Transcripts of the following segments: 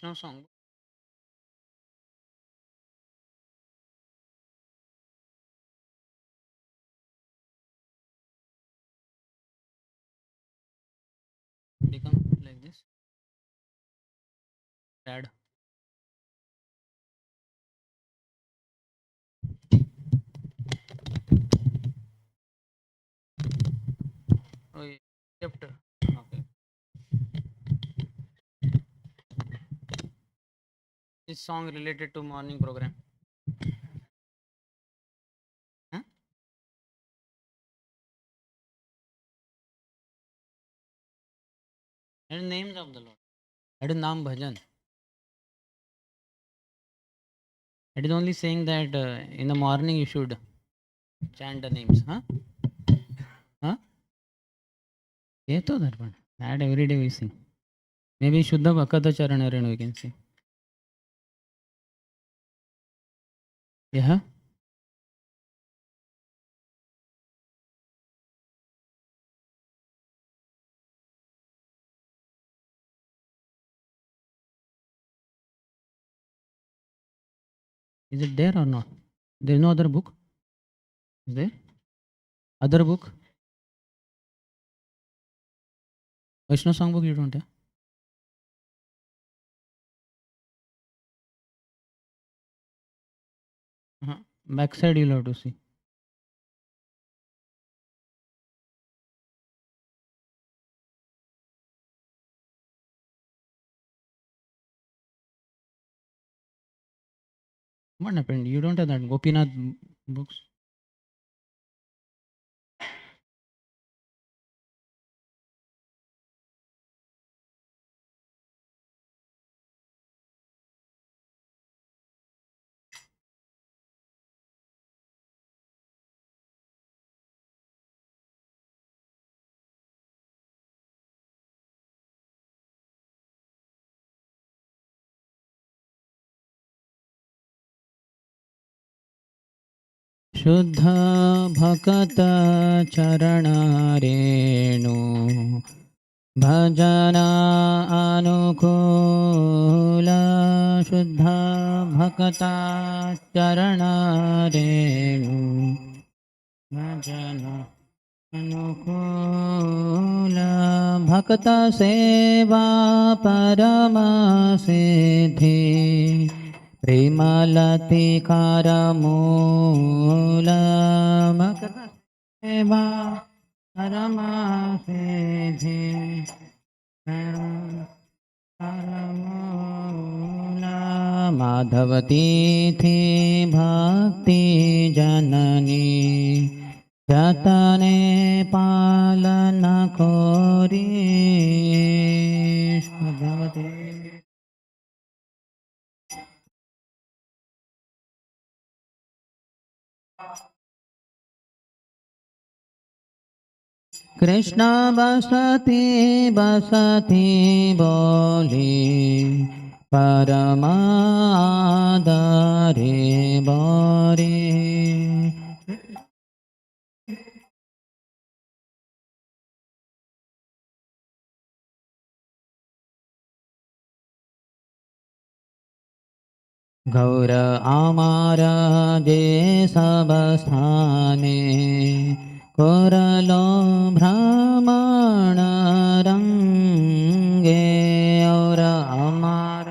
No song. Become like this. Dad. Oh, yeah. Kept. Okay. This song related to morning program. Huh? And names of the Lord. That is Nam Bhajan. It is only saying that in the morning you should chant the names. Huh? Huh? Yeah, to that one. That every day we sing. Maybe Shuddha Bhakata Charanarayana we can sing. Yeah. Is it there or not? There is no other book. Is there? Other book? Vaishnava song book you don't have? Backside you'll have to see. What happened? You don't have that Gopinath books? शुद्ध भक्त चरण रेणु भजन अनुकूल शुद्ध भक्त चरण रेणु भजन अनुकूल भक्त सेवा परम सिद्धि प्रेमलतिकार मूल भक्त सेवा परम सिद्धि परमूल माधवती थी भक्ति जननी जतने पालन कोरी भगवती कृष्ण बसती बसती बोली परमादरे बोरी गौर आमार जे सब स्थाने कोरलो भ्रमण रंगे और आमार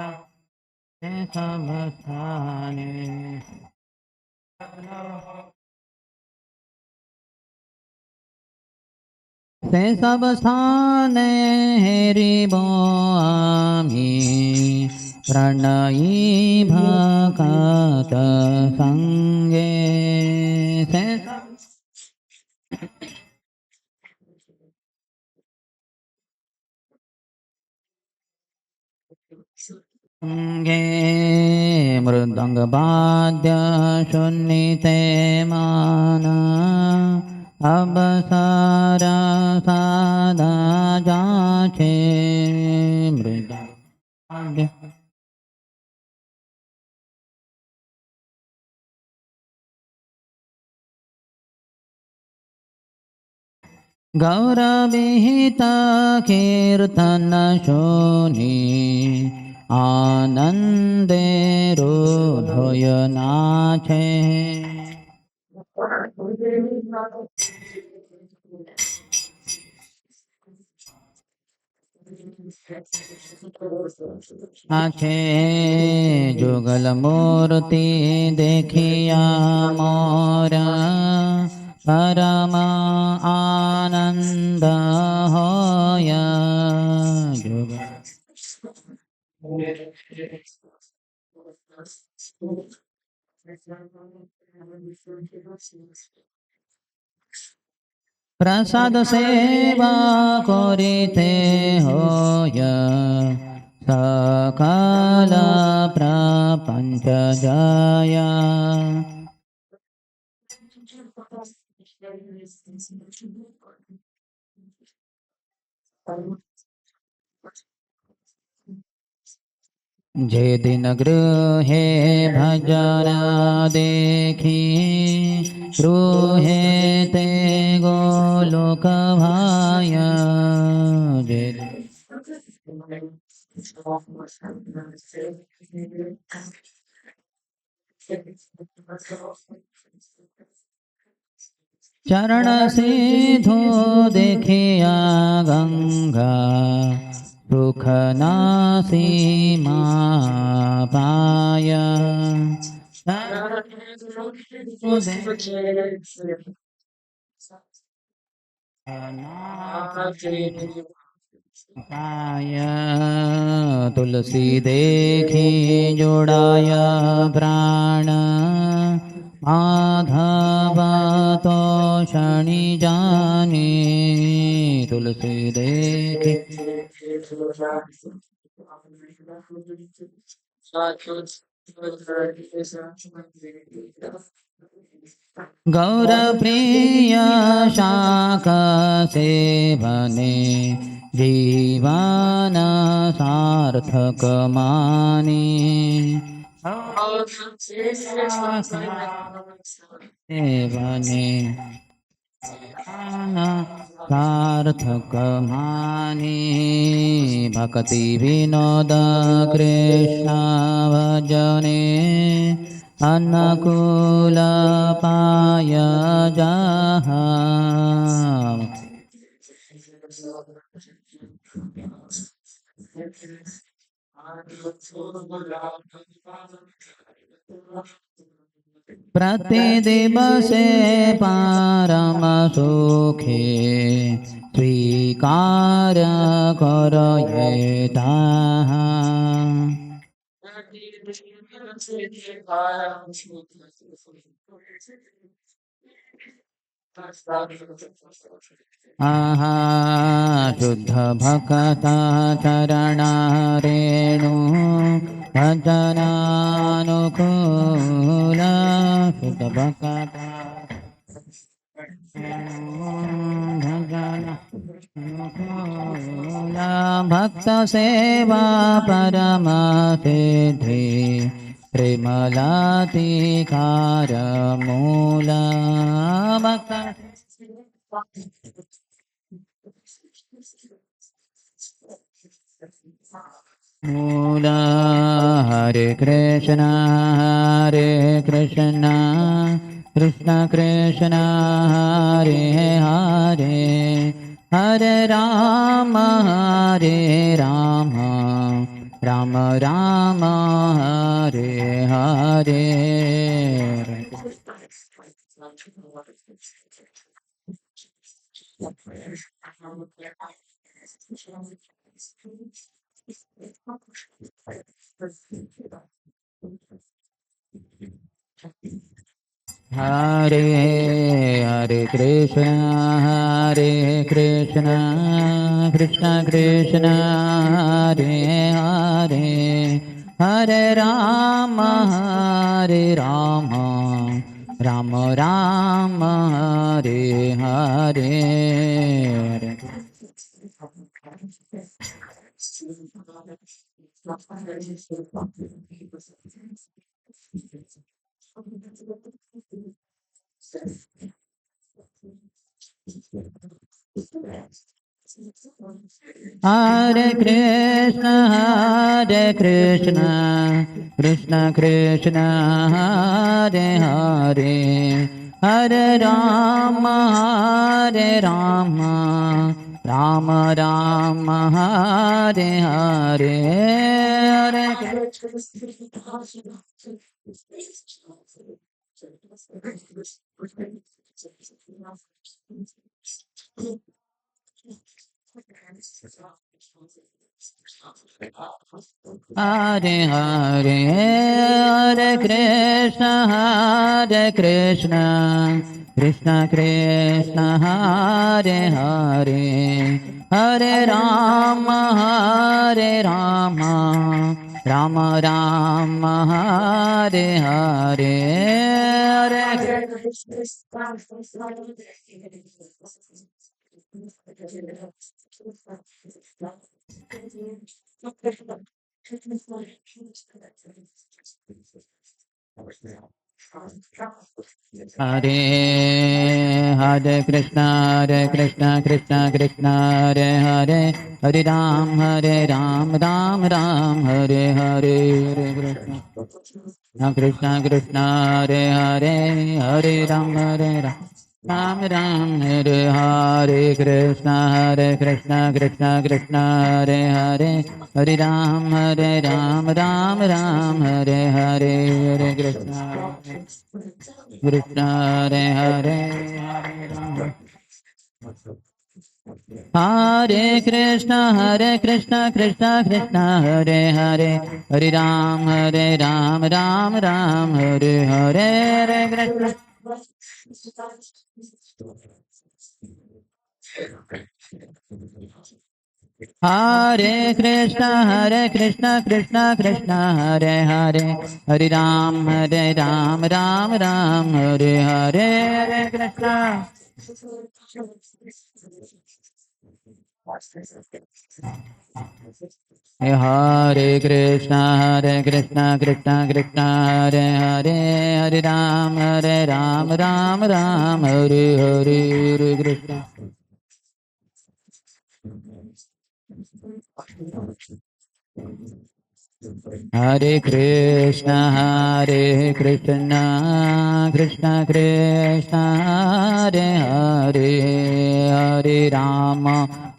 जे सब स्थाने से सब स्थाने हेरिबो आमी प्रणयी भक्त संगे से संगे मृदंग वाद्य सुन्नीते माना अवसर सादा जाचे मृदंग वाद्य गौरविहित कीर्तन शोनी आनंदे हृदय नाचे। आछे जुगल मूर्ति देखिया मोरा, परम आनंद होया। जुगल प्रसाद सेवा करिते होय, सकल प्रपंच जया। जे दिन गृहे भजन देखी, गृहे ते गोलोक भाय। जे चरण सिधो देखिया गंगा, सुख नासी पाया। पाया तुलसी देखी जोड़ाया प्राण, माधव तो शनि जाने। तुलसी देखी गौर प्रिय शाख सेवने, जीवन सार्थक माने। सेवने सार्थक माने। भक्ति विनोद कृष्ण भजने, अनुकूल पाय जहाँ। प्रतिदिवसे परम सुखे, स्वीकार कर ये ताहा। आहा शुद्ध भक्त चरण रेणु, भजनानुकूल। शुद्ध भक्त भजन भक्त सेवा परम सिद्धि, प्रेमलातिकार मूल। भक्त मूल। हरे कृष्ण कृष्ण कृष्ण हरे हरे, हरे राम राम राम हरे हरे। हरे हरे कृष्ण कृष्ण कृष्ण हरे हरे, हरे Ram Ram Ram Hare Hare. Hare Krishna, Krishna Krishna, Hare Hare, Hare Rama, Hare Rama, Rama Rama, Hare Hare, Hare Hare Hare, Hare Krishna, Krishna Krishna, Hare Hare, Hare Rama, Hare Rama, Rama Rama, Hare Hare, Hare Hare Krishna, Krishna Krishna, Hare Hare, Hare Ram, Ram Ram, Hare Hare, Hare Krishna, Krishna, Hare Hare, Hare Ram, Ram Ram, Hare Hare Krishna, Krishna Krishna, Hare Hare, Hare Ram, Ram Ram, Hare Hare, Hare Krishna, Krishna, Hare Ram. Hare Krishna, Krishna Krishna, Hare Hare, Hare Ram, Ram Ram, Hare Hare, Hare Krishna. Hare Krishna, Krishna Krishna, Hare Hare, Hare Ram, Ram Ram, Hare Hare, Hare Krishna. Hare Krishna, Krishna Krishna, Hare Hare, Hare Ram, Ram Ram, Hare Hare, Hare Krishna. Hare Krishna, Krishna Krishna, Hare Hare,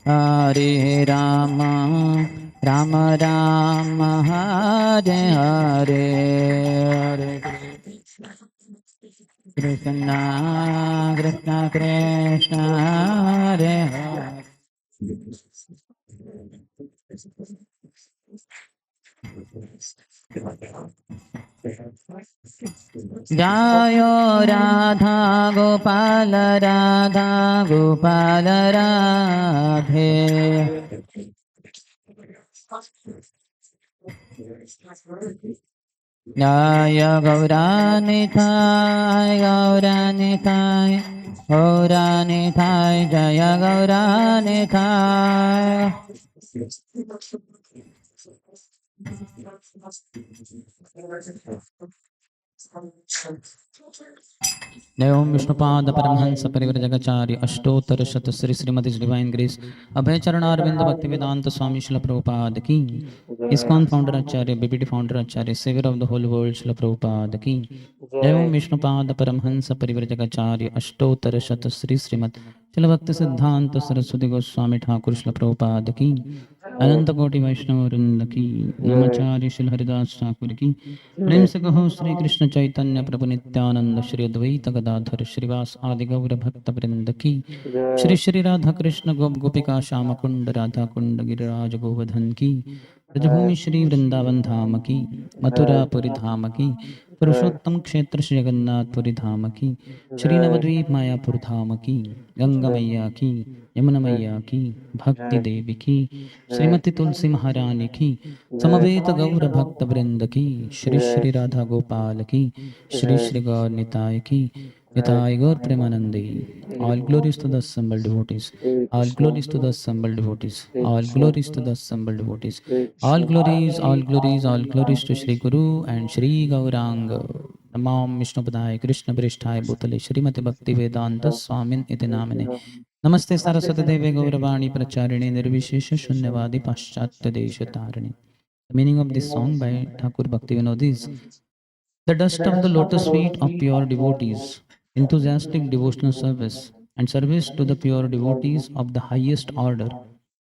Hare Rama, Rama Rama, Hare Hare, Hare Krishna, Krishna Krishna, Hare Hare. Jayo Radha Gopal Radhe. Jaya Gauranithai, Gauranithai, Jaya Gauranithai. Om Vishnupad Paramhansa Parivrajagacharya Ashtottara Shata Sri Srimati Divine Grace Abhay Charanarvinda Bhaktivedanta Swami Srila Prabhupada Ki ISKCON founder Acharya BBT founder Acharya Savior of the whole world Srila Prabhupada Ki Om Vishnupad Paramhansa Parivrajagacharya Ashtottara Shata Sri Srimati Srila Bhakti Siddhanta Saraswati Goswami Thakur Srila Prabhupada Ki अनंत कोटि वैष्णव वृंद की नमाचार्य श्री हरिदास ठाकुर की प्रेम से कहो श्री कृष्ण चैतन्य प्रभु नित्यानंद श्री अद्वैत गदाधर श्रीवास आदि गौर भक्त वृंद की श्री श्री राधा कृष्ण गोप गोपिका श्याम कुंड राधा कुंड गिरिराज गोवर्धन की ब्रजभूमि श्री वृंदावन धाम की मथुरापुरी धाम की पुरुषोत्तम क्षेत्र श्री जगन्नाथपुरी धाम की श्री नवद्वीप मायापुर धाम की गंगा मैया की यमुना मैया की भक्ति देवी की श्रीमती तुलसी महारानी की समवेत गौर भक्त वृंद की श्री श्री राधा गोपाल की श्री श्री गौर निताय की निताय गौर Premanandi all glories to the assembled devotees all glories to the assembled devotees all glories to the assembled devotees all glories to Shri Guru and Shri Gaurang Namam Vishnupadaya Krishna Prishthaya Bhutale Shrimati Bhakti Vedanta Swamin Iti Namine Namaste Saraswati Deve Gauravani Pracharine Nirvishesha Shunyavadi Paschatya Desha Tarini. The meaning of this song by Thakur Bhaktivinoda is the dust of the lotus feet of pure devotees, enthusiastic devotional service, and service to the pure devotees of the highest order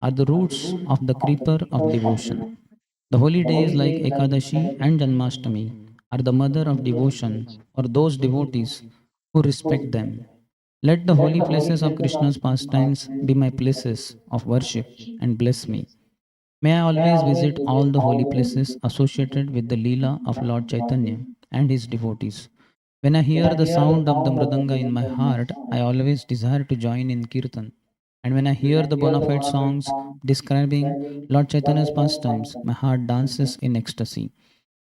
are the roots of the creeper of devotion. The holy days like Ekadashi and Janmashtami are the mother of devotion for those devotees who respect them. Let the holy places of Krishna's pastimes be my places of worship and bless me. May I always visit all the holy places associated with the Leela of Lord Chaitanya and his devotees. When I hear the sound of the mridanga in my heart, I always desire to join in kirtan. And when I hear the bona fide songs describing Lord Chaitanya's pastimes, my heart dances in ecstasy.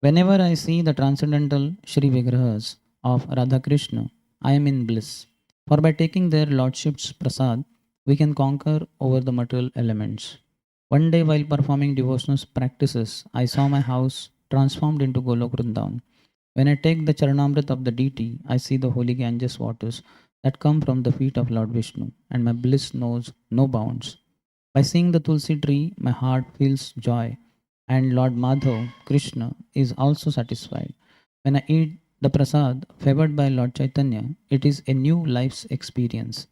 Whenever I see the transcendental Shri Vigrahas of Radha Krishna, I am in bliss. For by taking their lordship's prasad, we can conquer over the material elements. One day, while performing devotional practices, I saw my house transformed into Golok Vrindavan. When I take the Charanamrit of the deity, I see the holy Ganges waters that come from the feet of Lord Vishnu, and my bliss knows no bounds. By seeing the Tulsi tree, my heart feels joy, and Lord Madhav, Krishna, is also satisfied. When I eat the prasad favored by Lord Chaitanya, it is a new life's experience.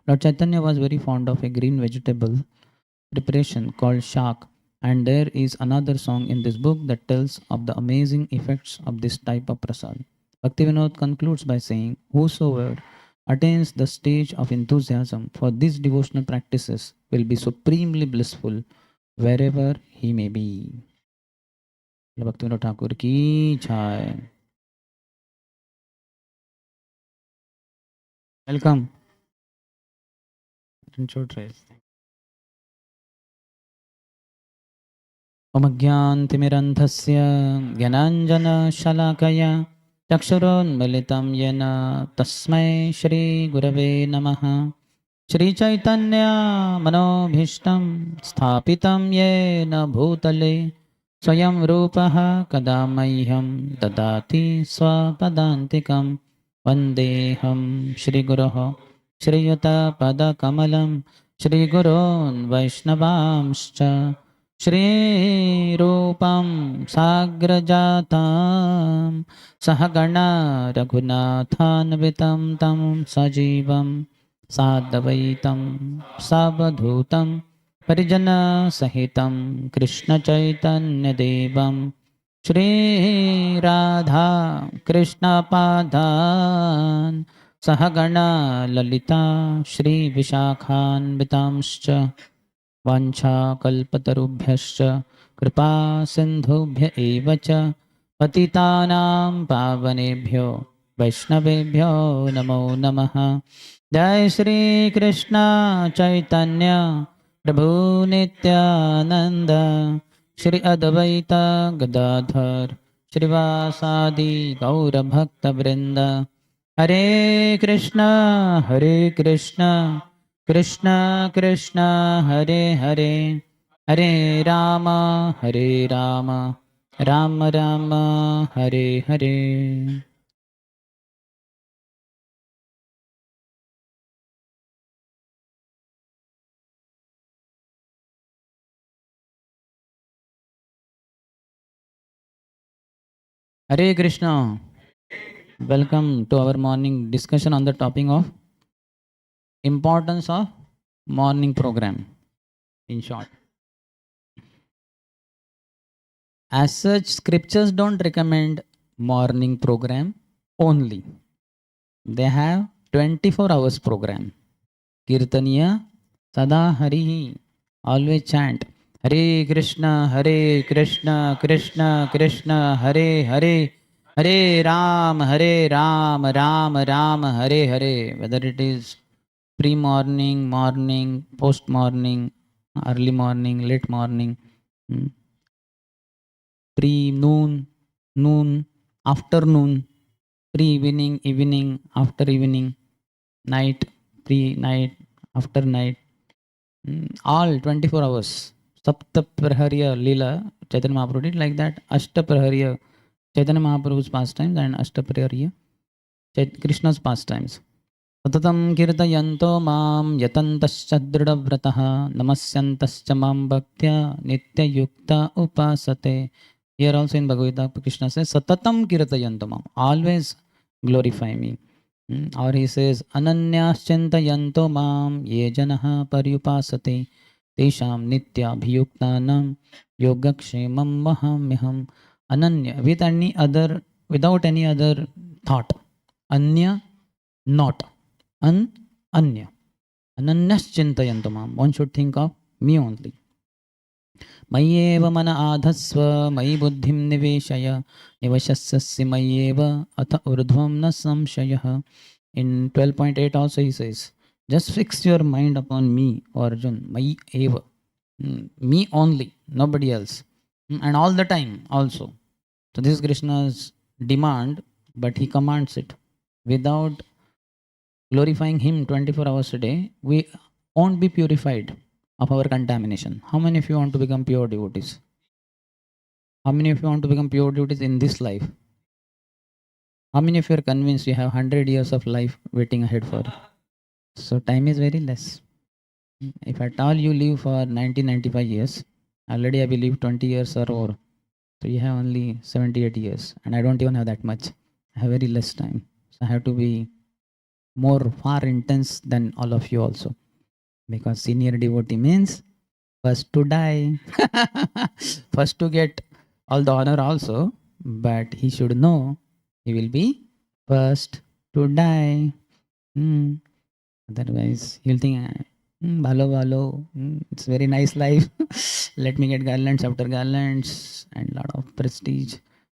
Lord Chaitanya was very fond of a green vegetable preparation called shak, and there is another song in this book that tells of the amazing effects of this type of prasad. Bhaktivinoda concludes by saying, whosoever attains the stage of enthusiasm for these devotional practices will be supremely blissful wherever he may be. Bhaktivinoda Thakur ki jai. Welcome. ओमज्ञान्तिमिरन्धस्य ज्ञानाञ्जनशलाकया चक्षुरोन्मिलितं येन तस्मै श्रीगुरवे नमः श्रीचैतन्यमनोभीष्टं स्थापितं येन भूतले स्वयं रूपः कदा मह्यं ददाति स्वपदान्तिकं वन्देऽहं श्रीगुरोः श्रीयुतपदकमलं श्रीगुरोन् वैष्णवांश्च श्रीरूपं साग्रजातां सहगणा रघुनाथान्वितं तं सजीवं साद्वैतं सावधूतं परिजनसहितं कृष्णचैतन्यदेवं श्रीराधा कृष्णपादान् सहगणा ललिता श्रीविशाखान्वितांश्च वाञ्छाकल्पतरुभ्यश्च कृपा सिन्धुभ्य एव च पतितानां पावनेभ्यो वैष्णवेभ्यो नमो नमः जय श्री कृष्ण चैतन्य प्रभु नित्यानंद श्री अद्वैत गदाधर श्रीवासादि गौरभक्तवृंद हरे Krishna Krishna Krishna Hare Hare Hare Ram Ram Ram Hare Hare Hare Krishna. Welcome to our morning discussion on the topic of importance of morning program. In short, as such, scriptures don't recommend morning program only. They have 24 hours program. Kirtaniya Sada Hari. Always chant Hare Krishna, Krishna Krishna, Hare Hare, Hare Ram, Ram Ram, Hare Hare. Whether it is pre-morning, morning, post-morning, early morning, late morning, pre-noon, noon, afternoon, pre-evening, evening, after evening, night, pre-night, after night. All 24 hours. Sapta Prahariya Leela, Chaitanya Mahaprabhu did like that. Ashta Prahariya, Chaitanya Mahaprabhu's pastimes and Ashta Prahariya, Krishna's pastimes. Satatam kirtayanto mam yatantascha dridavratah namasyantascha mam bhaktya nitya yukta upasate. Here also in Bhagavad Gita, Krishna says, Satatam kirtayanto mam, always glorify me. Or he says, Ananyaschintayanto mam ye janaha paryupasate tesham nitya bhiyuktanam yogakshemam mahamyaham. Ananya, with any other, without any other thought. Anya, not. Anya. Ananyaschintayanto mam. One should think of me only. मय्येव मन आधस्व मयि बुद्धिं निवेशय निवशस्यसि मय्येव अथ ऊर्ध्वं न संशयः. In 12.8 also he says, just fix your mind upon me, O Arjun, Mayi eva, me only, nobody else, and all the time also. So this is Krishna's demand, but he commands it. Without glorifying him 24 hours a day, we won't be purified of our contamination. How many of you want to become pure devotees? How many of you want to become pure devotees in this life? How many of you are convinced you have 100 years of life waiting ahead for? So time is very less. If at all you live for 90-95 years, already I believe 20 years or more. So you have only 78 years, and I don't even have that much. I have very less time. So I have to be more far intense than all of you also. Because senior devotee means first to die, first to get all the honor also, but he should know he will be first to die. Otherwise, he'll think, bhalo bhalo, it's very nice life. Let me get garlands after garlands and lot of prestige.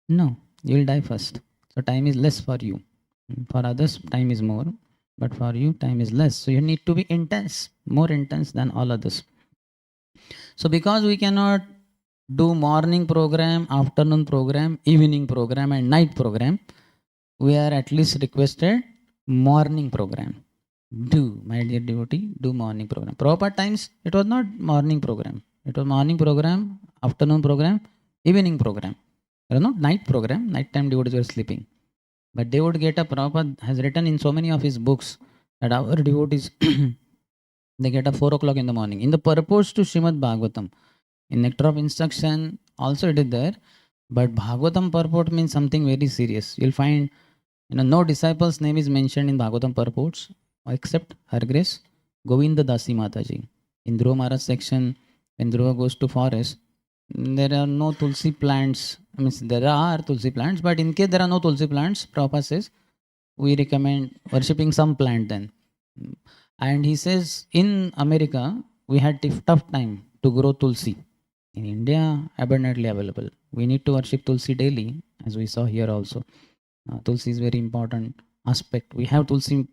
No, you will die first. So time is less for you. For others, time is more, but for you, time is less. So you need to be intense, more intense than all others. So because we cannot do morning program, afternoon program, evening program, and night program, we are at least requested morning program. Do, my dear devotee, do morning program. Proper times, it was not morning program. It was morning program, afternoon program, evening program. There was not night program. Night time devotees were sleeping. But they would get a proper, has written in so many of his books that our devotees, they get a 4 o'clock in the morning. In the purpose to Srimad Bhagavatam, in Nectar of Instruction, also it is there. But Bhagavatam purport means something very serious. You'll find, no disciple's name is mentioned in Bhagavatam purports except Her Grace Govinda Dasi Mataji. In Dhruva Maharaj section, when Dhruva goes to forest, there are no tulsi plants. I mean, there are tulsi plants, but in case there are no tulsi plants, Prabhupada says, we recommend worshipping some plant then. And he says, in America, we had tough time to grow tulsi. In India, abundantly available. We need to worship tulsi daily, as we saw here also. Tulsi is very important aspect. We have tulsi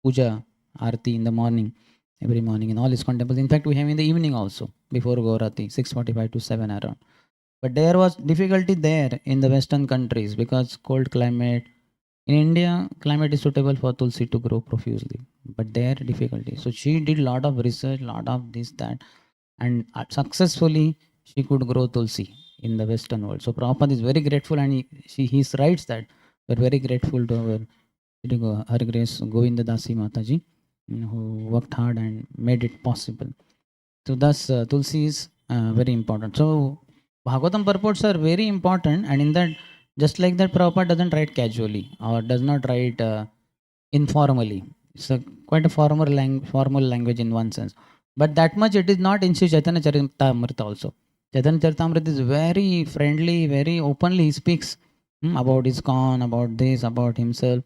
puja, arti in the morning, every morning in all ISKCON temples. In fact, we have in the evening also, before Gaurati, 6:45 to 7 around. But there was difficulty there in the Western countries because cold climate. In India, climate is suitable for tulsi to grow profusely, but there difficulty. So she did lot of research, lot of this, that, and successfully she could grow tulsi in the Western world. So Prabhupada is very grateful, and he writes that we're very grateful to our Her Grace Govinda Dasi Mataji, who worked hard and made it possible. So thus tulsi is very important. So Bhagavatam purports are very important, and in that, just like that, Prabhupada doesn't write casually or does not write informally. It's quite a formal language in one sense. But that much it is not in Sri Chaitanya Charitamrita also. Chaitanya Charitamrita is very friendly, very openly he speaks about ISKCON, about this, about himself.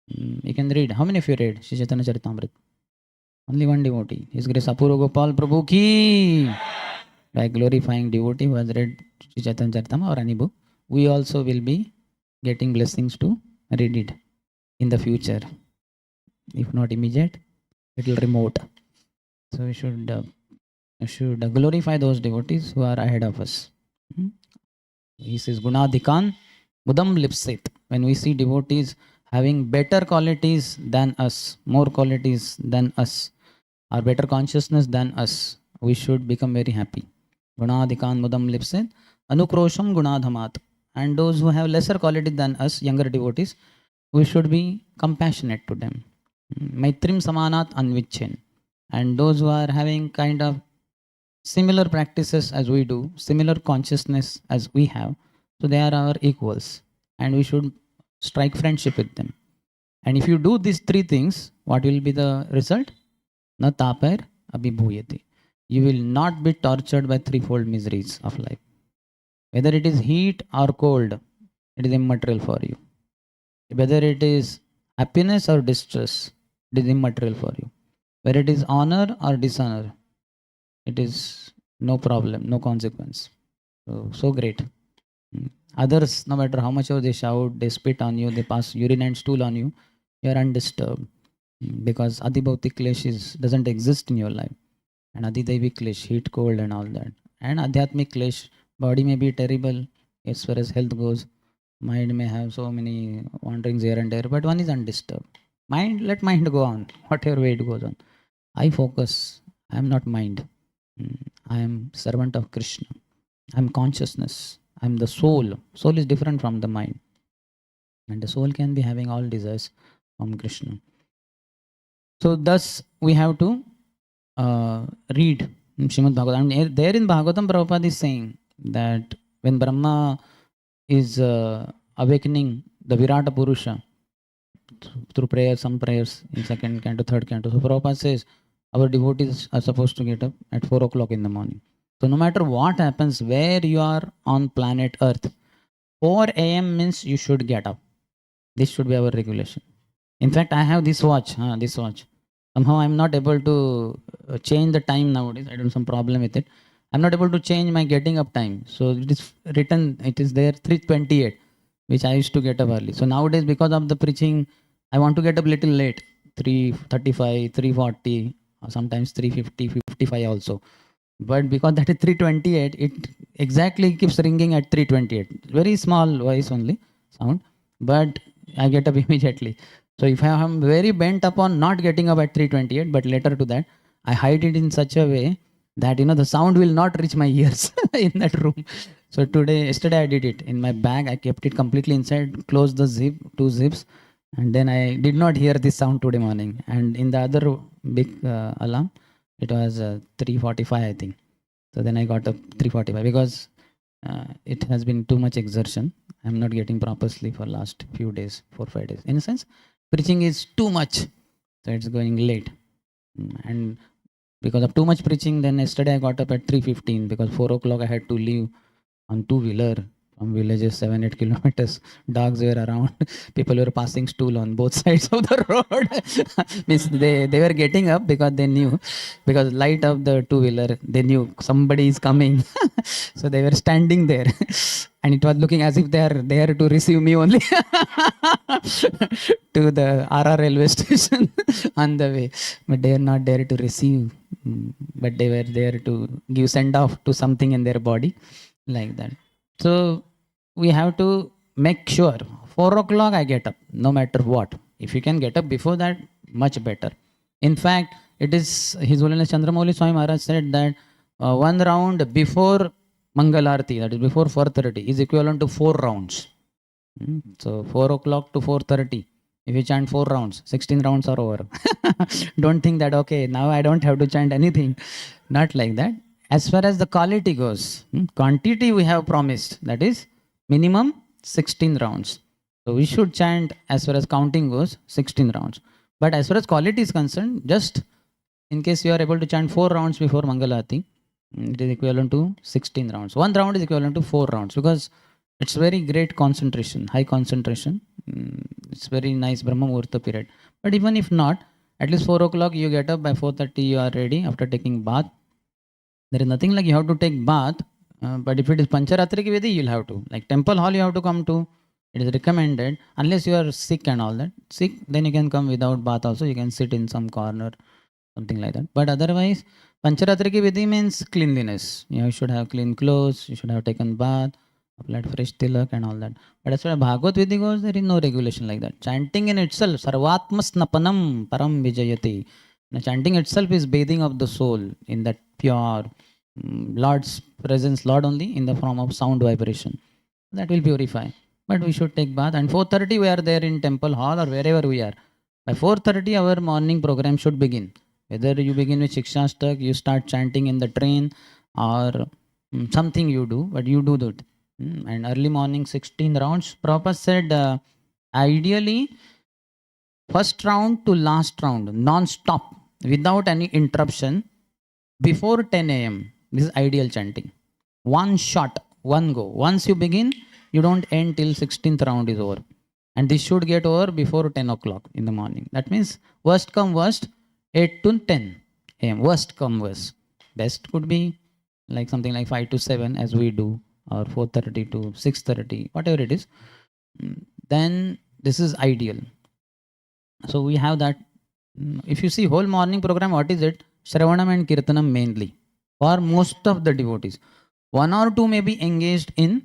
You can read. How many of you read Sri Chaitanya Charitamrita? Only one devotee. His Grace Apurva Gopal Prabhu ki. By glorifying devotee who has read Sri Chaitanya Charitamrita or any book, we also will be getting blessings to read it in the future. If not immediate, it will remote. So we should glorify those devotees who are ahead of us. He says, Gunadhikan Mudam Lipsit. When we see devotees having better qualities than us, more qualities than us, or better consciousness than us, we should become very happy. Gunadhikan Mudam Lipsit. Anukrosham Gunadhamat. And those who have lesser quality than us, younger devotees, we should be compassionate to them. Maitrim Samanat Anvichen. And those who are having kind of similar practices as we do, similar consciousness as we have, so they are our equals. And we should strike friendship with them. And if you do these three things, what will be the result? Na tapar abhibhuyati. You will not be tortured by threefold miseries of life. Whether it is heat or cold, it is immaterial for you. Whether it is happiness or distress, it is immaterial for you. Whether it is honor or dishonor, it is no problem, no consequence. So great. Others, no matter how much they shout, they spit on you, they pass urine and stool on you, you are undisturbed. Because Adibhautik Klesh doesn't exist in your life. And Adidevi Klesh, heat, cold and all that. And Adhyatmik Klesh, body may be terrible as far as health goes. Mind may have so many wanderings here and there, but one is undisturbed. Mind, let mind go on, whatever way it goes on. I focus. I am not mind. I am servant of Krishna. I am consciousness. I am the soul. Soul is different from the mind. And the soul can be having all desires from Krishna. So thus we have to read Srimad Bhagavatam. And there in Bhagavatam, Prabhupada is saying that when Brahma is awakening the Virata Purusha through prayers, some prayers in second canto, third canto. So Prabhupada says our devotees are supposed to get up at 4 o'clock in the morning. So no matter what happens, where you are on planet Earth, 4 a.m. means you should get up. This should be our regulation. In fact, I have this watch. Somehow I'm not able to change the time nowadays. I don't have some problem with it. I'm not able to change my getting up time. So it is written, it is there 3:28, which I used to get up early. So nowadays, because of the preaching, I want to get up little late, 3:35, 3:40, or sometimes 3:50, 55 also. But because that is 3:28, it exactly keeps ringing at 3:28. Very small voice only, sound, but I get up immediately. So if I am very bent upon not getting up at 3:28, but later to that, I hide it in such a way that the sound will not reach my ears in that room. So yesterday I did it in my bag. I kept it completely inside, closed the zip, 2 zips, and then I did not hear this sound today morning. And in the other big alarm, it was 3:45, I think. So then I got up 3:45 because it has been too much exertion. I'm not getting proper sleep for last few days, 4-5 days. In a sense, preaching is too much, so it's going late. And because of too much preaching, then yesterday I got up at 3:15 because 4 o'clock I had to leave on two-wheeler from villages 7-8 kilometers. Dogs were around. People were passing stool on both sides of the road. Means they were getting up because they knew, because light of the two-wheeler, they knew somebody is coming. So they were standing there. And it was looking as if they are there to receive me only to the RR railway station on the way. But they are not there to receive, but they were there to give send off to something in their body, like that. So we have to make sure 4 o'clock I get up, no matter what. If you can get up before that, much better. In fact, it is His Holiness Chandramouli Swami Maharaj said that one round before Mangalarti, that is before 4:30, is equivalent to 4 rounds. So 4 o'clock to 4:30. If you chant 4 rounds, 16 rounds are over. Don't think that, okay, now I don't have to chant anything. Not like that. As far as the quality goes, quantity we have promised, that is minimum 16 rounds. So we should chant, as far as counting goes, 16 rounds. But as far as quality is concerned, just in case you are able to chant 4 rounds before Mangalati, it is equivalent to 16 rounds. 1 round is equivalent to 4 rounds because it's very great concentration, high concentration. It's very nice Brahma Muhurta period. But even if not, at least 4 o'clock you get up, by 4:30 you are ready after taking bath. There is nothing like you have to take bath, but if it is Pancharatriki Vidhi, you'll have to. Like temple hall you have to come to. It is recommended, unless you are sick and all that. Sick, then you can come without bath also. You can sit in some corner, something like that. But otherwise, Pancharatriki Vidhi means cleanliness. You should have clean clothes, you should have taken bath, applied fresh tilak and all that. But as far as Bhagavad Vidhi goes, there is no regulation like that. Chanting in itself, Sarvatma Snapanam Param Vijayati. Now, chanting itself is bathing of the soul in that pure Lord's presence, Lord only in the form of sound vibration. That will purify. But we should take bath. And 4:30 we are there in temple hall or wherever we are. By 4:30, our morning program should begin. Whether you begin with Shikshastak, you start chanting in the train, or something you do, but you do that. And early morning, 16 rounds. Prabhupada said, ideally, first round to last round, non-stop, without any interruption, before 10 a.m. This is ideal chanting. One shot, one go. Once you begin, you don't end till 16th round is over. And this should get over before 10 o'clock in the morning. That means worst come worst, 8 to 10 a.m. Worst come worst. Best could be like something like 5 to 7 as we do, or 4:30 to 6:30, whatever it is. Then this is ideal. So we have that. If you see whole morning program, what is it? Shravanam and Kirtanam mainly. For most of the devotees. One or two may be engaged in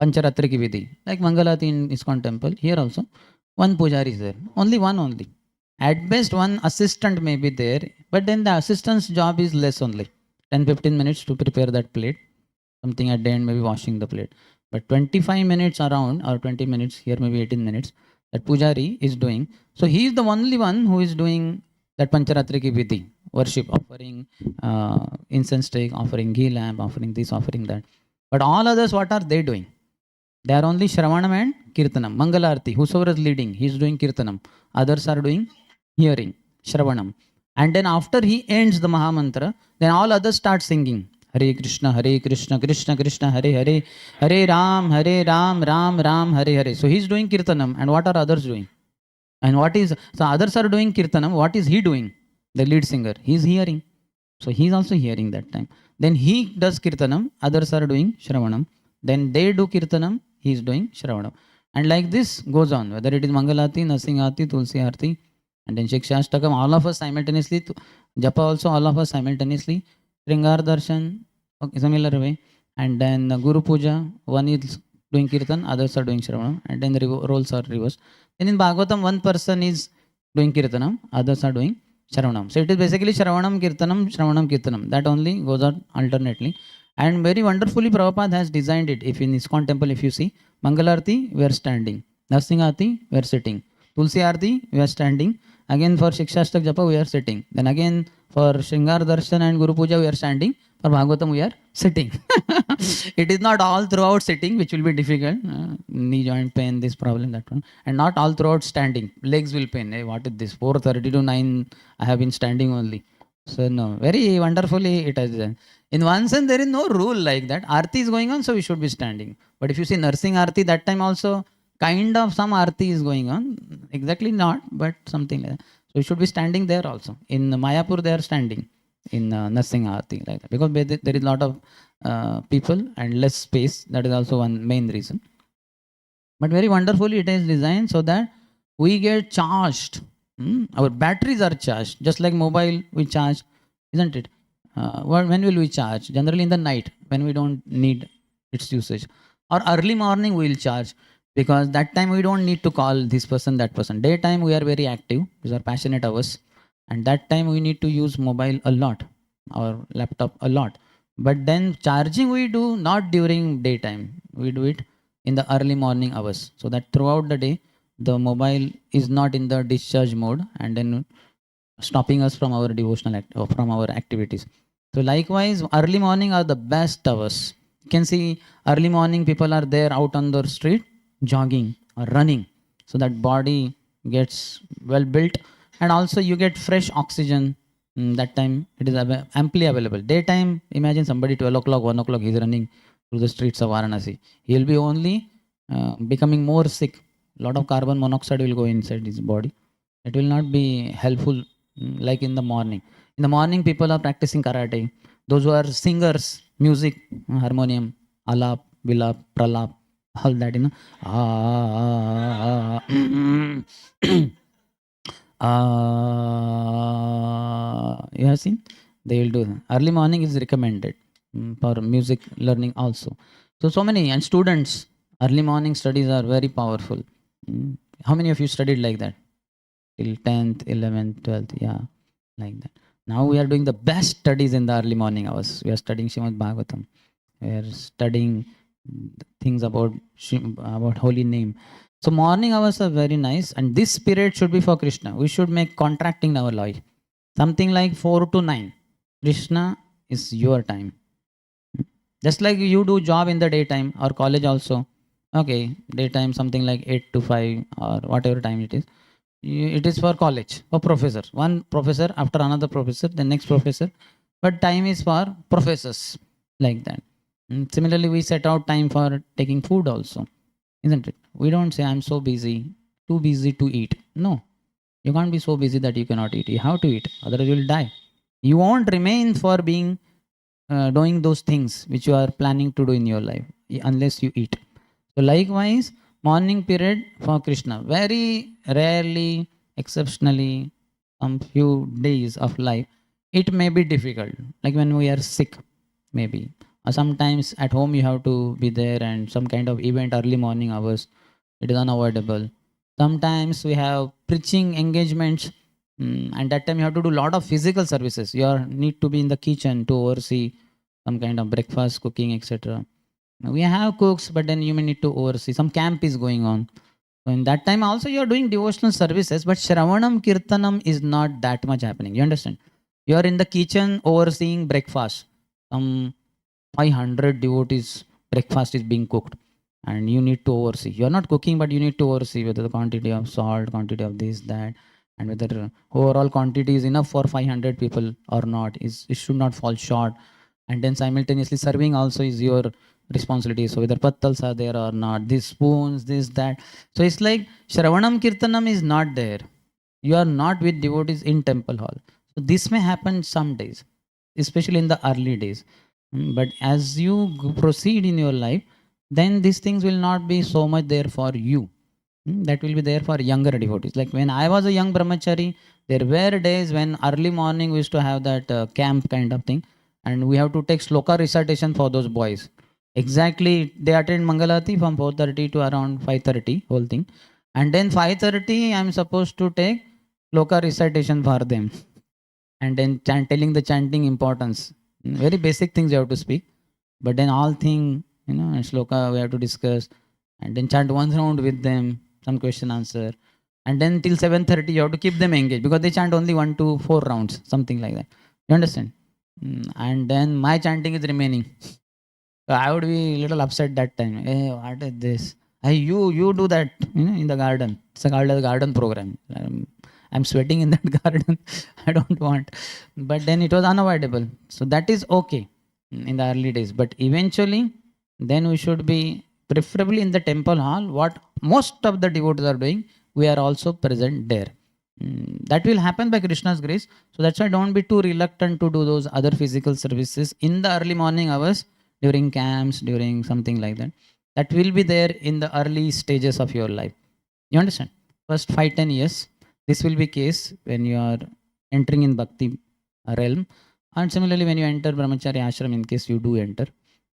Pancharatriki Vidhi. Like Mangalati in ISKCON temple. Here also. One pujari is there. Only one only. At best, one assistant may be there. But then the assistant's job is less only. 10-15 minutes to prepare that plate. Something at the end, maybe washing the plate. But 25 minutes around, or 20 minutes, here maybe 18 minutes, that pujari is doing. So he is the only one who is doing that Pancharatriki Vidhi, worship, offering incense stick, offering ghee lamp, offering this, offering that. But all others, what are they doing? They are only Shravanam and Kirtanam. Mangalarti, whosoever is leading, he is doing Kirtanam. Others are doing hearing, Shravanam. And then after he ends the Mahamantra, then all others start singing. Hare Krishna, Krishna Krishna, Hare Hare, Hare Ram, Ram Ram, Hare Hare. So he is doing Kirtanam. And what are others doing? And what is, so others are doing Kirtanam. What is he doing? The lead singer. He is hearing. So he is also hearing that time. Then he does Kirtanam. Others are doing Shravanam. Then they do Kirtanam. He is doing Shravanam. And like this goes on. Whether it is Mangalati, Nasingati, Tulsi Arti, and then Shikshastakam, all of us simultaneously. Japa also, all of us simultaneously. Sringar Darshan, similar way. And then Guru Puja, one is doing Kirtan, others are doing Shravanam. And then the roles are reversed. Then in Bhagavatam, one person is doing Kirtanam, others are doing Shravanam. So it is basically Shravanam, Kirtanam. That only goes on alternately. And very wonderfully, Prabhupada has designed it. If in ISKCON temple, if you see, Mangalarti, we are standing. Narsingati, we are sitting. Tulsi Arti, we are standing. Again for Shikshastak Japa, we are sitting. Then again for Shringar Darshan and Guru Puja, we are standing. For Bhagavatam, we are sitting. It is not all throughout sitting, which will be difficult. Knee joint pain, this problem, that one. And not all throughout standing. Legs will pain. Hey, what is this? 4:30 to 9, I have been standing only. So no, very wonderfully it has done. In one sense, there is no rule like that. Aarti is going on, so we should be standing. But if you see nursing Aarti, that time also kind of some Aarti is going on. Exactly not, but something like that. So we should be standing there also. In Mayapur, they are standing in nursing Aarti like that. Because there is a lot of people and less space. That is also one main reason. But very wonderfully it is designed so that we get charged. Our batteries are charged. Just like mobile, we charge, isn't it? When will we charge? Generally in the night, when we don't need its usage. Or early morning we will charge, because that time we don't need to call this person, that person. Daytime we are very active. These are passionate hours. And that time we need to use mobile a lot, or laptop a lot. But then charging we do not during daytime. We do it in the early morning hours. So that throughout the day, the mobile is not in the discharge mode, and then stopping us from our devotional or from our activities. So likewise, early morning are the best hours. You can see early morning people are there out on the street jogging or running. So that body gets well built, and also you get fresh oxygen. That time it is amply available. Daytime, imagine somebody 12 o'clock, 1 o'clock, he is running through the streets of Varanarsi. He will be only becoming more sick. A lot of carbon monoxide will go inside his body. It will not be helpful like in the morning. In the morning, people are practicing karate. Those who are singers, music, harmonium, alap, vilap, pralap, all that, you have seen? They will do that. Early morning is recommended for music learning also. So many, and students, early morning studies are very powerful. How many of you studied like that? Till 10th, 11th, 12th, yeah, like that. Now we are doing the best studies in the early morning hours. We are studying Srimad Bhagavatam. We are studying things about holy name. So morning hours are very nice, and this period should be for Krishna. We should make contracting in our life. Something like 4 to 9. Krishna is your time. Just like you do job in the daytime or college also. Okay, daytime something like 8 to 5 or whatever time it is. It is for college, for professors. One professor after another professor, the next professor. But time is for professors, like that. Similarly, we set out time for taking food also, isn't it? We don't say, I'm so busy, too busy to eat. No, you can't be so busy that you cannot eat. You have to eat, otherwise you'll die. You won't remain for being doing those things which you are planning to do in your life unless you eat. So likewise, morning period for Krishna. Very rarely, exceptionally, some few days of life, it may be difficult. Like when we are sick, maybe. Or sometimes at home you have to be there and some kind of event early morning hours. It is unavoidable. Sometimes we have preaching engagements, and that time you have to do a lot of physical services. You need to be in the kitchen to oversee some kind of breakfast, cooking, etc. We have cooks, but then you may need to oversee. Some camp is going on. So in that time also you are doing devotional services, but Shravanam Kirtanam is not that much happening. You understand? You are in the kitchen overseeing breakfast. Some 500 devotees breakfast is being cooked and you need to oversee. You are not cooking, but you need to oversee whether the quantity of salt, quantity of this, that, and whether overall quantity is enough for 500 people or not. It should not fall short. And then simultaneously serving also is your responsibility. So whether pattals are there or not, these spoons, this, that. So it's like Shravanam Kirtanam is not there. You are not with devotees in temple hall. So this may happen some days, especially in the early days. But as you proceed in your life, then these things will not be so much there for you. That will be there for younger devotees. Like when I was a young brahmachari, there were days when early morning we used to have that camp kind of thing, and we have to take sloka recitation for those boys. Exactly, they attend Mangalati from 4:30 to around 5:30, whole thing, and then 5:30 I'm supposed to take sloka recitation for them, and then telling the chanting importance. Very basic things you have to speak, but then all thing, shloka we have to discuss, and then chant one round with them, some question answer, and then till 7:30 you have to keep them engaged because they chant only 1 to 4 rounds, something like that. You understand? And then my chanting is remaining. So I would be a little upset that time. Hey, what is this? Hey, you do that, in the garden. It's a garden program. I'm sweating in that garden. I don't want. But then it was unavoidable. So that is okay in the early days. But eventually, then we should be preferably in the temple hall. What most of the devotees are doing, we are also present there. That will happen by Krishna's grace. So that's why don't be too reluctant to do those other physical services in the early morning hours, during camps, during something like that. That will be there in the early stages of your life. You understand? First 5-10 years, this will be case when you are entering in bhakti realm. And similarly, when you enter brahmachari ashram, in case you do enter,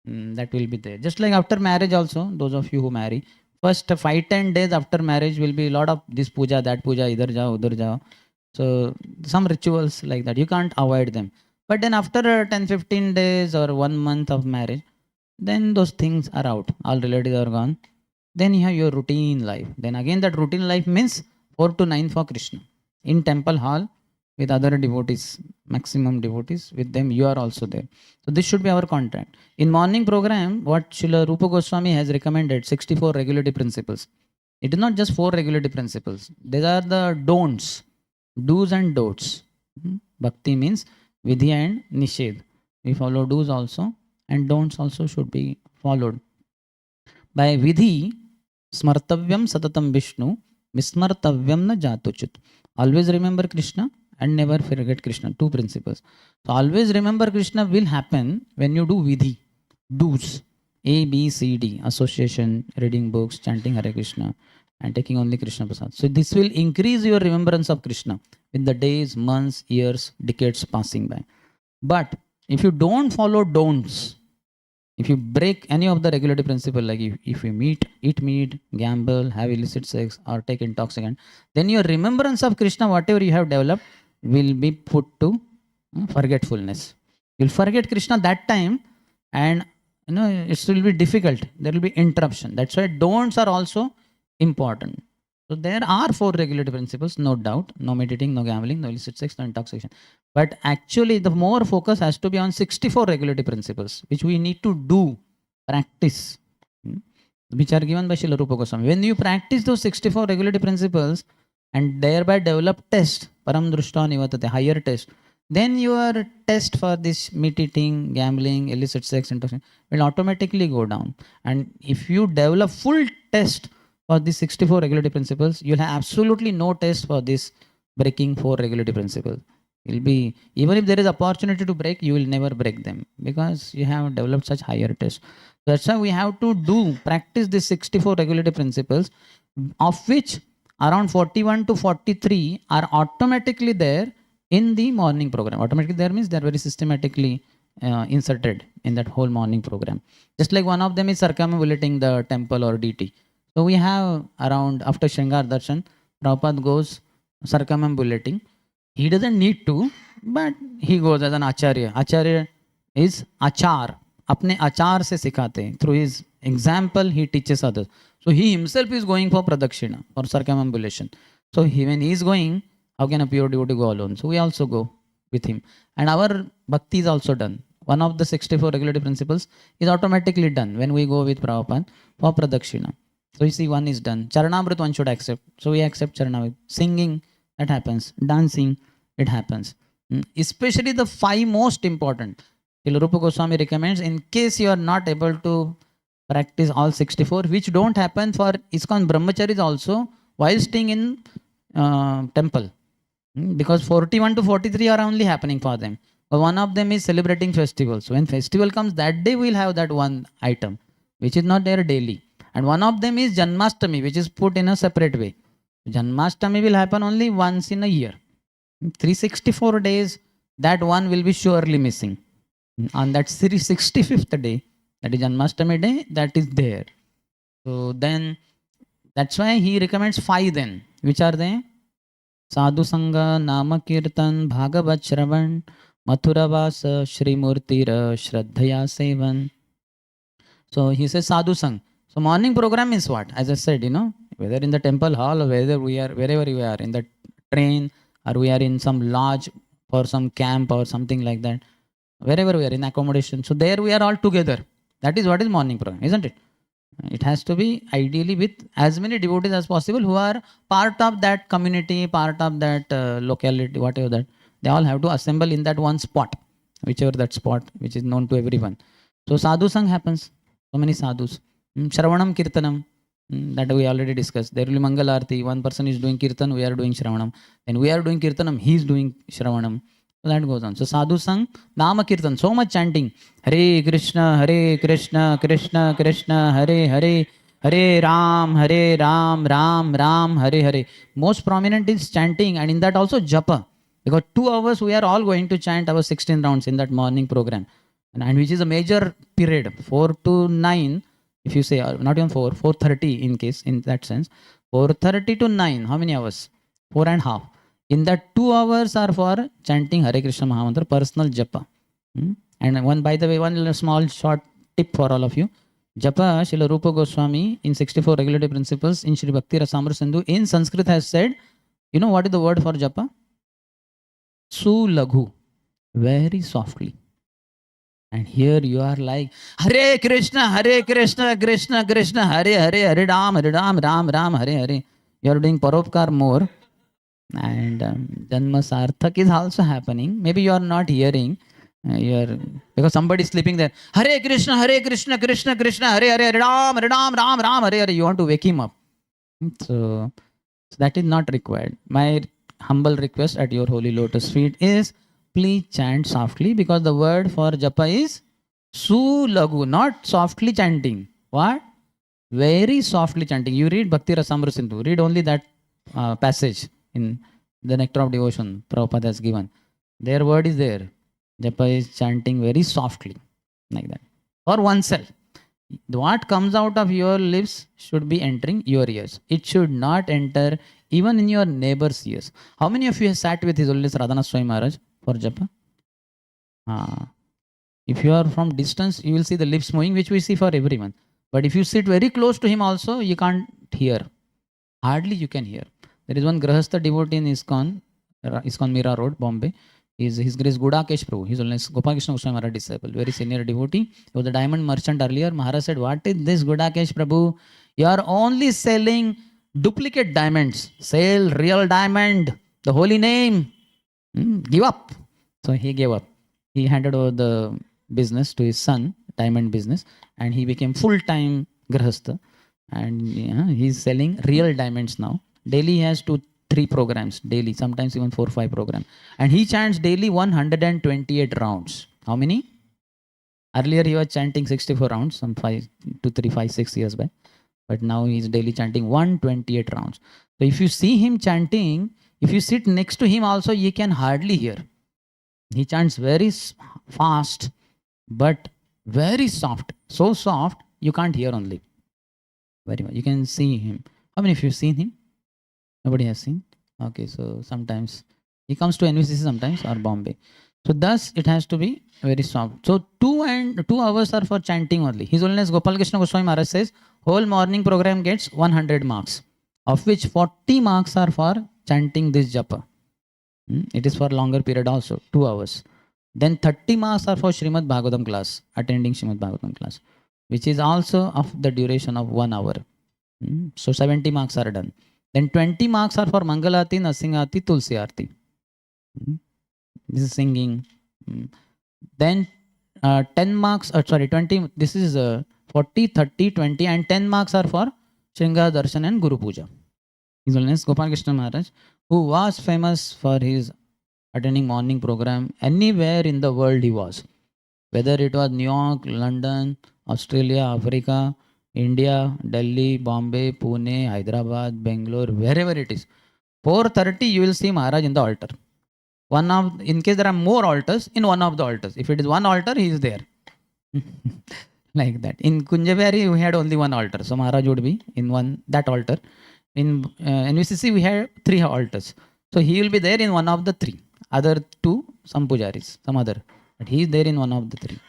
that will be there. Just like after marriage also, those of you who marry, first 5-10 days after marriage will be a lot of this puja, that puja, idhar jao, udhar jao. So some rituals like that, you can't avoid them. But then after 10-15 days or 1 month of marriage, then those things are out. All relatives are gone. Then you have your routine life. Then again that routine life means 4 to 9 for Krishna. In temple hall with other devotees, maximum devotees, with them you are also there. So this should be our contract. In morning program, what Srila Rupa Goswami has recommended, 64 regulatory principles. It is not just 4 regulatory principles. These are the don'ts, do's and don'ts. Bhakti means vidhi and nished. We follow do's also and don'ts also should be followed. By vidhi, smartavyam satatam Vishnu, vismartavyam na jatuchit. Always remember Krishna and never forget Krishna. 2 principles. So always remember Krishna will happen when you do vidhi, do's. A, B, C, D, association, reading books, chanting Hare Krishna, and taking only Krishna Prasad. So this will increase your remembrance of Krishna with the days, months, years, decades passing by. But if you don't follow don'ts, if you break any of the regulatory principle, like if you eat meat, gamble, have illicit sex, or take intoxicant, then your remembrance of Krishna, whatever you have developed, will be put to forgetfulness. You'll forget Krishna that time, and it will be difficult. There will be interruption. That's why don'ts are also important. So there are 4 regulative principles, no doubt. No meditating, no gambling, no illicit sex, no intoxication. But actually, the more focus has to be on 64 regulative principles, which we need to do, practice, which are given by Srila Rupa Goswami. When you practice those 64 regulative principles and thereby develop test, param drushta nivatate, higher test, then your test for this meat eating, gambling, illicit sex, intoxication will automatically go down. And if you develop full test for these 64 regulative principles, you'll have absolutely no test for this breaking 4 regulative principles. You'll be, even if there is opportunity to break, you will never break them because you have developed such higher test. That's why we have to practice these 64 regulative principles, of which around 41 to 43 are automatically there in the morning program. Automatically there means they are very systematically inserted in that whole morning program. Just like one of them is circumambulating the temple or deity. So we have around, after Shringar Darshan, Prabhupada goes circumambulating. He doesn't need to, but he goes as an acharya. Acharya is achar. अपने आचार से सिखाते हैं. Through his example, he teaches others. So he himself is going for pradakshina or circumambulation. So when he is going, how can a pure devotee go alone? So we also go with him. And our bhakti is also done. One of the 64 regulative principles is automatically done when we go with Prabhupada for pradakshina. So you see, one is done. Charanamrit one should accept. So we accept Charanamrit. Singing, that happens. Dancing, it happens. Especially the 5 most important. Srila Rupa Goswami recommends, in case you are not able to practice all 64, which don't happen for ISKCON brahmacharis also while staying in temple. Because 41 to 43 are only happening for them. But one of them is celebrating festivals. So when festival comes, that day we'll have that one item, which is not there daily. And one of them is Janmashtami, which is put in a separate way. Janmashtami will happen only once in a year. 364 days, that one will be surely missing. On that 365th day, that is Janmashtami day, that is there. So then, that's why he recommends 5 then. Which are they? Sadhu Sangha, Nama Kirtan, Bhagavat Shravan, Mathura Vasa, Shri Murtira, Shraddhaya Sevan. So he says Sadhu Sang. So morning program is what? As I said, whether in the temple hall or whether wherever we are, in the train or we are in some lodge or some camp or something like that, wherever we are in accommodation. So there we are all together. That is what is morning program, isn't it? It has to be ideally with as many devotees as possible who are part of that community, part of that locality, whatever that. They all have to assemble in that one spot, whichever that spot, which is known to everyone. So sadhu sang happens. So many sadhus. Shravanam Kirtanam, that we already discussed. There will be Mangalarti. One person is doing Kirtan, we are doing Shravanam. And we are doing Kirtanam, he is doing Shravanam. So that goes on. So sadhu sang, Nama Kirtan, so much chanting. Hare Krishna, Krishna Krishna, Hare Hare, Hare Ram, Ram Ram, Hare Hare. Most prominent is chanting, and in that also japa. Because 2 hours we are all going to chant our 16 rounds in that morning program. And which is a major period, 4 to 9, if you say, not even 4, 4:30 in case, in that sense. 4:30 to 9, how many hours? 4.5. In that 2 hours are for chanting Hare Krishna Mahamantra, personal japa. And one, by the way, one small short tip for all of you. Japa, Srila Rupa Goswami in 64 regulative principles in Sri Bhakti Rasamrita Sindhu in Sanskrit has said, what is the word for japa? Sulaghu, very softly. And here you are like, Hare Krishna, Krishna Krishna, Hare Hare Ram, Ram Ram, Hare Hare. You are doing paropkar more. And Janma Sarthak is also happening. Maybe you are not hearing. Because somebody is sleeping there. Hare Krishna, Krishna Krishna, Hare Hare, Ram Ram, Hare Hare. You want to wake him up. So that is not required. My humble request at your holy lotus feet is, please chant softly, because the word for japa is Sulaghu, not softly chanting. What? Very softly chanting. You read Bhakti Rasamrita Sindhu. Read only that passage in the Nectar of Devotion Prabhupada has given. Their word is there. Japa is chanting very softly, like that. For oneself. What comes out of your lips should be entering your ears. It should not enter even in your neighbor's ears. How many of you have sat with His Holiness Radhanath Swami Maharaj for japa? If you are from distance, you will see the lips moving, which we see for everyone. But if you sit very close to him also, you can't hear. Hardly you can hear. There is one Grahastha devotee in ISKCON, ISKCON Mira Road, Bombay. His grace Gudakesh Prabhu. He's only Gopal Krishna Goswami Maharaj disciple, very senior devotee. He was a diamond merchant earlier. Maharaj said, "What is this, Gudakesh Prabhu? You are only selling duplicate diamonds. Sell real diamond, the holy name. Give up." So he gave up. He handed over the business to his son, diamond business, and he became full-time Grahastha. And he's selling real diamonds now. Daily he has 2-3 programs daily, sometimes even 4-5 programs. And he chants daily 128 rounds. How many? Earlier he was chanting 64 rounds, some 6 years back. But now he's daily chanting 128 rounds. So if you see him chanting, if you sit next to him also, you can hardly hear. He chants very fast, but very soft. So soft, you can't hear only. Very much. You can see him. How many of you have seen him? Nobody has seen? Okay, so sometimes he comes to NVCC sometimes or Bombay. So thus it has to be very soft. So 2 hours are for chanting only. His Holiness Gopal Krishna Goswami Maharaj says whole morning program gets 100 marks, of which 40 marks are for chanting this japa. It is for longer period also, 2 hours. Then 30 marks are for Srimad Bhagavatam class, attending Srimad Bhagavatam class, which is also of the duration of 1 hour. So 70 marks are done. Then 20 marks are for Mangalati, Nasingati, Tulsi Arti. This is singing. Then 10 marks, 20, this is 40, 30, 20 and 10 marks are for Shringa Darshan and Guru Puja. His Holiness Gopal Krishna Maharaj, who was famous for his attending morning program anywhere in the world he was. Whether it was New York, London, Australia, Africa, India, Delhi, Bombay, Pune, Hyderabad, Bangalore, wherever it is. 4:30 you will see Maharaj in the altar. In case there are more altars, in one of the altars. If it is one altar, he is there. Like that. In Kunjabari, we had only one altar. So Maharaj would be in that altar. In NVCC, we had 3 altars. So he will be there in one of the 3. Other 2, some pujaris, some other. But he is there in one of the 3.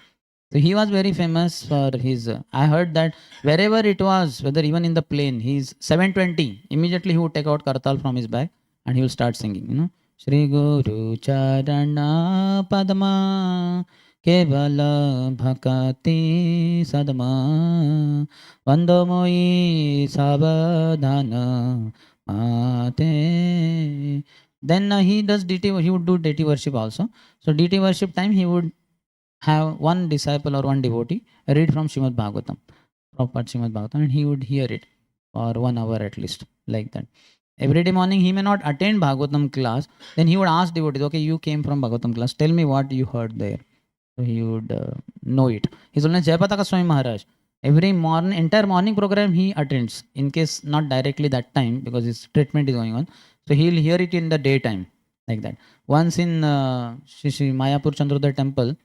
So he was very famous for his, I heard that wherever it was, whether even in the plane, he's 7:20, immediately he would take out kartal from his bag and he will start singing, Shri Guru Charana Padma Kevala Bhakati Sadma Vandomoi Sabadhana Mate. Then he does DT, he would do deity worship also. So DT worship time, he would have one disciple or one devotee read from Srimad Bhagavatam, proper Srimad Bhagavatam, and he would hear it for 1 hour at least, like that. Every day morning, he may not attend Bhagavatam class, then he would ask devotees, okay, you came from Bhagavatam class, tell me what you heard there. So he would know it. His Holiness Jayapataka Swami Maharaj, every morning, entire morning program he attends, in case not directly that time, because his treatment is going on. So he'll hear it in the daytime, like that. Once in Shri Mayapur Chandrodaya temple,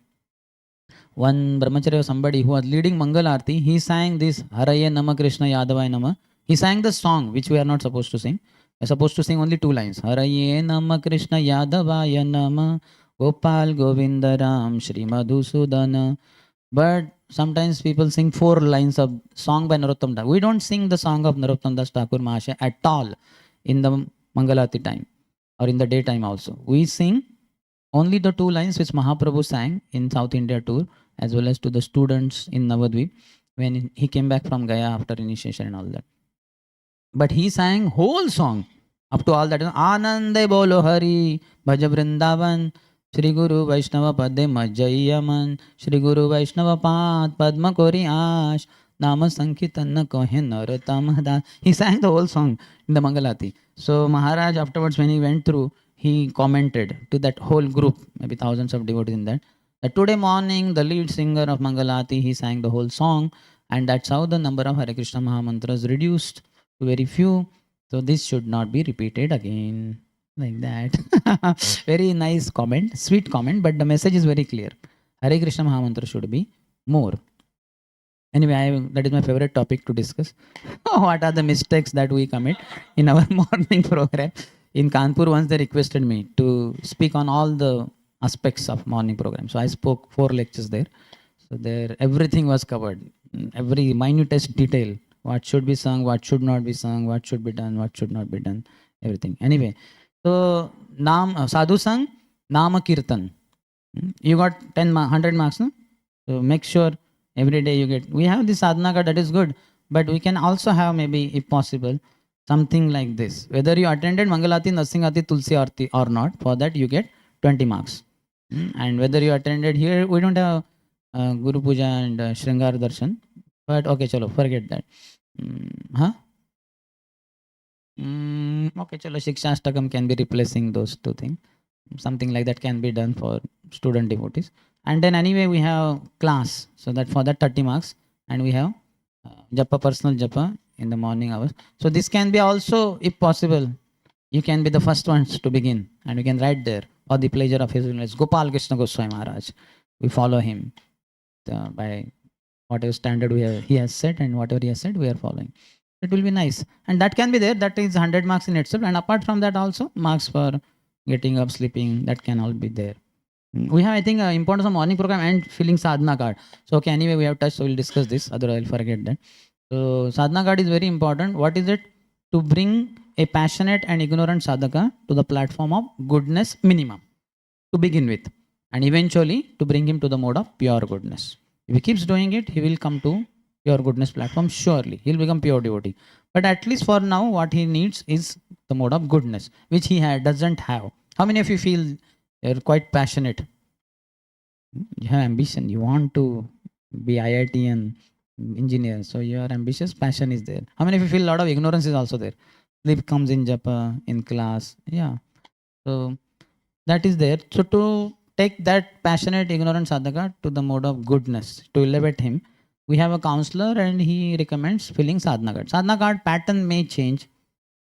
one brahmacharya, somebody who was leading Mangal Aarti, he sang this Haraye Nama Krishna Yadavaya Nama. He sang the song which we are not supposed to sing. We are supposed to sing only 2 lines. Haraye Nama Krishna Yadavaya Nama Gopal Govinda Ram Shri Madhusudana. But sometimes people sing 4 lines of song by Narottam Das. We don't sing the song of Narottam Das Thakur Mahasaya at all in the Mangal Aarti time or in the daytime also. We sing only the 2 lines which Mahaprabhu sang in South India tour, as well as to the students in Navadvip when he came back from Gaya after initiation and all that. But he sang whole song up to all that. Anande bolo hari, bhaja vrindavan, Shri Guru Vaishnava Pade Majjayaman, Shri Guru Vaishnava Pad Padma Kori Ash, Nama Sankirtana Kohe Narottama. He sang the whole song in the Mangalati. So Maharaj afterwards, when he went through, he commented to that whole group, maybe thousands of devotees in that today morning the lead singer of Mangalati, he sang the whole song, and that's how the number of Hare Krishna Mahamantras reduced to very few. So this should not be repeated again, like that. Very nice comment, sweet comment, but the message is very clear. Hare Krishna Mahamantra should be more. Anyway, that is my favorite topic to discuss. What are the mistakes that we commit in our morning program? In Kanpur, once they requested me to speak on all the aspects of morning program. So I spoke 4 lectures there. So there, everything was covered. Every minutest detail what should be sung, what should not be sung, what should be done, what should not be done, everything. Anyway, so sadhu sang, nama kirtan. You got 100 marks, no? So make sure every day you get. We have this sadhana card, that is good, but we can also have, maybe if possible, something like this. Whether you attended Mangalati, Narsingati, Tulsi Arti or not, for that you get 20 marks. And whether you attended here, we don't have Guru Puja and Shringar Darshan. But okay, chalo, forget that. Huh? Okay, chalo, Shikshashtakam can be replacing those two things. Something like that can be done for student devotees. And then anyway, we have class. So that for that 30 marks. And we have japa, personal japa in the morning hours. So this can be also, if possible, you can be the first ones to begin. And we can write there, for the pleasure of His Holiness Gopal Krishna Goswami Maharaj. We follow him by whatever standard he has set, and whatever he has said, we are following. It will be nice. And that can be there. That is 100 marks in itself. And apart from that also, marks for getting up, sleeping, that can all be there. We have, I think, importance of morning program and filling sadhana card. So, okay, anyway, we have touched, so we'll discuss this. Otherwise, I'll forget that. So, sadhana card is very important. What is it? To bring a passionate and ignorant sadhaka to the platform of goodness minimum, to begin with. And eventually, to bring him to the mode of pure goodness. If he keeps doing it, he will come to pure goodness platform, surely. He'll become pure devotee. But at least for now, what he needs is the mode of goodness, which he doesn't have. How many of you feel you're quite passionate? You have ambition. You want to be IIT engineer. So your ambitious passion is there. How many of you feel a lot of ignorance is also there? Sleep comes in japa, in class. Yeah. So that is there. So to take that passionate, ignorant sadhaka to the mode of goodness, to elevate him, we have a counselor and he recommends filling sadhana card. Sadhana card pattern may change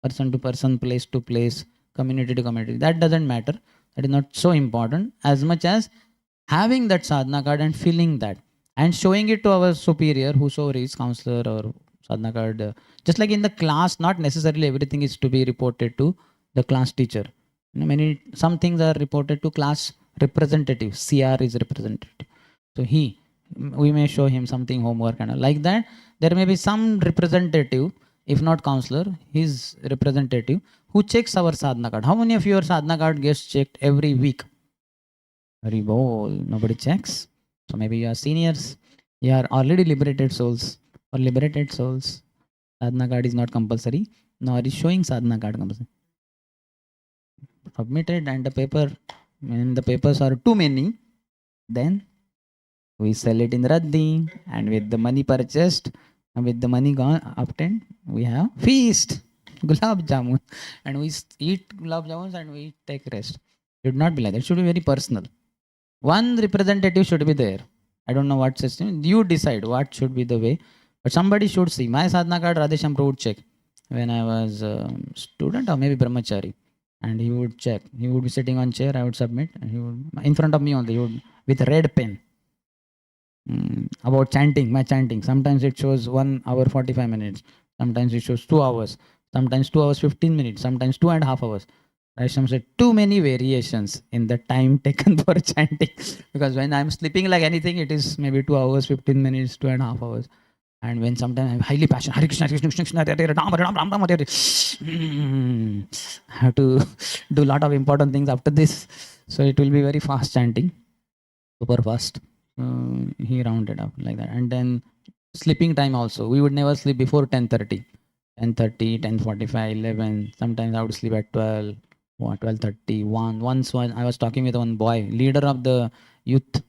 person to person, place to place, community to community. That doesn't matter. That is not so important as much as having that sadhana card and filling that and showing it to our superior, whosoever is counselor or sadhana card. Just like in the class, not necessarily everything is to be reported to the class teacher. Some things are reported to class representative. CR is representative. So we may show him something homework and like that. There may be some representative, if not counselor, his representative, who checks our sadhana card. How many of your sadhana card gets checked every week? Very bold. Nobody checks. So maybe you are seniors. You are already liberated souls or liberated souls. Sadhana card is not compulsory, nor is showing sadhana card compulsory. Submitted and when the papers are too many, then we sell it in Raddi, and with the money purchased, and with the money obtained, we have feast, gulab jamun, and we eat gulab jamuns and we take rest. It should not be like that. It should be very personal. One representative should be there. I don't know what system. You decide what should be the way, but somebody should see. My sadhana card, Radhesham Prabhu would check when I was a student or maybe brahmachari, and he would check. He would be sitting on chair. I would submit, and he would in front of me only. He would with red pen. About chanting, my chanting. Sometimes it shows 1 hour 45 minutes. Sometimes it shows 2 hours. Sometimes 2 hours 15 minutes. Sometimes 2.5 hours. Raisham said too many variations in the time taken for chanting. Because when I'm sleeping like anything, it is maybe 2 hours 15 minutes, 2.5 hours. And when sometimes I'm highly passionate, Hare Krishna, Hare Krishna, Hare Krishna, Ram, Ram, Ram, Hare I have to do a lot of important things after this. So it will be very fast chanting. Super fast. He rounded up like that. And then sleeping time also. We would never sleep before 10:30. 10:30, 10:45, 11. Sometimes I would sleep at 12, 12:30, 1. Once when I was talking with one boy, leader of the youth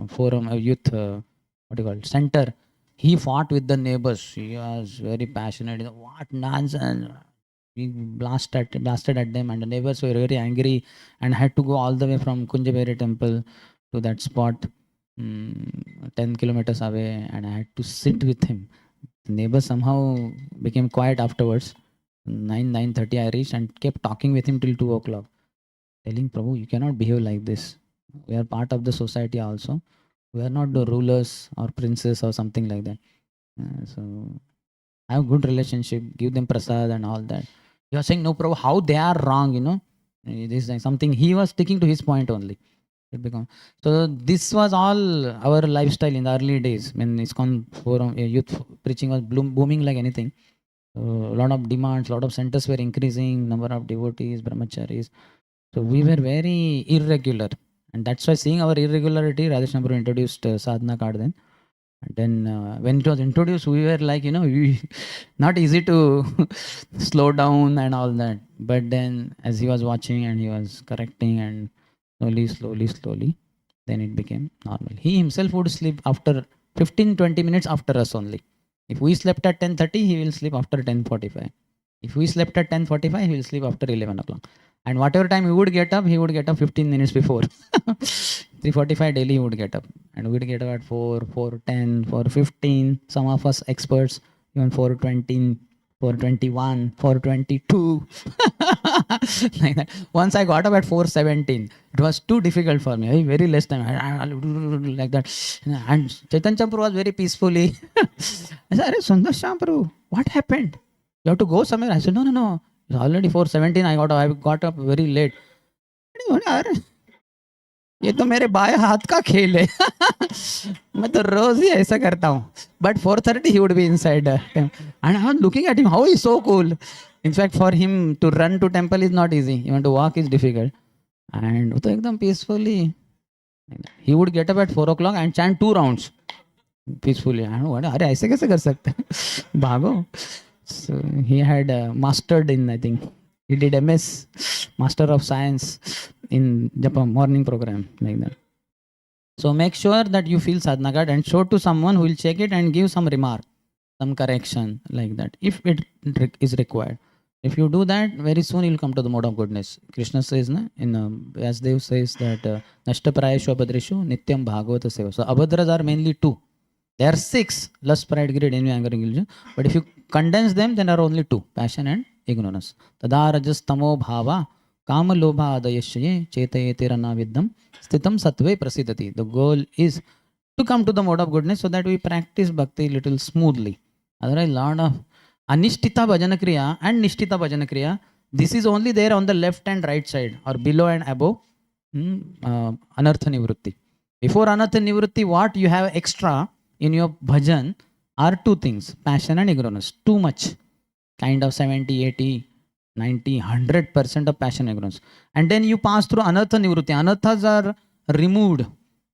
forum, what do you call it, center. He fought with the neighbors. He was very passionate. What nonsense. He blasted at them, and the neighbors were very angry and had to go all the way from Kunjaberi temple to that spot. 10 kilometers away, and I had to sit with him. The neighbor somehow became quiet afterwards. 9:30 I reached and kept talking with him till 2 o'clock. Telling Prabhu, you cannot behave like this. We are part of the society also. We are not the rulers or princes or something like that. So have good relationship, give them prasad and all that. You are saying, no Prabhu, how they are wrong, This is something he was sticking to his point only. It become so. This was all our lifestyle in the early days when ISKCON forum, youth preaching was booming like anything. A lot of demands, lot of centers were increasing, number of devotees, brahmacharis. So we were very irregular, and that's why seeing our irregularity, Radheshyam Prabhu introduced Sadhna card then. And then when it was introduced, we were like, not easy to slow down and all that. But then as he was watching and he was correcting and slowly, then it became normal. He himself would sleep after 15-20 minutes after us only. If we slept at 10:30, he will sleep after 10:45. If we slept at 10:45, he will sleep after 11 o'clock. And whatever time he would get up 15 minutes before. 3:45 daily he would get up. And we would get up at 4, 4:10, 4:15. Some of us experts, even 4:20, 4:21, 4:22. Like that. Once I got up at 4:17. It was too difficult for me. Very less time. Like that. And Chaitanya Prabhu was very peacefully. I said, Sundarshyam Prabhu, what happened? You have to go somewhere. I said, no. It's already 4:17. I got up very late. अरे ये तो मेरे बाएं हाथ का खेल है. मैं तो रोज ही ऐसा करता हूँ. But 4:30 he would be inside. And I was looking at him. How he's so cool. In fact, for him to run to temple is not easy. Even to walk is difficult. And वो तो एकदम peacefully. He would get up at 4 o'clock and chant 2 rounds. Peacefully. अरे ऐसे कैसे कर सकते हैं? भागो. So he had mastered in, I think, he did MS, Master of Science in Japan morning program like that. So make sure that you feel sadhana card and show to someone who will check it and give some remark, some correction like that, if it is required. If you do that, very soon you'll come to the mode of goodness. Krishna says, Vasudev says that Nashtaprayeshu Abhadreshu Nityam Bhagavata Seva. So Abhadras are mainly 2. There are 6: lust, pride, greed, envy, anger, and illusion. But if you condense them, then there are only 2: passion and ignorance. Tada rajas tamo bhava kama lobha adayashye chetayetera viddam sthitam sattve prasidati. The goal is to come to the mode of goodness so that we practice bhakti little smoothly. Otherwise, lot of anishtita bhajana kriya and nishtita bhajana kriya, this is only there on the left and right side or below and above anartha nivrutti. Before anartha nivrutti, what you have extra in your bhajan are 2 things: passion and ignorance. Too much, kind of 70, 80, 90, 100% of passion and ignorance. And then you pass through anartha nivrutti. Anarthas are removed.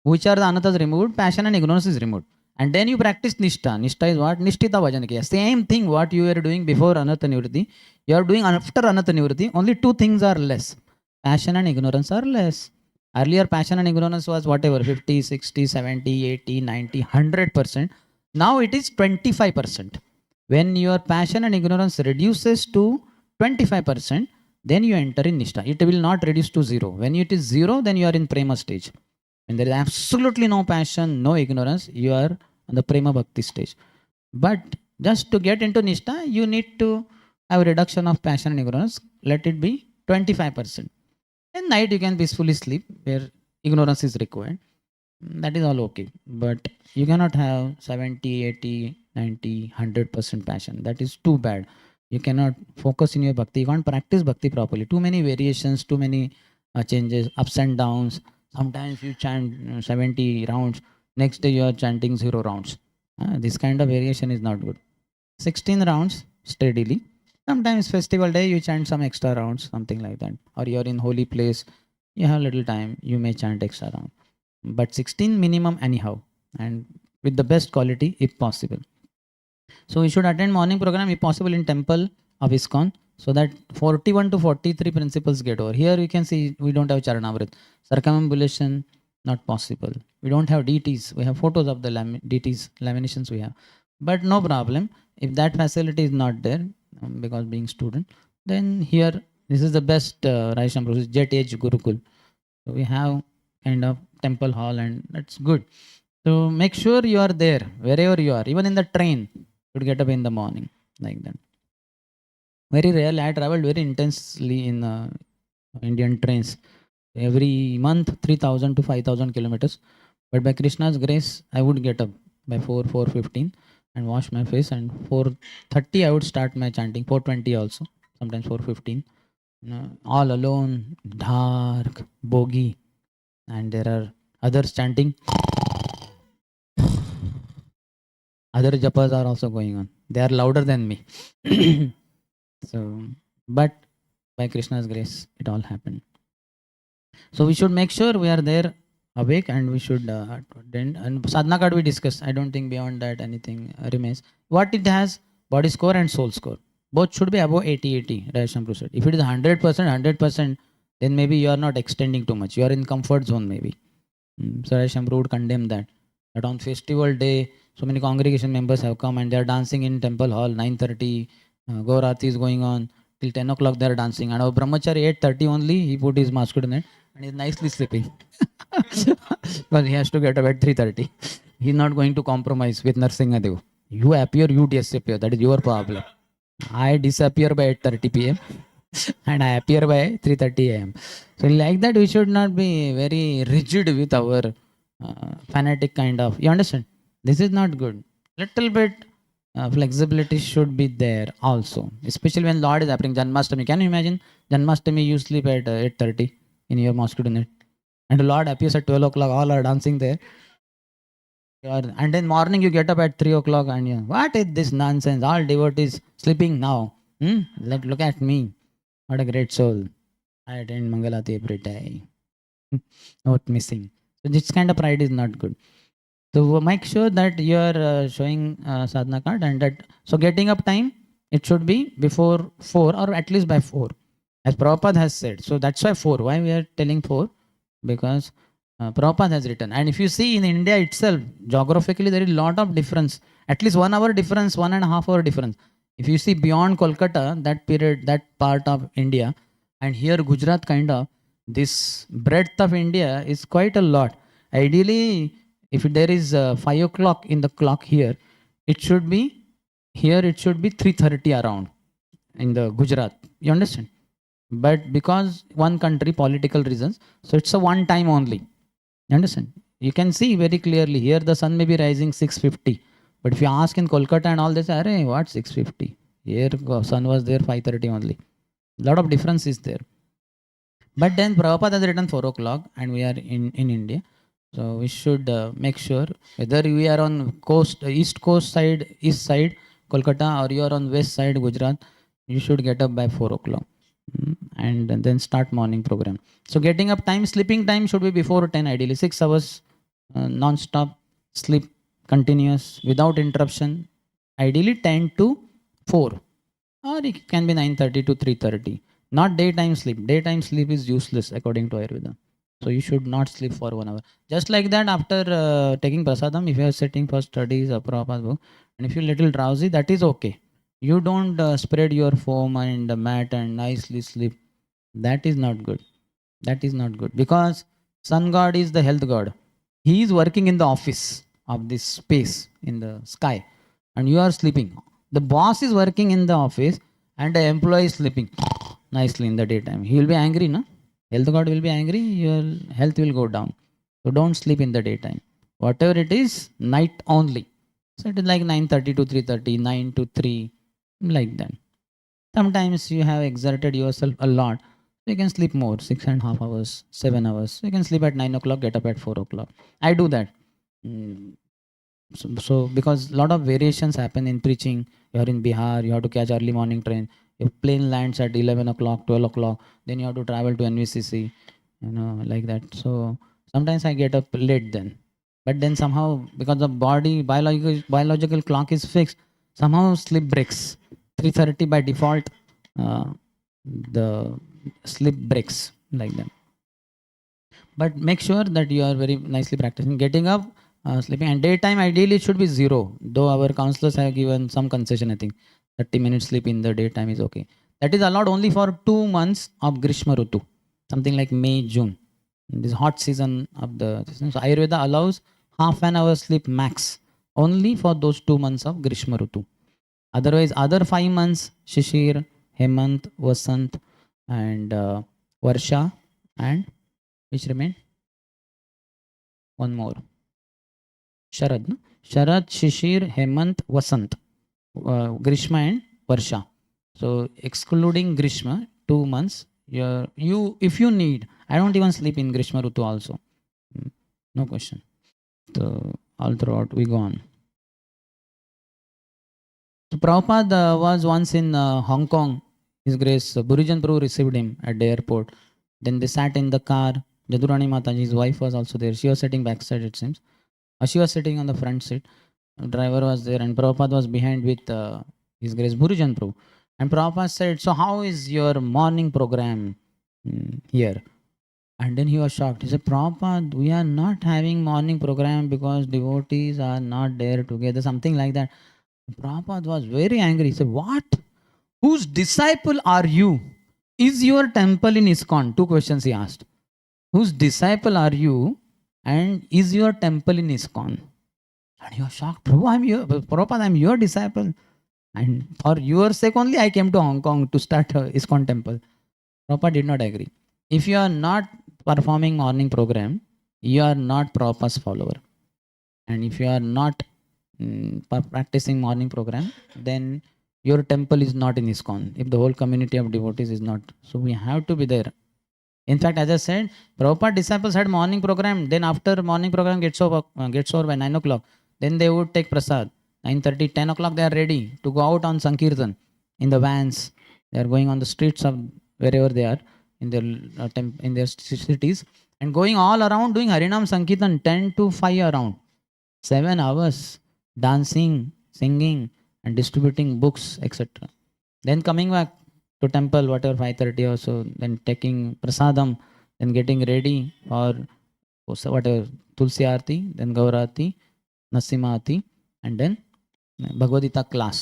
Which are the anarthas removed? Passion and ignorance is removed. And then you practice nishtha. Nishtha is what? Nishtita bhajan kiya. Same thing what you were doing before anartha nivrutti, you are doing after anartha nivrutti. Only 2 things are less. Passion and ignorance are less. Earlier, passion and ignorance was whatever, 50, 60, 70, 80, 90, 100%. Now it is 25%. When your passion and ignorance reduces to 25%, then you enter in nishtha. It will not reduce to 0. When it is 0, then you are in prema stage. When there is absolutely no passion, no ignorance, you are on the prema bhakti stage. But just to get into nishtha, you need to have a reduction of passion and ignorance. Let it be 25%. At night you can peacefully sleep where ignorance is required. That is all okay. But you cannot have 70, 80, 90, 100% passion. That is too bad. You cannot focus in your bhakti. You can't practice bhakti properly. Too many variations, too many changes, ups and downs. Sometimes you chant 70 rounds. Next day you are chanting 0 rounds. This kind of variation is not good. 16 rounds steadily. Sometimes festival day you chant some extra rounds, something like that. Or you're in holy place, you have little time, you may chant extra round. But 16 minimum anyhow, and with the best quality if possible. So we should attend morning program if possible in temple of ISKCON, so that 41 to 43 principles get over. Here you can see we don't have Charanamrit. Circumambulation, not possible. We don't have deities. We have photos of the deities, laminations we have. But no problem. If that facility is not there, because being student, then here this is the best Radheshyam Prabhu, Jet Age Gurukul. So we have kind of temple hall, and that's good. So make sure you are there wherever you are, even in the train. You should get up in the morning like that. Very rarely I traveled very intensely in Indian trains. Every month 3,000 to 5,000 kilometers. But by Krishna's grace, I would get up by 4:15 and wash my face, and 4:30 I would start my chanting, 4:20 also, sometimes 4:15. All alone, dark, bogie. and there are others chanting. Other japas are also going on. They are louder than me. So, but by Krishna's grace, it all happened. So we should make sure we are there awake, and we should attend. And sadhana card we discussed. I don't think beyond that anything remains. What it has, body score and soul score. Both should be above 80-80, Rajasham said. If it is 100%, 100%, then maybe you are not extending too much. You are in comfort zone maybe. So Rajasham would condemn that. But on festival day, so many congregation members have come and they are dancing in temple hall, 9:30, Gaurati is going on, till 10 o'clock they are dancing. And our brahmachari 8:30 only, he put his mask on it and he's nicely sleeping. Because he has to get up at 3:30. He's not going to compromise with Narsingadev. You appear, you disappear. That is your problem. I disappear by 8:30 p.m. and I appear by 3:30 a.m. So like that, we should not be very rigid with our fanatic kind of. You understand? This is not good. Little bit flexibility should be there also, especially when Lord is happening. Janmashtami. Can you imagine? Janmashtami, you sleep at 8:30 in your mosquito net, and the Lord appears at 12 o'clock. All are dancing there. And then morning you get up at 3 o'clock and you, what is this nonsense? All devotees sleeping now. Look at me. What a great soul. I attend Mangalati every day. Not missing. So this kind of pride is not good. So make sure that you are showing sadhana card, and that, so getting up time, it should be before 4 or at least by 4. As Prabhupada has said. So that's why 4. Why we are telling 4? Because Prabhupada has written. And if you see in India itself, geographically, there is a lot of difference. At least 1 hour difference, 1.5 hour difference. If you see beyond Kolkata, that period, that part of India, and here Gujarat kind of, this breadth of India is quite a lot. Ideally, if there is 5 o'clock in the clock here, it should be, here it should be 3:30 around in the Gujarat. You understand? But because one country, political reasons, so it's a one time only. You understand? You can see very clearly here the sun may be rising 6:50. But if you ask in Kolkata and all this, arey, what 6:50? Here sun was there 5:30 only. A lot of difference is there. But then Prabhupada has written 4 o'clock and we are in India. So we should make sure whether we are on coast, east coast side, east side, Kolkata, or you are on west side, Gujarat, you should get up by 4 o'clock. And then start morning program. So getting up time, sleeping time should be before 10 ideally. 6 hours non-stop sleep, continuous, without interruption. Ideally 10 to 4. Or it can be 9:30 to 3:30. Not daytime sleep. Daytime sleep is useless according to Ayurveda. So you should not sleep for 1 hour. Just like that, after taking prasadam, if you are sitting for studies or Prabhupada's book, and if you're little drowsy, that is okay. You don't spread your foam and the mat and nicely sleep. That is not good. That is not good. Because sun god is the health god. He is working in the office of this space in the sky. And you are sleeping. The boss is working in the office and the employee is sleeping nicely in the daytime. He will be angry, no? Health god will be angry. Your health will go down. So don't sleep in the daytime. Whatever it is, night only. So it is like 9:30 to 3:30, 9 to 3, like that. Sometimes you have exerted yourself a lot. So you can sleep more, 6.5 hours, 7 hours. You can sleep at 9 o'clock, get up at 4 o'clock. I do that. So because a lot of variations happen in preaching. You are in Bihar, you have to catch early morning train. Your plane lands at 11 o'clock, 12 o'clock. Then you have to travel to NVCC, like that. So sometimes I get up late then. But then somehow, because the body, biological clock is fixed, somehow sleep breaks. 3:30 by default, the sleep breaks like that. But make sure that you are very nicely practicing. Getting up, sleeping, and daytime ideally it should be 0. Though our counselors have given some concession, I think 30 minutes sleep in the daytime is okay. That is allowed only for 2 months of Grishma Rutu, something like May, June. In this hot season of the season. So Ayurveda allows half an hour sleep max only for those 2 months of Grishma Rutu. Otherwise, other 5 months, Shishir, Hemant, Vasant, and Varsha, and which remain? One more. Sharad. No? Sharad, Shishir, Hemant, Vasant. Grishma and Varsha. So excluding Grishma, 2 months, you if you need, I don't even sleep in Grishma Rutu also. No question. So all throughout we go on. So Prabhupada was once in Hong Kong. His Grace Burijan Prabhu received him at the airport. Then they sat in the car. Jadurani Mataji, his wife, was also there. She was sitting backside, it seems. She was sitting on the front seat. The driver was there, and Prabhupada was behind with His Grace Burijan Prabhu. And Prabhupada said, "So, how is your morning program here?" And then he was shocked. He said, "Prabhupada, we are not having morning program because devotees are not there together," something like that. Prabhupada was very angry. He said, "What? Whose disciple are you? Is your temple in ISKCON?" Two questions he asked. Whose disciple are you? And is your temple in ISKCON? And he was shocked. Prabhupada, I'm your disciple. And for your sake only, I came to Hong Kong to start a ISKCON temple. Prabhupada did not agree. If you are not performing morning program, you are not Prabhupada's follower. And if you are not practicing morning program, then your temple is not in ISKCON. If the whole community of devotees is not. So we have to be there. In fact, as I said, Prabhupada disciples had morning program. Then after morning program gets over by 9 o'clock, then they would take prasad. 9:30, 10 o'clock they are ready to go out on Sankirtan in the vans. They are going on the streets of wherever they are in their cities and going all around doing Harinam Sankirtan 10 to 5 around. 7 hours dancing, singing and distributing books, etc. Then coming back to temple, whatever 5:30 or so, then taking prasadam, then getting ready for whatever Tulsi Aarti, then Gaurati, Nasimati, and then Bhagavad Gita class.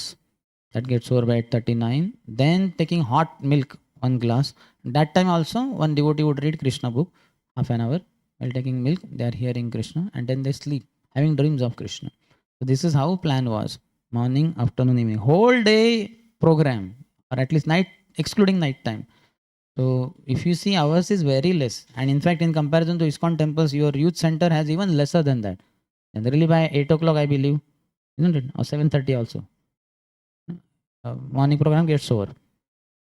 That gets over by 8:39. Then taking hot milk, 1 glass. That time also, one devotee would read Krishna book, half an hour. While taking milk, they are hearing Krishna, and then they sleep, having dreams of Krishna. So this is how plan was. Morning, afternoon, evening. Whole day program, or at least night, excluding night time. So if you see, ours is very less. And in fact, in comparison to ISKCON temples, your youth center has even lesser than that. Generally by 8 o'clock, I believe, isn't it? Or 7:30 also. Morning program gets over.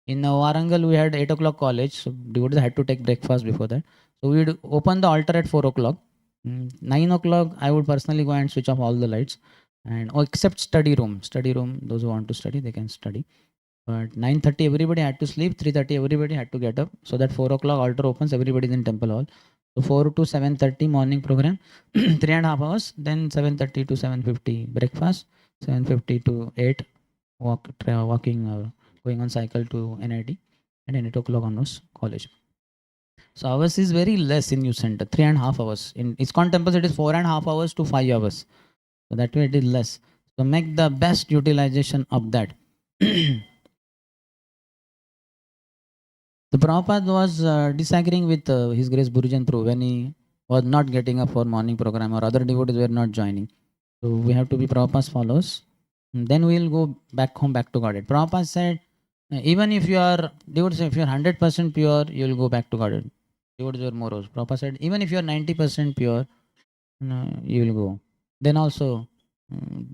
In Warangal, we had 8 o'clock college, so devotees had to take breakfast before that. So we would open the altar at 4 o'clock. 9 o'clock, I would personally go and switch off all the lights. And except study room. Study room, those who want to study, they can study. But 9:30, everybody had to sleep. 3:30, everybody had to get up. So that 4 o'clock altar opens, everybody is in temple hall. So 4 to 7:30 morning program, 3.5 hours. Then 7:30 to 7:50 breakfast. 7:50 to 8 walking, going on cycle to NIT, and then 8 o'clock onwards college. So ours is very less in youth center, 3.5 hours. In ISKCON temples, it is 4.5 hours to 5 hours. So that way it is less. So make the best utilization of that. The Prabhupada was disagreeing with His Grace Burijan Prabhu when he was not getting up for morning program or other devotees were not joining. So we have to be Prabhupada's followers. Then we will go back home, back to Godhead. Prabhupada said, even if you are, devotees, if you are 100% pure, you will go back to Godhead. Devotees were morose. Prabhupada said, even if you are 90% pure, you will go. Then also,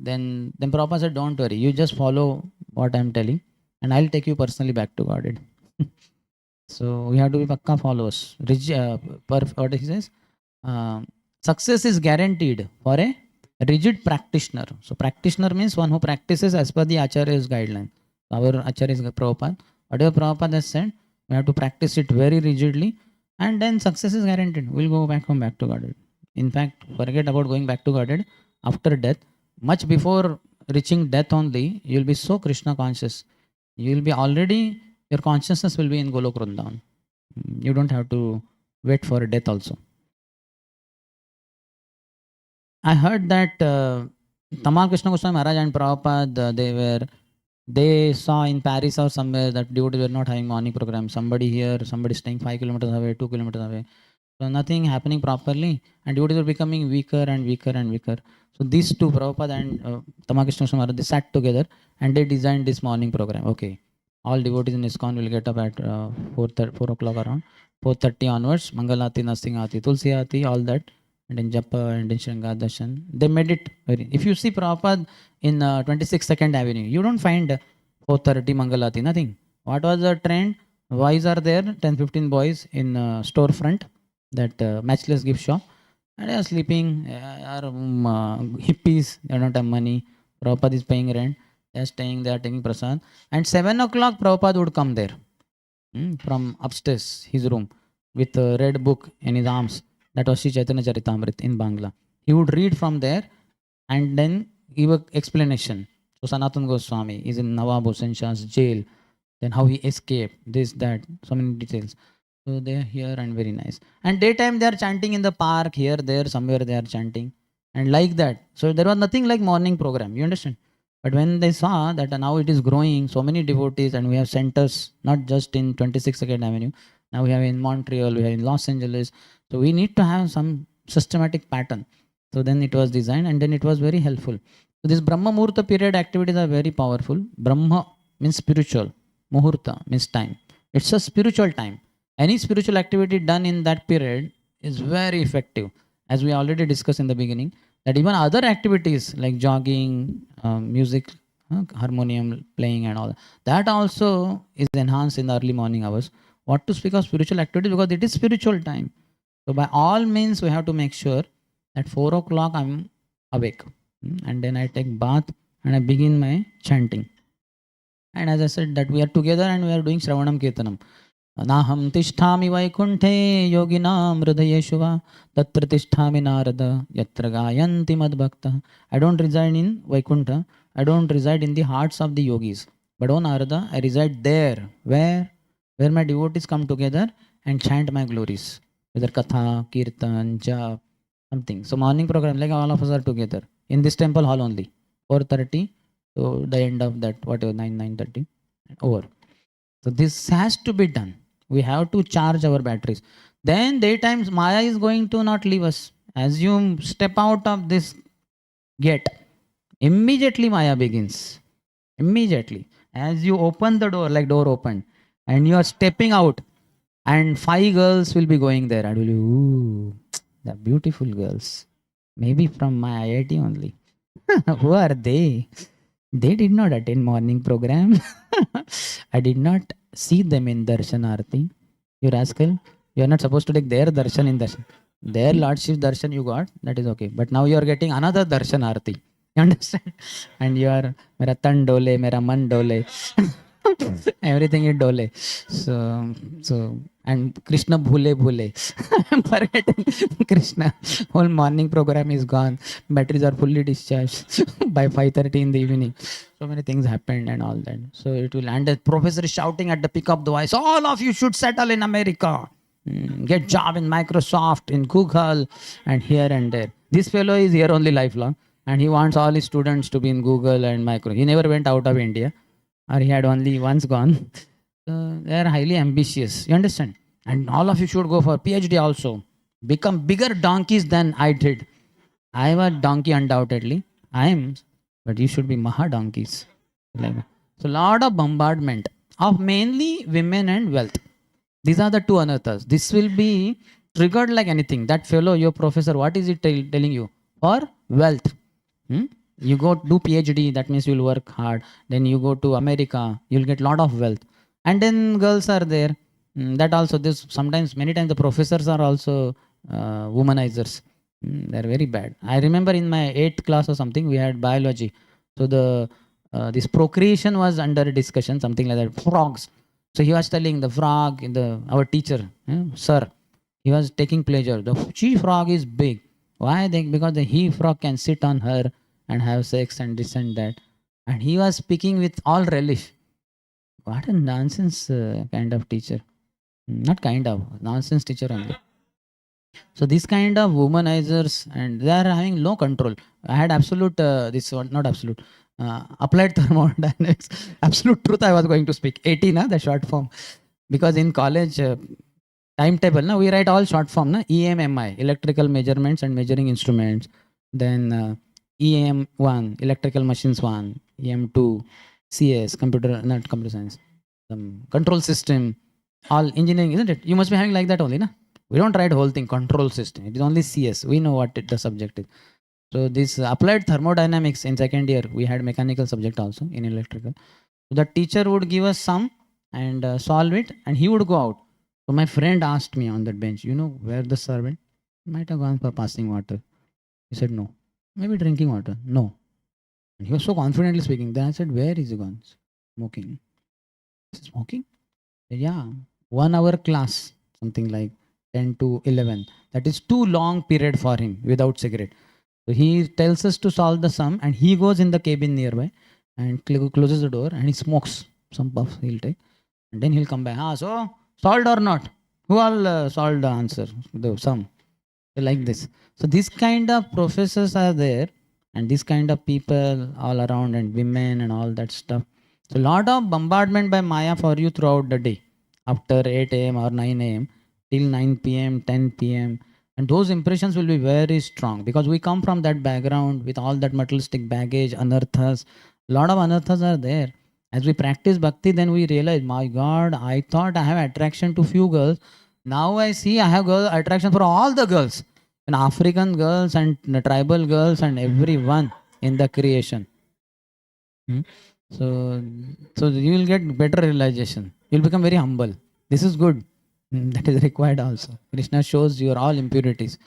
then Prabhupada said, don't worry, you just follow what I am telling and I will take you personally back to Godhead. So we have to be pakka followers. What he says? Success is guaranteed for a rigid practitioner. So practitioner means one who practices as per the Acharya's guideline. Our Acharya is Prabhupada. Whatever Prabhupada has said, we have to practice it very rigidly, and then success is guaranteed. We'll go back home, back to Godhead. In fact, forget about going back to Godhead after death. Much before reaching death only, you'll be so Krishna conscious. You'll be already, your consciousness will be in Golok Vrindavan. You don't have to wait for death also. I heard that Tamal Krishna Goswami Maharaj and Prabhupada, they saw in Paris or somewhere that devotees were not having morning program. Somebody here, somebody staying 5 kilometers away, 2 kilometers away. So nothing happening properly, and devotees were becoming weaker and weaker and weaker. So these two, Prabhupada and Tamal Krishna Goswami Maharaj, they sat together and they designed this morning program. Okay, all devotees in ISKCON will get up at 4 o'clock around, 4:30 onwards, Mangalati, Nasingati, Tulsi Aarti, all that. And then Japa and then Shangadashan. They made it very. If you see Prabhupada in 26th 2nd Avenue, you don't find 4:30 Mangalati, nothing. What was the trend? Boys are there, 10-15 boys in storefront, that matchless gift shop. And they are sleeping, hippies, they don't have money. Prabhupada is paying rent. They are staying, they are taking prasad. And 7 o'clock, Prabhupada would come there from upstairs, his room, with a red book in his arms. That was Sri Chaitanya Charitamrita in Bangla. He would read from there and then give an explanation. So Sanatan Goswami is in Nawab Hussain Shah's jail. Then how he escaped, this, that, so many details. So they are here and very nice. And daytime they are chanting in the park, here, there, somewhere they are chanting. And like that. So there was nothing like morning program. You understand? But when they saw that now it is growing, so many devotees, and we have centers, not just in 26th Avenue. Now we have in Montreal, we have in Los Angeles. So we need to have some systematic pattern. So then it was designed and then it was very helpful. So this Brahma Muhurta period activities are very powerful. Brahma means spiritual. Muhurta means time. It's a spiritual time. Any spiritual activity done in that period is very effective. As we already discussed in the beginning, that even other activities like jogging, music, harmonium playing and all, that also is enhanced in the early morning hours. What to speak of spiritual activity, because it is spiritual time. So by all means, we have to make sure at 4 o'clock I'm awake. And then I take bath and I begin my chanting. And as I said, that we are together and we are doing Shravanam Kirtanam. Naham tisthami vaikunte yoginam hridayeshu va tatra tisthami narada yatra gayanti madbhakta. I don't reside in Vaikuntha. I don't reside in the hearts of the yogis. But on Narada, I reside there. Where? Where my devotees come together and chant my glories. Whether Katha, Kirtan, Jap, something. So morning program, like all of us are together in this temple hall only. 4:30 to the end of that, whatever, 9:30, over. So this has to be done. We have to charge our batteries. Then daytimes Maya is going to not leave us. As you step out of this gate, immediately Maya begins. Immediately. As you open the door, like door opened, and you are stepping out, and 5 girls will be going there. And will be, ooh, the beautiful girls. Maybe from my IIT only. Who are they? They did not attend morning program. I did not see them in Darshan Arti. You rascal, you are not supposed to take their darshan in darshan. Their Lordship darshan you got, that is okay. But now you are getting another darshan Arti. You understand? And you are, mera tan dole, mera man dole. Everything is dole. So, and Krishna bhule bhule. I'm forgetting Krishna. Whole morning program is gone. Batteries are fully discharged by 5:30 in the evening. So many things happened and all that. So it will, and the professor is shouting at the pick up the voice, all of you should settle in America. Get job in Microsoft, in Google, and here and there. This fellow is here only lifelong, and he wants all his students to be in Google and Micro. He never went out of India, or he had only once gone. So they are highly ambitious. You understand? And all of you should go for PhD also. Become bigger donkeys than I did. I am a donkey undoubtedly. I am, but you should be Maha donkeys. Like, so lot of bombardment of mainly women and wealth. These are the two anarthas. This will be triggered like anything. That fellow, your professor, what is it telling you? For wealth. You go do PhD, that means you'll work hard. Then you go to America, you'll get lot of wealth. And then girls are there. That also, this sometimes, many times the professors are also womanizers. They're very bad. I remember in my 8th class or something, we had biology. So the this procreation was under discussion, something like that. Frogs. So he was telling the frog, our teacher, sir, he was taking pleasure. The she frog is big. Why? Because the he frog can sit on her and have sex and this and that. And he was speaking with all relish. What a nonsense kind of teacher. Not kind of, nonsense teacher only. So this kind of womanizers, and they are having low control. I had absolute, this one, not absolute, applied thermodynamics, absolute truth I was going to speak. 80, na, the short form. Because in college, timetable, na, we write all short form, na, EMMI, electrical measurements and measuring instruments. Then EM1, electrical machines 1, EM2, CS, computer, not computer science, control system, all engineering, isn't it? You must be having like that only, na? We don't write whole thing, control system. It is only CS. We know what the subject is. So this applied thermodynamics in second year, we had mechanical subject also in electrical. So the teacher would give us some and solve it, and he would go out. So my friend asked me on that bench, you know where the sir went? Might have gone for passing water. He said, no. Maybe drinking water. No. And he was so confidently speaking. Then I said, where is he gone? Smoking. Smoking? Yeah. 1 hour class, something like 10 to 11. That is too long period for him without cigarette. So he tells us to solve the sum and he goes in the cabin nearby and closes the door and he smokes some puffs he'll take. And then he'll come back. So solved or not? Who all solved the answer? The sum. Like this. So this kind of professors are there and this kind of people all around and women and all that stuff. So a lot of bombardment by Maya for you throughout the day after 8 a.m. or 9 a.m. till 9 p.m., 10 p.m. And those impressions will be very strong because we come from that background with all that materialistic baggage, anarthas. A lot of anarthas are there. As we practice bhakti, then we realize, my God, I thought I have attraction to few girls. Now I see I have attraction for all the girls, and African girls and tribal girls and everyone in the creation. Hmm? So, so you will get better realization. You'll become very humble. This is good. That is required also. Krishna shows your all impurities.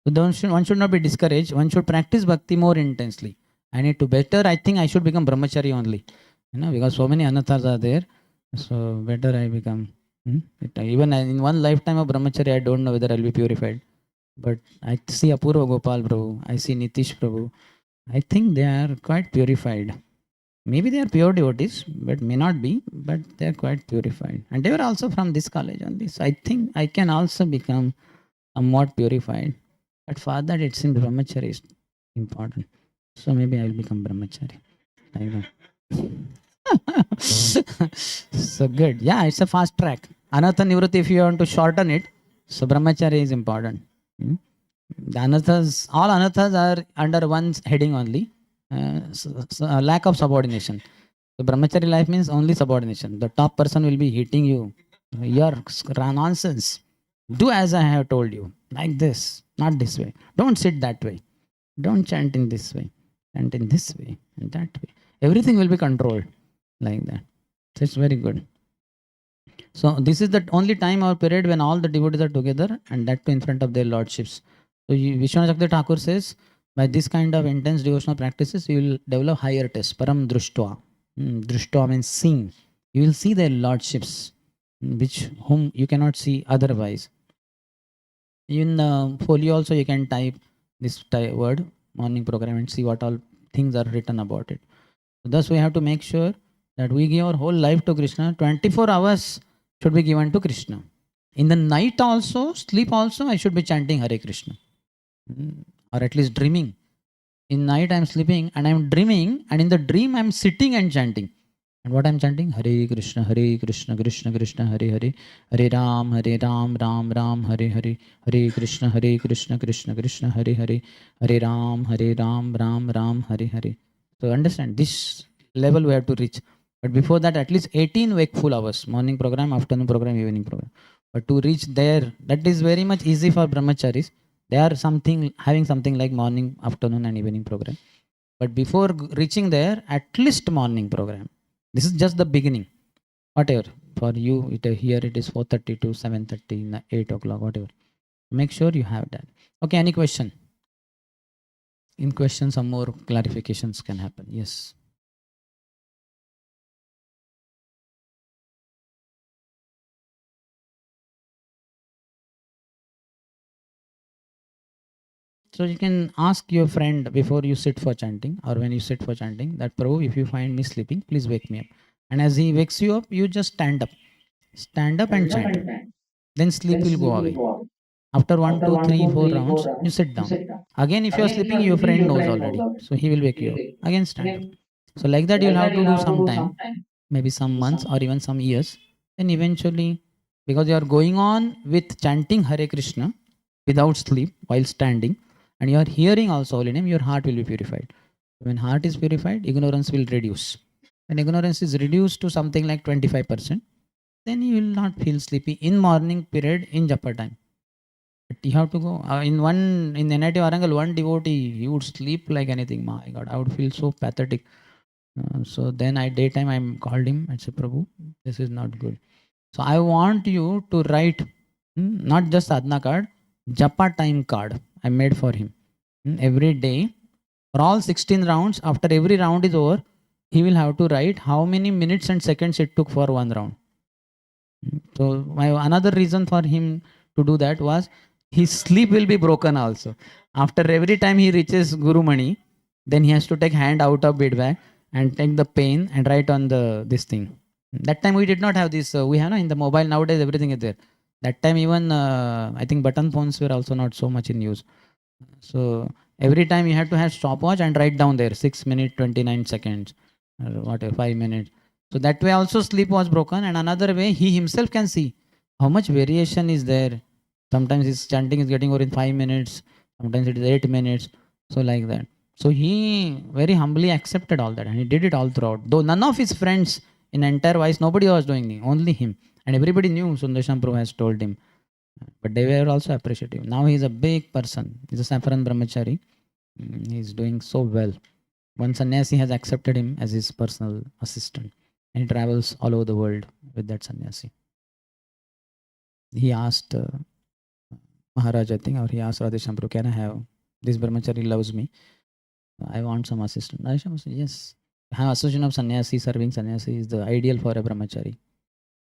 So one should not be discouraged. One should practice bhakti more intensely. I need to better. I think I should become brahmachari only. Because so many anathas are there. So better I become. Even in one lifetime of brahmachari, I don't know whether I'll be purified. But I see Apurva Gopal Prabhu, I see Nitish Prabhu. I think they are quite purified. Maybe they are pure devotees, but may not be, but they are quite purified. And they were also from this college only. So I think I can also become somewhat purified. But for that, it seems brahmachari is important. So maybe I will become brahmachari. I don't know. So good. Yeah, it's a fast track. Anatha Nivruti, if you want to shorten it, so brahmachari is important. The anathas, all anathas are under one heading only. Lack of subordination. So brahmachari life means only subordination. The top person will be hitting you. You're nonsense. Do as I have told you. Like this, not this way. Don't sit that way. Don't chant in this way. Chant in this way and that way. Everything will be controlled like that. So it's very good. So this is the only time or period when all the devotees are together and that too in front of their lordships. So Vishwanath Chakra Thakur says, by this kind of intense devotional practices, you will develop higher taste. Param Društva. Društva means seeing. You will see their lordships, which whom you cannot see otherwise. In folio also you can type this word, morning program, and see what all things are written about it. So thus we have to make sure that we give our whole life to Krishna. 24 hours should be given to Krishna. In the night also, sleep also, I should be chanting Hare Krishna. Or at least dreaming. In night I am sleeping and I am dreaming, and in the dream I am sitting and chanting. And what I am chanting? Hare Krishna, Krishna Krishna, Hare Hare, Hare Ram, Ram Ram, Hare Hare, Hare Krishna, Krishna Krishna, Hare Hare, Hare Ram, Ram Ram, Hare Hare. So understand, this level we have to reach. But before that, at least 18 wakeful hours, morning program, afternoon program, evening program. But to reach there, that is very much easy for brahmacharis. They are having something like morning, afternoon and evening program. But before reaching there, at least morning program. This is just the beginning. Whatever. For you, here it is 4:30 to 7:30, 8 o'clock, whatever. Make sure you have that. Okay, any question? In question, some more clarifications can happen. Yes. So you can ask your friend before you sit for chanting, or when you sit for chanting, that Prabhu, if you find me sleeping, please wake me up. And as he wakes you up, you just stand up. Stand up and chant. Then sleep will go away. After 1, 2, 3, 4 rounds, you sit down. Again, if you are sleeping, your friend knows already. So he will wake you up. Again, stand up. So like that, you'll have to do some time, maybe some months or even some years. Then eventually, because you are going on with chanting Hare Krishna without sleep while standing, and you are hearing also holy name, your heart will be purified. When heart is purified, ignorance will reduce. When ignorance is reduced to something like 25%, then you will not feel sleepy in morning period in japa time. But you have to go. In NIT Warangal, one devotee, he would sleep like anything. My God, I would feel so pathetic. So then daytime I called him and said, Prabhu, this is not good. So I want you to write not just sadhana card, Japa time card I made for him. Every day, for all 16 rounds, after every round is over, he will have to write how many minutes and seconds it took for one round. So another reason for him to do that was his sleep will be broken also. After every time he reaches Guru Mani, then he has to take hand out of bed bag and take the pen and write on the this thing. That time we did not have this. We have in the mobile nowadays everything is there. That time even I think button phones were also not so much in use. So every time you have to have stopwatch and write down there 6 minutes 29 seconds or whatever 5 minutes. So that way also sleep was broken, and another way he himself can see how much variation is there. Sometimes his chanting is getting over in 5 minutes, sometimes it is 8 minutes. So like that. So he very humbly accepted all that and he did it all throughout. Though none of his friends in entire wise, nobody was doing it, only him. And everybody knew Sundarshyam Prabhu has told him. But they were also appreciative. Now he is a big person. He's a Saffron Brahmachari. He's doing so well. One sannyasi has accepted him as his personal assistant and he travels all over the world with that sannyasi. He asked Maharaj, I think, or he asked Radheshyam Prabhu, can I have this Brahmachari loves me? I want some assistant. Radheshyam said, yes. Have association of sannyasi, serving sannyasi is the ideal for a Brahmachari.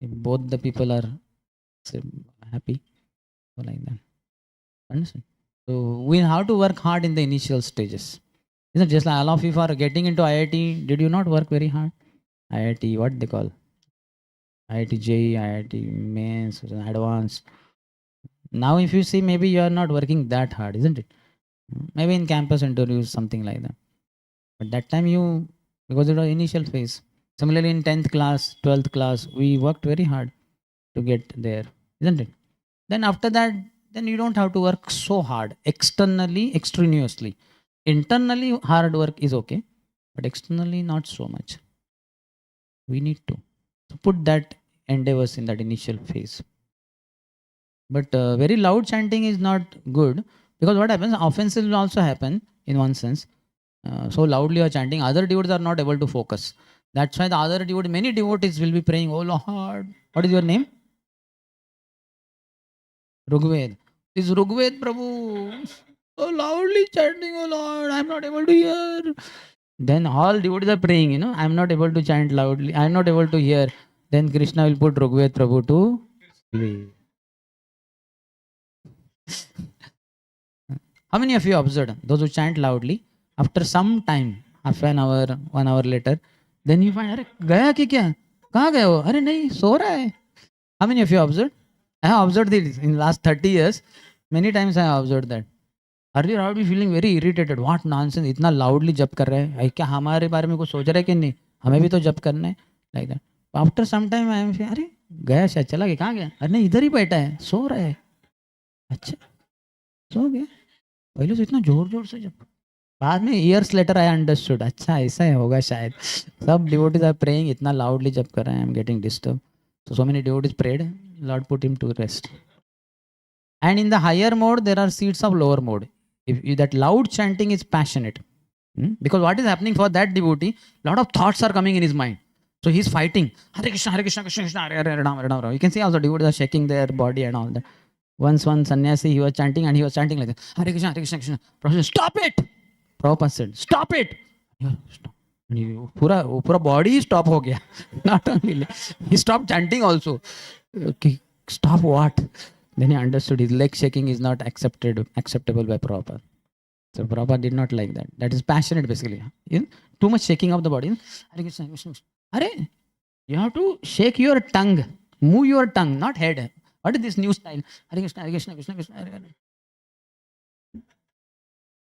If both the people are happy, so like that. Understand? So we have to work hard in the initial stages. Isn't it just like all of you are getting into IIT? Did you not work very hard? IIT, what they call? IIT JEE, IIT mains, advanced. Now if you see, maybe you are not working that hard, isn't it? Maybe in campus interviews, something like that. But that time you, because it was initial phase. Similarly in 10th class, 12th class, we worked very hard to get there, isn't it? Then after that, then you don't have to work so hard externally, extraneously. Internally, hard work is okay, but externally, not so much. We need to put that endeavors in that initial phase. But very loud chanting is not good, because what happens, offenses will also happen in one sense. So loudly you are chanting, other devotees are not able to focus. That's why the other devotees, many devotees will be praying, oh Lord, what is your name? Rugved. Is Rugved Prabhu so loudly chanting, oh Lord, I'm not able to hear. Then all devotees are praying, I'm not able to chant loudly, I'm not able to hear. Then Krishna will put Rugved Prabhu to sleep. How many of you observed those who chant loudly? After some time, half an hour, 1 hour later, then you find, अरे गया कि क्या? कहाँ गया वो? अरे नहीं, सो रहा है. How many of you observed? I have observed this in the last 30 years. Many times I have observed that. Earlier I would be feeling very irritated. What nonsense! इतना loudly जप कर रहे हैं. क्या हमारे बारे में कुछ सोच रहे हैं कि नहीं? हमें भी तो जप करना है. Like that. After some time I am feeling, अरे गया शायद, चला गया, कहाँ गया? अरे नहीं, इधर ही बैठा है, सो रहा है. अच्छा, सो गया. पहले तो इतना जोर जोर से जप. बाद में years later I understood. अच्छा ऐसा है होगा शायद. सब devotees are praying, इतना loudly जप कर रहे हैं. I am getting disturbed. So many devotees prayed. Lord put him to rest. And in the higher mode, there are seeds of lower mode. If that loud chanting is passionate, because what is happening for that devotee, lot of thoughts are coming in his mind. So he's fighting. Hare Krishna, Hare Krishna, Krishna Krishna, Hare Hare, Ram, Ram, Ram. You can see also devotees are shaking their body and all that. Once one sannyasi, he was chanting and he was chanting like that. Hare Krishna, Hare Krishna, Krishna. Prabhupada said, stop it! Prabhupada said, stop it! पूरा body stop हो गया. Not only he stopped chanting also. Okay, stop what? Then he understood his leg shaking is not acceptable by Prabhupada. So Prabhupada did not like that. That is passionate basically. Too much shaking of the body. Hare Krishna, Krishna, Krishna. Hare, you have to shake your tongue. Move your tongue, not head. What is this new style? Hare Krishna, Hare Krishna, Krishna Krishna, Hare Hare.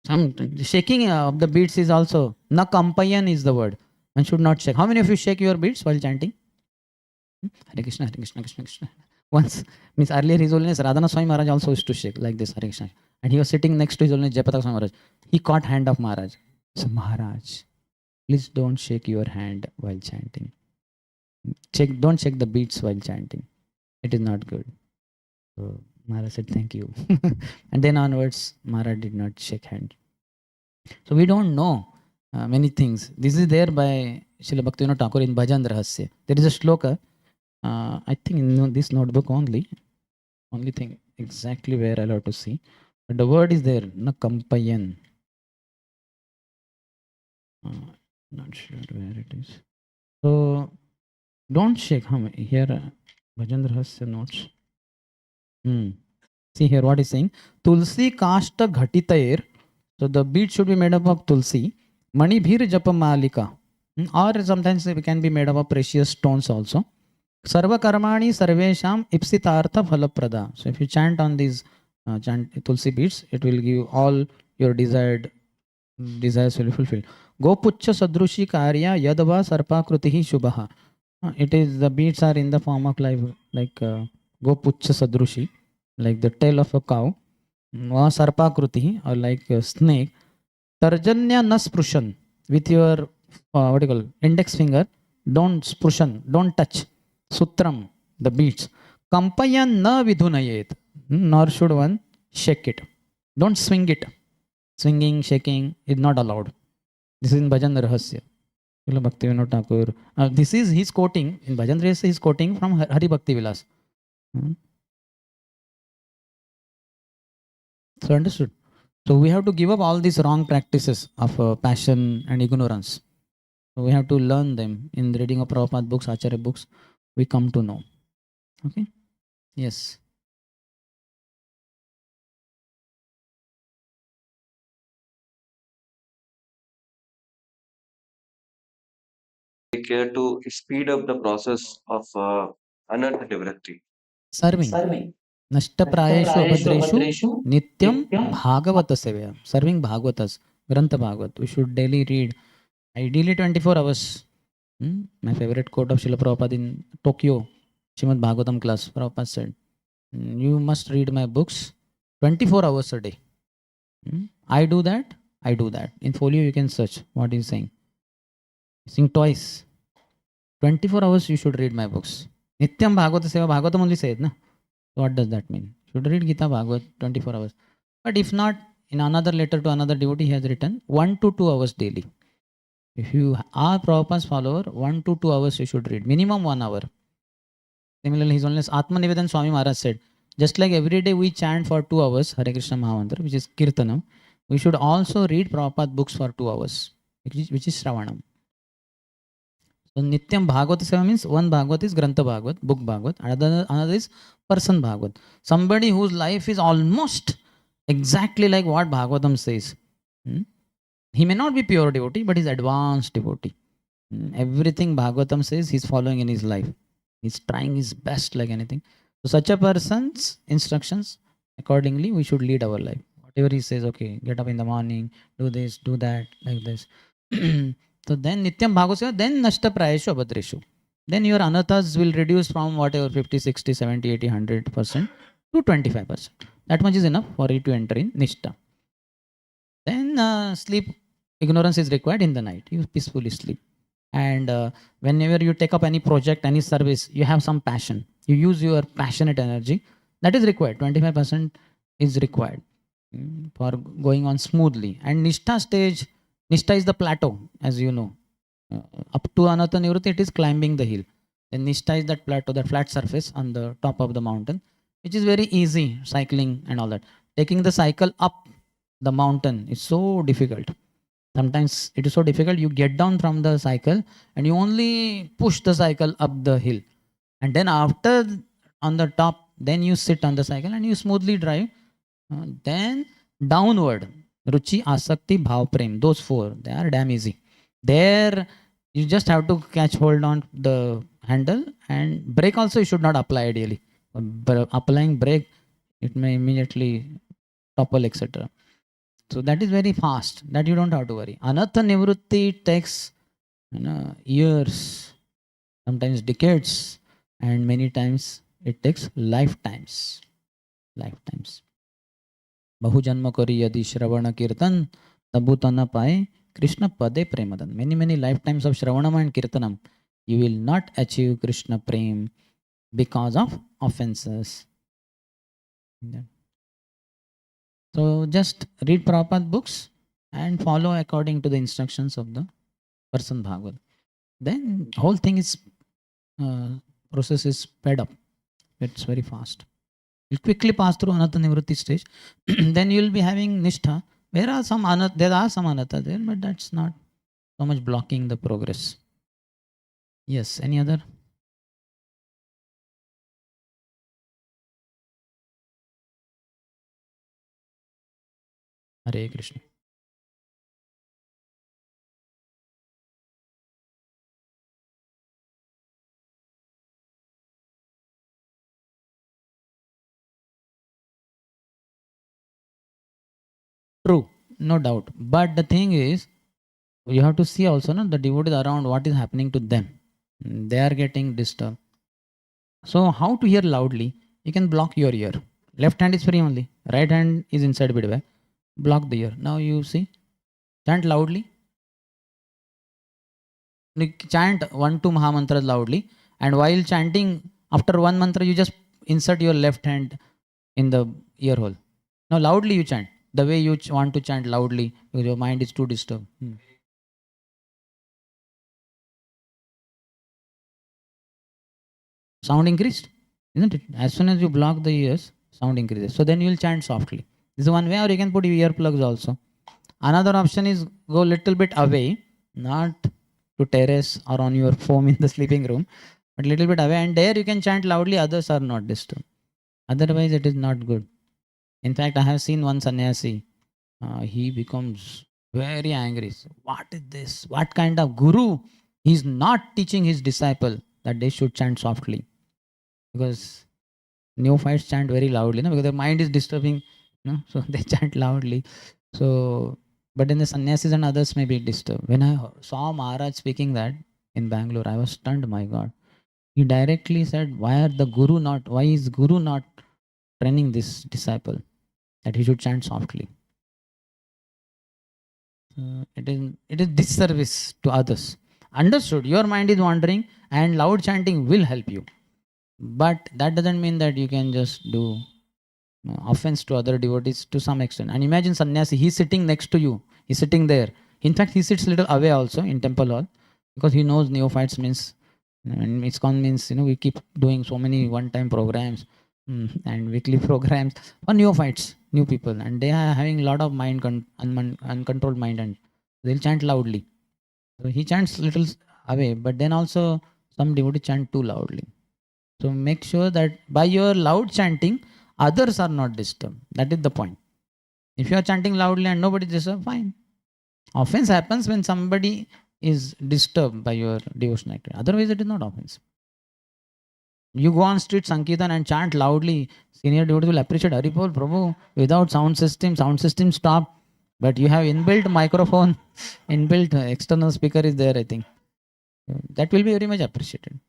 Some shaking of the beats is also, na kampayan is the word. One should not shake. How many of you shake your beats while chanting? Hare Krishna, Hare Krishna, Krishna Krishna. Once, means earlier His Holiness Radhana Swami Maharaj also used to shake like this, Hare Krishna. And he was sitting next to His Holiness Jayapataka Swami Maharaj. He caught hand of Maharaj. So Maharaj, please don't shake your hand while chanting. Don't shake the beats while chanting. It is not good. So Maharaj said, thank you. And then onwards, Maharaj did not shake hand. So we don't know many things. This is there by Srila Bhaktivinoda Thakur in Bhajan Rahasya. There is a shloka, I think in this notebook only thing. exactly where I'll have to see. But the word is there, na kampayan. Not sure where it is. So don't shake. Here, Bhajan Rahasya notes. See here what is saying. Tulsi kashta ghatitair. So the bead should be made up of tulsi. Mani bhir japa malika. Or sometimes it can be made up of precious stones also. Sarva karmani sarvesham ipsitartha phalaprada. So if you chant on these chant tulsi beads, it will give all your desires will be fulfilled. Gopucha sadrushi karya yadva sarpakrutihi shubha. It is the beads are in the form of like gopucha sadrushi, like the tail of a cow. Sarpakruti or like a snake. Tarjanya na sprushan with your what do you call index finger. Don't sprushan, don't touch. Sutram, the beads. Kampayan na vidhunayet. Nor should one shake it. Don't swing it. Swinging, shaking is not allowed. This is in Bhajan Rahasya. Bhakti Vinod Thakur. This is his quoting. In Bhajan Rahasya, he is quoting from Hari Bhakti Vilas. So understood. So we have to give up all these wrong practices of passion and ignorance. So we have to learn them in the reading of Prabhupada books, Acharya books. We come to know. Okay. Yes. Take care to speed up the process of anartha nivritti. Serving. Nashtaprayeshu abhadreshu nityam bhagavata sevaya. Serving Bhagavatas. Grantha Bhagavat. We should daily read. Ideally 24 hours. My favorite quote of Srila Prabhupada in Tokyo, Srimad Bhagavatam class, Prabhupada said, you must read my books 24 hours a day. I do that. I do that. In folio, you can search what he's saying. Saying twice. 24 hours you should read my books. Nityam Bhagavata Seva. Bhagavatam only says, na? What does that mean? Should read Gita Bhagavat 24 hours. But if not, in another letter to another devotee, he has written 1 to 2 hours daily. If you are Prabhupada's follower, 1 to 2 hours you should read. Minimum 1 hour. Similarly, his only Atma Nivedan Swami Maharaj said, just like every day we chant for 2 hours, Hare Krishna Mahamantra, which is Kirtanam, we should also read Prabhupada books for 2 hours, which is Shravanam. So Nityam Bhagavata Seva means one Bhagavat is Grantha Bhagavat, book Bhagavat, another is person Bhagavat. Somebody whose life is almost exactly like what Bhagavatam says. He may not be pure devotee, but he's advanced devotee. Everything Bhagavatam says, he's following in his life. He's trying his best like anything. So such a person's instructions, accordingly, we should lead our life. Whatever he says, okay, get up in the morning, do this, do that, like this. So then Nityam Bhagavata, then Nashta Prayeshu Abhadreshu. Then your anathas will reduce from whatever 50, 60, 70, 80, 100% to 25%. That much is enough for you to enter in Nishta. Then sleep, ignorance is required in the night. You peacefully sleep. And whenever you take up any project, any service, you have some passion. You use your passionate energy. That is required. 25% is required for going on smoothly. And Nishtha stage, Nishtha is the plateau, as you know. Up to Anata Nivritti, it is climbing the hill. Then Nishtha is that plateau, that flat surface on the top of the mountain, which is very easy, cycling and all that. Taking the cycle up the mountain is so difficult. Sometimes it is so difficult. You get down from the cycle and you only push the cycle up the hill. And then after on the top, then you sit on the cycle and you smoothly drive. Then downward, Ruchi, Asakti, Bhav, Prem, those four, they are damn easy. There, you just have to catch hold on the handle, and brake also you should not apply ideally. Applying brake, it may immediately topple, etc. So that is very fast. That you don't have to worry. Anatha Nivrutti takes years, sometimes decades, and many times it takes lifetimes. Lifetimes. Bahu janma kari yadi Shravana Kirtan, tabu tana pae Krishna Pade Premadan. Many lifetimes of Shravanam and Kirtanam, you will not achieve Krishna Prem because of offenses. So just read Prabhupada books and follow according to the instructions of the person Bhagavad. Then whole thing is process is sped up. It's very fast. You'll quickly pass through Anata Nivritti stage. Then you'll be having Nishtha. There are some Anata there, but that's not so much blocking the progress. Yes, any other? Hare Krishna. True, no doubt. But the thing is, you have to see also no, the devotees around what is happening to them. They are getting disturbed. So how to hear loudly? You can block your ear. Left hand is free only. Right hand is inside midway. Block the ear. Now you see. Chant loudly. Chant 1 2 Maha mantras loudly. And while chanting, after one mantra, you just insert your left hand in the ear hole. Now loudly you chant. The way you want to chant loudly, because your mind is too disturbed. Sound increased, isn't it? As soon as you block the ears, sound increases. So then you will chant softly. This is one way, or you can put earplugs also. Another option is go little bit away, not to terrace or on your foam in the sleeping room, but little bit away, and there you can chant loudly. Others are not disturbed. Otherwise, it is not good. In fact, I have seen one sannyasi. He becomes very angry. So, what is this? What kind of guru? He's not teaching his disciple that they should chant softly, because neophytes chant very loudly, no? Because their mind is disturbing, no? So they chant loudly. So, but then the sannyasis and others may be disturbed. When I saw Maharaj speaking that in Bangalore, I was stunned. My God, he directly said, Why is Guru not training this disciple that he should chant softly?" It is disservice to others. Understood? Your mind is wandering, and loud chanting will help you, but that doesn't mean that you can just do offense to other devotees to some extent. And imagine sannyasi, he's sitting next to you, he's sitting there. In fact, he sits little away also in temple hall, because he knows neophytes means, and ISKCON means, we keep doing so many one-time programs and weekly programs for neophytes, new people, and they are having a lot of uncontrolled mind, and they'll chant loudly. So he chants little away, but then also some devotees chant too loudly. So make sure that by your loud chanting, others are not disturbed. That is the point. If you are chanting loudly and nobody is disturbed, fine. Offense happens when somebody is disturbed by your devotional activity. Otherwise, it is not offense. You go on street Sankirtan and chant loudly, senior devotees will appreciate Haripol, Prabhu, without sound system stop. But you have inbuilt microphone, inbuilt external speaker is there, I think. That will be very much appreciated.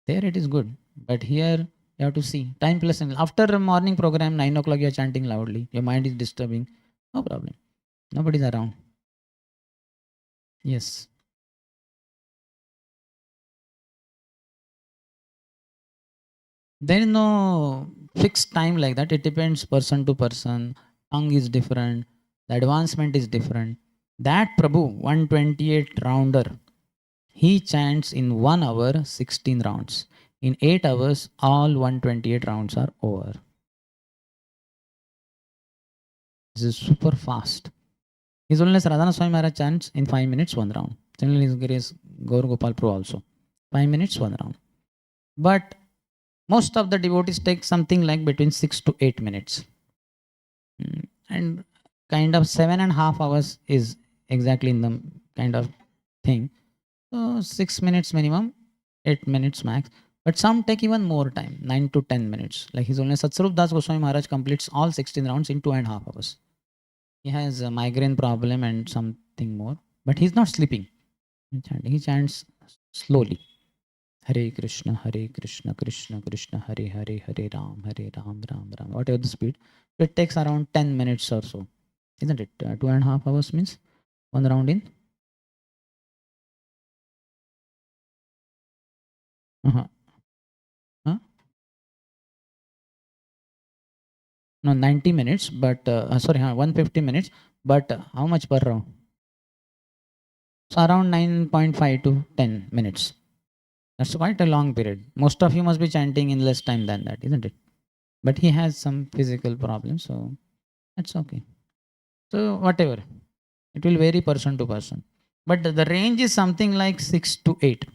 There it is good. But here you have to see. Time plus after a morning program, 9 o'clock you are chanting loudly. Your mind is disturbing. No problem. Nobody's around. Yes. There is no fixed time like that. It depends person to person. Tongue is different. The advancement is different. That Prabhu, 128 rounder, he chants in 1 hour 16 rounds. In 8 hours, all 128 rounds are over. This is super fast. His Holiness Radhana Swami Maharaj chants in 5 minutes, 1 round. Similarly, His Grace Gaur Gopal Prabhu also. 5 minutes, 1 round. But most of the devotees take something like between 6 to 8 minutes. And kind of 7.5 hours is exactly in the kind of thing. So 6 minutes minimum, 8 minutes max. But some take even more time, 9 to 10 minutes. Like His Holiness Satswarup Das Goswami Maharaj completes all 16 rounds in 2.5 hours. He has a migraine problem and something more, but he's not sleeping. He chants slowly. Hare Krishna, Krishna Krishna, Hare Hare, Hare Ram, Ram Ram. Whatever the speed, it takes around 10 minutes or so, isn't it? 2.5 hours means 1 round in. Uh-huh. Huh? No, 90 minutes, but sorry, 150 minutes, but how much per round? So around 9.5 to 10 minutes. That's quite a long period. Most of you must be chanting in less time than that, isn't it? But he has some physical problem, so that's okay. So whatever, it will vary person to person. But the range is something like 6 to 8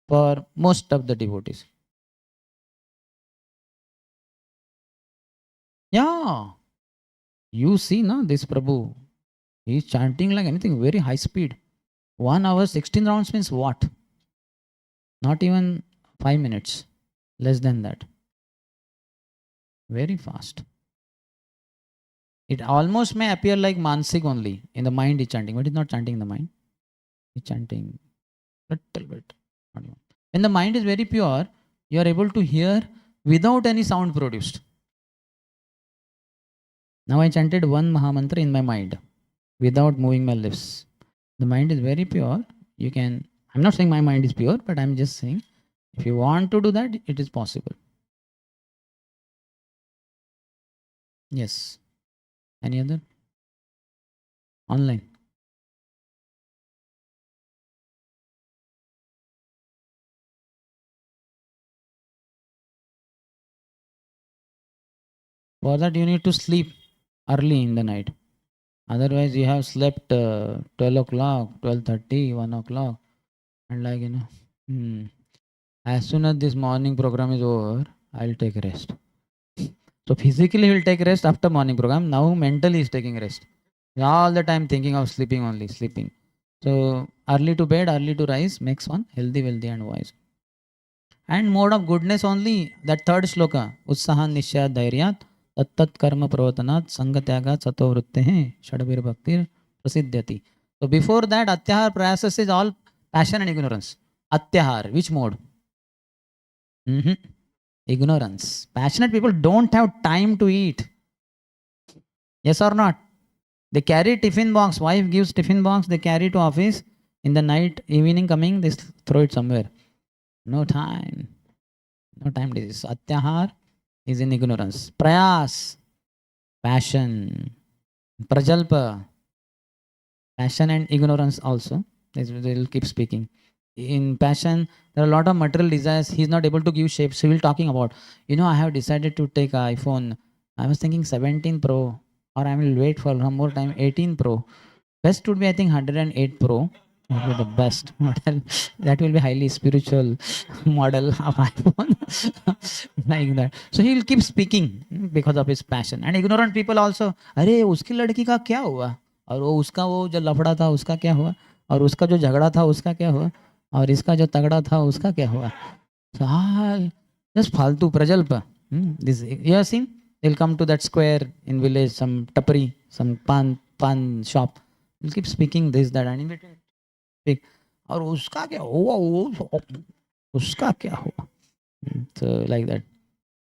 for most of the devotees. Yeah, you see, no, this Prabhu, he's chanting like anything, very high speed. 1 hour, 16 rounds means what? Not even 5 minutes, less than that. Very fast. It almost may appear like Mansik only. In the mind, he's chanting, but he's not chanting in the mind. He's chanting little bit. When the mind is very pure, you are able to hear without any sound produced. Now I chanted one Mahamantra in my mind without moving my lips. The mind is very pure. You can, I'm not saying my mind is pure, but I'm just saying if you want to do that, it is possible. Yes. Any other? Online. For that, you need to sleep early in the night. Otherwise, you have slept 12 o'clock, 12:30, 1 o'clock, and like, as soon as this morning program is over, I'll take rest. So physically, he'll take rest after morning program. Now mentally, he's taking rest. All the time thinking of sleeping only, sleeping. So early to bed, early to rise makes one healthy, wealthy, and wise. And mode of goodness only, that third shloka, Utsahan Nishya Dhairyat, Tattat Karma Pravatanaat, Sangatyagat Sato Vrittehe, Shadavir Bhaktir, Prasiddhyati. So before that, Atyahar Prayasas is all passion and ignorance. Atyahar, which mode? Ignorance. Passionate people don't have time to eat. Yes or not? They carry tiffin box. Wife gives tiffin box. They carry to office. In the night, evening coming, they throw it somewhere. No time. No time disease. Atyahar is in ignorance. Prayas, passion. Prajalpa, passion and ignorance also. They will keep speaking. In passion, there are a lot of material desires. He's not able to give shape. So we'll talking about, I have decided to take an iPhone. I was thinking 17 Pro, or I will wait for some more time, 18 Pro. Best would be, I think, 108 Pro. That will be the best model. That will be highly spiritual model of iPhone. Like that. So he will keep speaking because of his passion. And ignorant people also, अरे उसकी लड़की का क्या हुआ? और वो उसका वो जो लफड़ा था उसका क्या हुआ? और उसका जो झगड़ा था उसका क्या हुआ? और इसका जो तगड़ा था उसका क्या हुआ? So just फालतू प्रजल्प. This you have seen? They'll come to that square in village, some tapri, some pan shop. They'll keep speaking this, that, and in between speak. और उसका क्या हुआ? वो उसका क्या हुआ? So like that.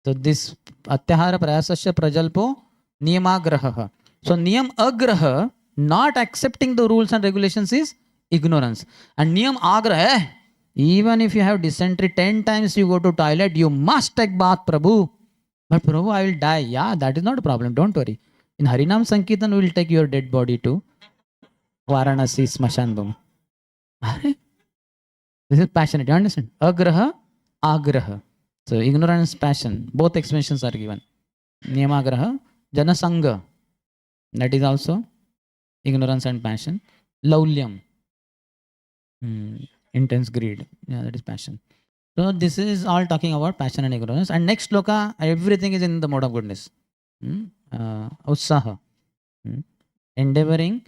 So this atyahara prayasasya prajalpo niyamagraha. So niyam agraha, not accepting the rules and regulations, is ignorance. And niyam agraha, even if you have dysentery 10 times you go to toilet, you must take bath, Prabhu. But Prabhu, I will die. Yeah, that is not a problem. Don't worry. In Harinam Sankirtan, we will take your dead body to Varanarsi Smashan Bhumi. This is passionate. You understand? Agraha, agraha. So ignorance, passion. Both explanations are given. Niyamagraha, janasanga. That is also ignorance and passion. Laulyam. Intense greed. Yeah, that is passion. So this is all talking about passion and ignorance. And next sloka, everything is in the mode of goodness. Utsaha. Endeavoring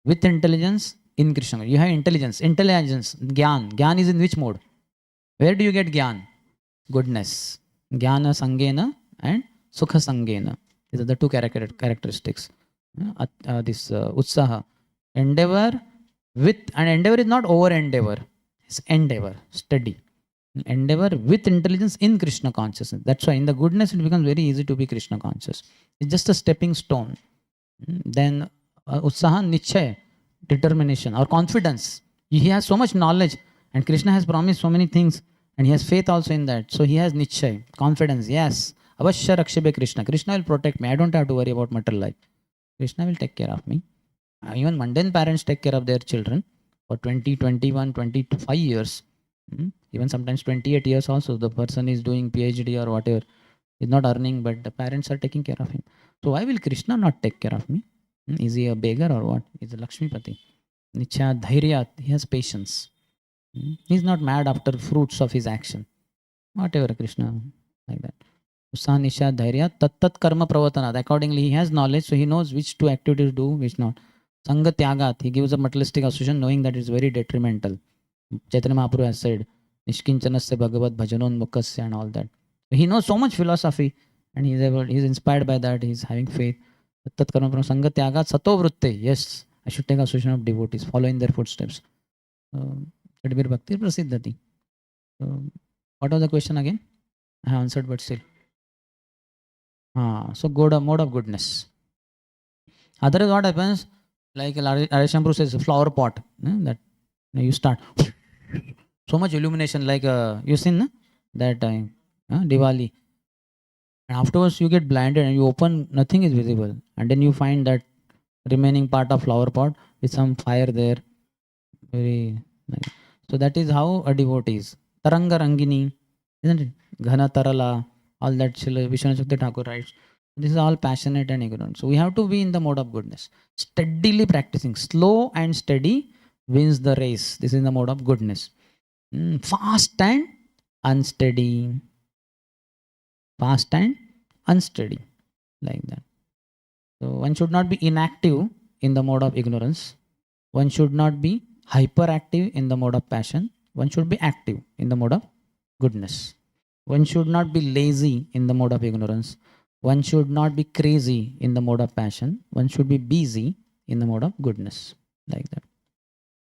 with intelligence in Krishna. You have intelligence. Gyan. Gyan is in which mode? Where do you get Gyan? Goodness. Jnana Sangena and Sukha Sangena. These are the two characteristics. This Utsaha. Endeavor with, and endeavor is not over endeavor. It's endeavor, steady. Endeavor with intelligence in Krishna consciousness. That's why in the goodness it becomes very easy to be Krishna conscious. It's just a stepping stone. Then Utsaha Nichhay, determination or confidence. He has so much knowledge and Krishna has promised so many things and he has faith also in that. So he has Nichhay, confidence. Yes, Avashya Rakshebe Krishna. Krishna will protect me. I don't have to worry about material life. Krishna will take care of me. Even mundane parents take care of their children for 20, 21, 25 years. Even sometimes 28 years also. The person is doing PhD or whatever. He's not earning, but the parents are taking care of him. So why will Krishna not take care of me? Is he a beggar or what? He's a Lakshmipati. Nichya Dhairya, he has patience. He's not mad after fruits of his action. Whatever Krishna, like that. Usaha Nisha Dhairya Tat Tat Karma Pravatanat. Accordingly, he has knowledge, so he knows which two activities do, which not. Sangha Tyagat, he gives a materialistic association knowing that it's very detrimental. Chaitanya Mahaprabhu has said, Nishkinchanasya Bhagavad Bhajanon Mukasya and all that. So he knows so much philosophy and he's inspired by that, he's having faith. Tat Karma Sangha Tyagat Sato Vritte. Yes, I should take association of devotees, follow in their footsteps. Tadbir Bhakti Prasiddhati. What was the question again? I have answered, but still. So mode of goodness. Otherwise, what happens? Like Arishampur says, flower pot. That you start so much illumination, like you seen that time, Diwali. And afterwards, you get blinded and you open, nothing is visible. And then you find that remaining part of flower pot with some fire there. Very nice. So that is how a devotee is. Taranga Rangini, isn't it? Ghana Tarala, all that Vishwanath Shakti Thakur writes. This is all passionate and ignorant. So we have to be in the mode of goodness. Steadily practicing. Slow and steady wins the race. This is the mode of goodness. Fast and unsteady. Fast and unsteady. Like that. So one should not be inactive in the mode of ignorance. One should not be hyperactive in the mode of passion. One should be active in the mode of goodness. One should not be lazy in the mode of ignorance. One should not be crazy in the mode of passion. One should be busy in the mode of goodness. Like that.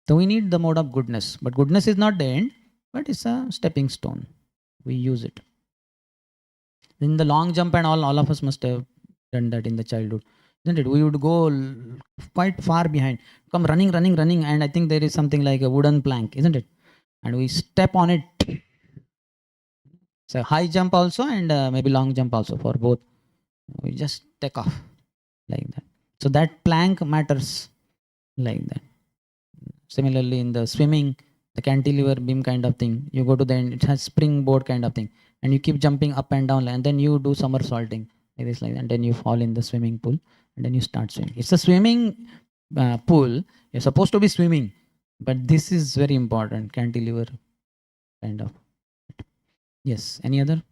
So we need the mode of goodness. But goodness is not the end, but it's a stepping stone. We use it. In the long jump and all of us must have done that in the childhood. Isn't it? We would go quite far behind, come running, and I think there is something like a wooden plank, isn't it? And we step on it. So high jump also and maybe long jump also, for both. We just take off like that. So that plank matters like that. Similarly, in the swimming, the cantilever beam kind of thing, you go to the end, it has springboard kind of thing, and you keep jumping up and down, and then you do somersaulting like this, like that, and then you fall in the swimming pool, and then you start swimming. It's a swimming pool. You're supposed to be swimming, but this is very important, cantilever kind of. Yes. Any other?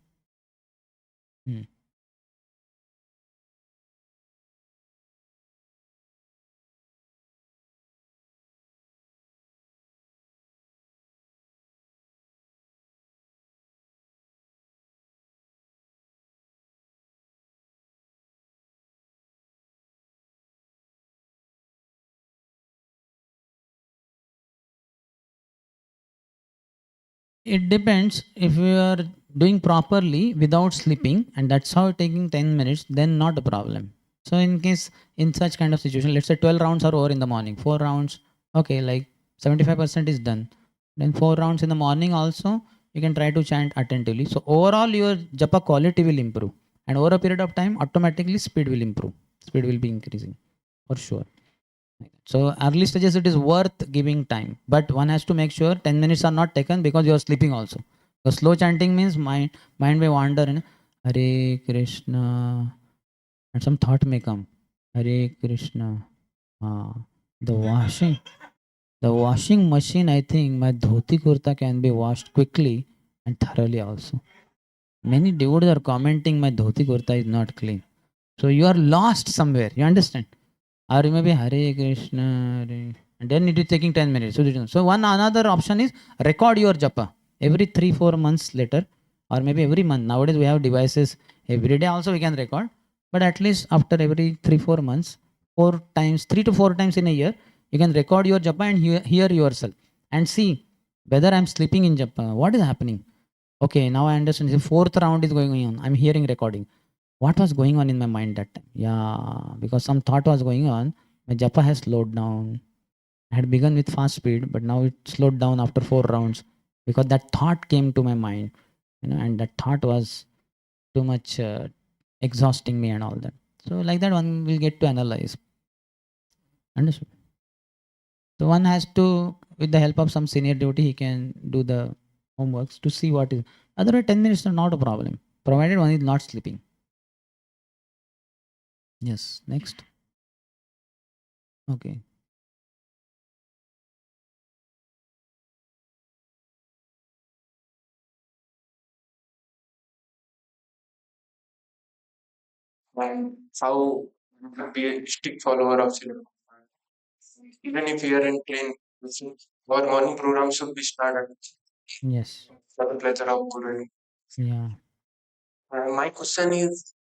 It depends. If you are doing properly without sleeping, and that's how taking 10 minutes, then not a problem. So in case in such kind of situation, let's say 12 rounds are over in the morning, 4 rounds, okay, like 75% is done. Then 4 rounds in the morning also, you can try to chant attentively. So overall your japa quality will improve. And over a period of time, automatically speed will improve. Speed will be increasing for sure. So early stages, it is worth giving time, but one has to make sure 10 minutes are not taken because you are sleeping also. So slow chanting means mind may wander in Hare Krishna, and some thought may come. Hare Krishna. The washing machine, I think my dhoti kurta can be washed quickly and thoroughly also. Many devotees are commenting my dhoti kurta is not clean. So you are lost somewhere. You understand? Or maybe Hare Krishna, Hare, and then it is taking 10 minutes. So one another option is record your japa every 3-4 months later, or maybe every month. Nowadays we have devices every day also we can record, but at least after every 3-4 months, 3 to 4 times in a year, you can record your japa and hear yourself and see whether I'm sleeping in japa. What is happening? Okay, now I understand. The fourth round is going on. I'm hearing recording. What was going on in my mind that time? Yeah, because some thought was going on. My japa has slowed down. I had begun with fast speed, but now it slowed down after 4 rounds because that thought came to my mind, and that thought was too much exhausting me and all that. So like that, one will get to analyze. Understood? So one has to, with the help of some senior devotee, he can do the homeworks to see what is. Otherwise, 10 minutes is not a problem. provided one is not sleeping. Yes, next. Okay. And how to be a strict follower of cinema. Even if we are in clean, our morning program should be started Yes. for the pleasure of Guru. Yeah. My question is,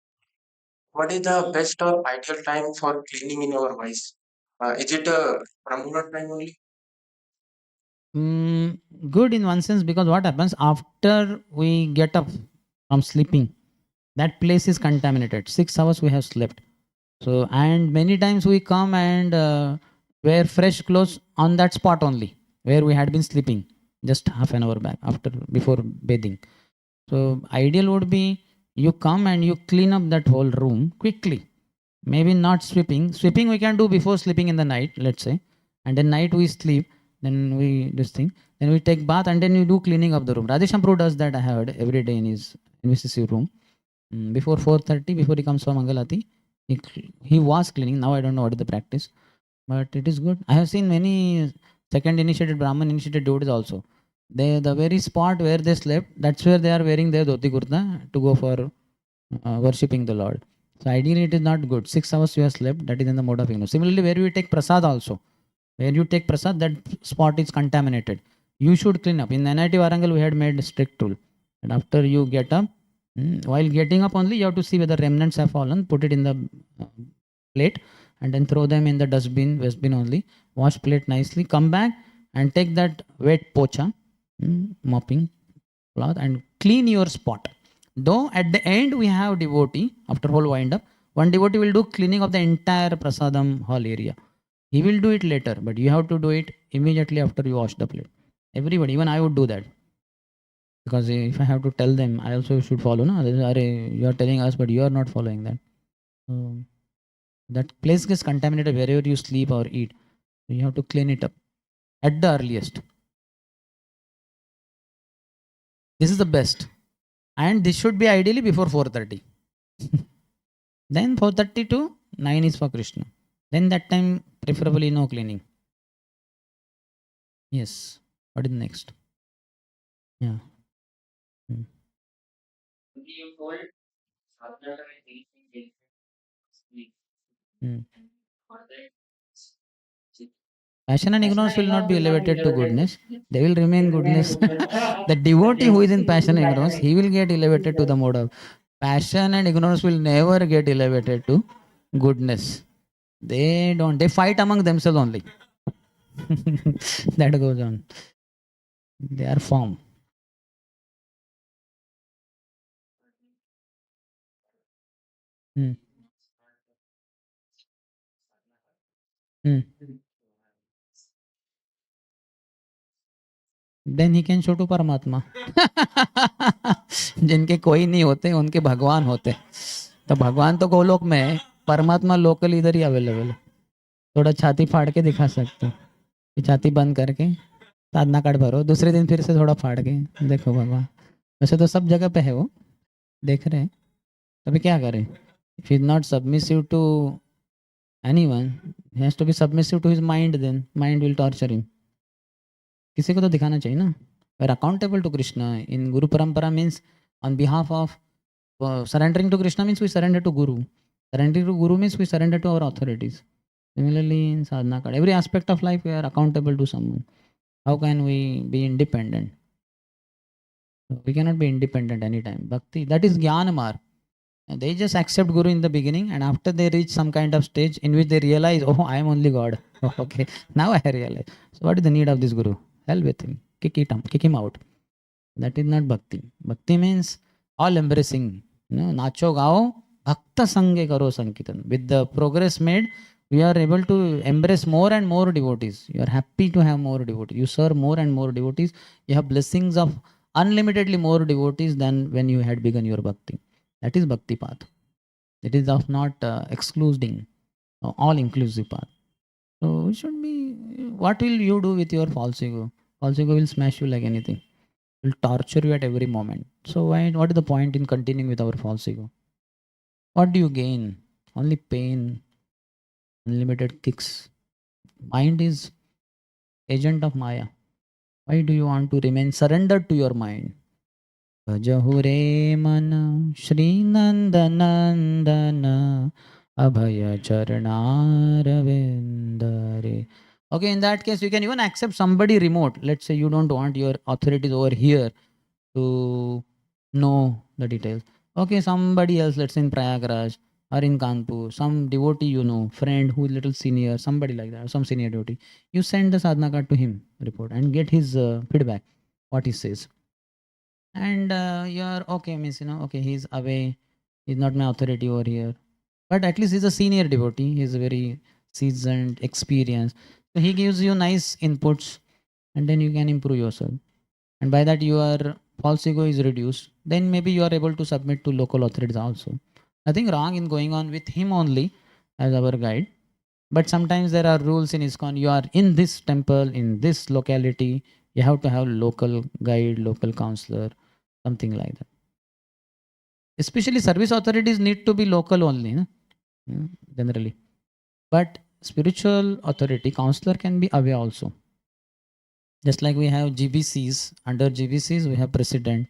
what is the best or ideal time for cleaning in our voice? Is it a Brahmana time only? Mm, good in one sense, because what happens after we get up from sleeping, that place is contaminated. 6 hours we have slept. So, and many times we come and wear fresh clothes on that spot only where we had been sleeping just half an hour back after before bathing. So, ideal would be you come and you clean up that whole room quickly. Maybe not sweeping. Sweeping we can do before sleeping in the night, let's say, and then night we sleep. Then we this thing. Then we take bath and then we do cleaning of the room. Radhesham Prabhu does that. I heard every day in his room. Before 4:30, before he comes from Mangalati, he was cleaning. Now I don't know what is the practice, but it is good. I have seen many second initiated Brahman initiated devotees also. They the very spot where they slept, that's where they are wearing their dhoti kurta to go for worshipping the Lord. So ideally it is not good. 6 hours you have slept, that is in the mode of ignorance. Similarly, where you take prasad also, where you take prasad, that spot is contaminated. You should clean up. In NIT Warangal, we had made a strict rule. And after you get up, while getting up only, you have to see whether remnants have fallen, put it in the uh, plate, and then throw them in the wastebin only. Wash plate nicely, come back and take that wet pocha, mopping cloth, and clean your spot. Though at the end we have devotee, after whole wind up, one devotee will do cleaning of the entire prasadam hall area. He will do it later, but you have to do it immediately after you wash the plate. Everybody, even I would do that, because if I have to tell them, I also should follow. No, you are telling us, but you are not following that. So that place gets contaminated wherever you sleep or eat. So you have to clean it up at the earliest. This is the best, and this should be ideally before 4:30. Then 4:30 to 9 is for Krishna. Then that time preferably no cleaning. Yes. What is next? Yeah. Hmm. Hmm. Passion and ignorance will not be elevated to goodness. They will remain goodness. The devotee who is in passion and ignorance, he will get elevated to the mode of passion, and ignorance will never get elevated to goodness. They don't. They fight among themselves only. That goes on. They are form. Hmm. Hmm. Then he can show to Paramatma. जिनके कोई नहीं होते उनके भगवान होते, तो भगवान तो गोलोक में है, परमात्मा लोकल इधर ही अवेलेबल है. थोड़ा छाती फाड़ के दिखा सकते हो, ये छाती बंद करके साधना कार्ड भरो, दूसरे दिन फिर से थोड़ा फाड़ के देखो भगवान. वैसे तो सब जगह पे है वो, देख रहे हैं. अभी क्या करें? If is not submissive to anyone, he has to be submissive to his mind. Then mind will torture him. किसी को तो दिखाना चाहिए ना. We are accountable to Krishna. In Guru Parampara means on behalf of surrendering to Krishna means we surrender to Guru. Surrendering to Guru means we surrender to our authorities. Similarly, in sadhana, every aspect of life we are accountable to someone. How can we be independent? We cannot be independent anytime. Bhakti, that is Jnana Marg. They just accept Guru in the beginning, and after they reach some kind of stage in which they realize, oh, I am only God. Okay, now I realize. So, what is the need of this Guru? Hell with him. Kick him out. That is not bhakti. Bhakti means all embracing. Nacho gao, bhakta sange karo sankirtan. With the progress made, we are able to embrace more and more devotees. You are happy to have more devotees. You serve more and more devotees. You have blessings of unlimitedly more devotees than when you had begun your bhakti. That is bhakti path. It is of not excluding, all inclusive path. So it should be. What will you do with your false ego? False ego will smash you like anything. will torture you at every moment. So what is the point in continuing with our false ego? What do you gain? Only pain, unlimited kicks. Mind is agent of Maya. Why do you want to remain surrendered to your mind? Bhajahu man Shri Nandanandana Abhaya Charanaravindare. Okay, in that case, you can even accept somebody remote. Let's say you don't want your authorities over here to know the details. Okay, somebody else, let's say in Prayagraj or in Kanpur, some devotee you know, friend who is little senior, somebody like that, some senior devotee. You send the sadhana card to him, report, and get his feedback, what he says. And you're okay, means, okay, he's away, he's not my authority over here. But at least he's a senior devotee, he's a very seasoned, experienced. So he gives you nice inputs, and then you can improve yourself. And by that your false ego is reduced. Then maybe you are able to submit to local authorities also. Nothing wrong in going on with him only as our guide. But sometimes there are rules in ISKCON. You are in this temple, in this locality, you have to have local guide, local counselor, something like that. Especially service authorities need to be local only, no? Generally. But spiritual authority, counselor can be away also. Just like we have GBCs, under GBCs we have president